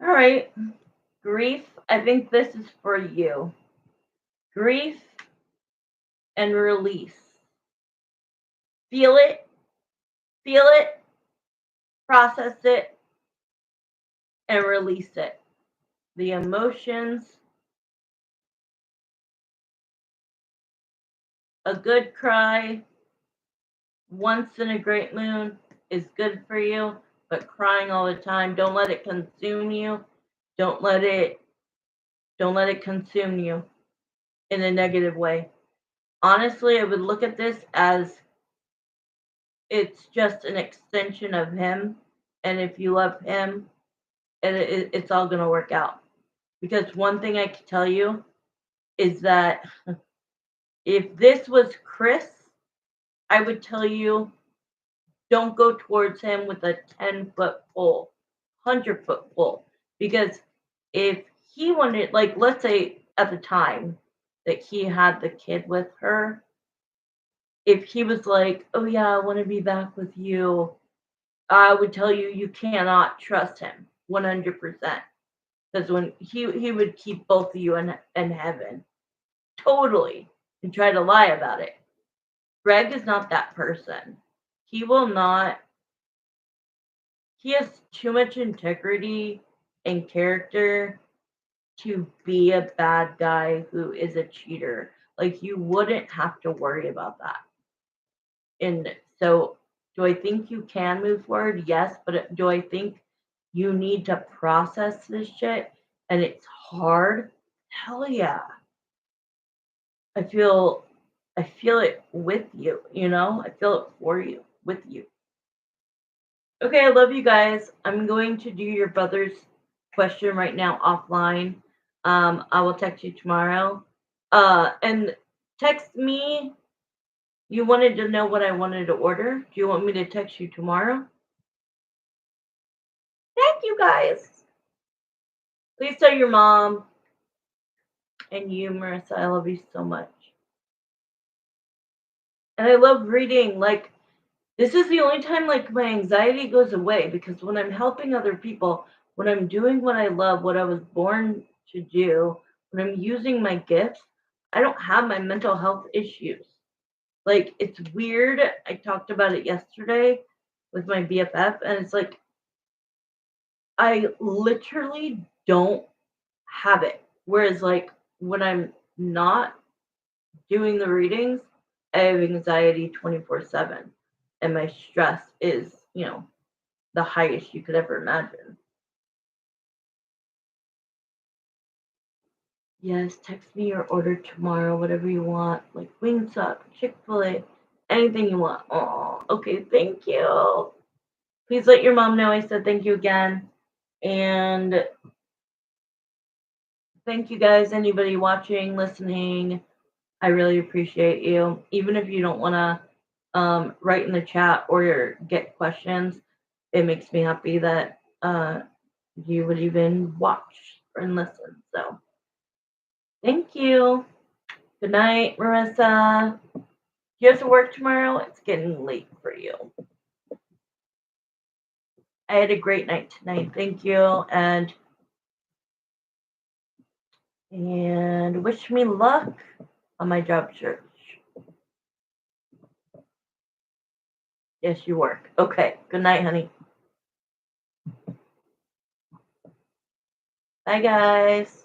All right. Grief, I think this is for you. Grief and release. Feel it, process it, and release it. The emotions, a good cry, once in a great moon, is good for you, but crying all the time, don't let it consume you. Don't let it consume you in a negative way. Honestly, I would look at this as it's just an extension of him, and if you love him, it's all going to work out. Because one thing I can tell you is that if this was Chris, I would tell you don't go towards him with a 10-foot pole, 100-foot pole. Because if he wanted, like, let's say at the time that he had the kid with her, if he was like, oh yeah, I want to be back with you, I would tell you you cannot trust him 100%. Because when he would keep both of you in heaven, totally, and try to lie about it. Greg is not that person. He will not. He has too much integrity and character to be a bad guy who is a cheater. Like, you wouldn't have to worry about that. And so, do I think you can move forward? Yes, but do I think you need to process this shit and it's hard? Hell yeah. I feel it with you, you know? I feel it for you, with you. Okay, I love you guys. I'm going to do your brother's question right now offline. I will text you tomorrow. And text me. You wanted to know what I wanted to order. Do you want me to text you tomorrow? Thank you guys. Please tell your mom and you, Marissa, I love you so much. And I love reading. Like, this is the only time like my anxiety goes away, because when I'm helping other people, when I'm doing what I love, what I was born to do, when I'm using my gifts, I don't have my mental health issues. Like, it's weird. I talked about it yesterday with my BFF, and it's like I literally don't have it. Whereas, like, when I'm not doing the readings, I have anxiety 24/7, and my stress is, the highest you could ever imagine. Yes, text me your order tomorrow, whatever you want, like Wingstop, Chick-fil-A, anything you want. Oh, okay, thank you. Please let your mom know I said thank you again. And thank you guys, anybody watching, listening. I really appreciate you. Even if you don't want to write in the chat or get questions, it makes me happy that you would even watch and listen. So thank you. Good night, Marissa. You have to work tomorrow? It's getting late for you. I had a great night tonight. Thank you. And wish me luck on my job search. Yes, you work. Okay. Good night, honey. Bye, guys.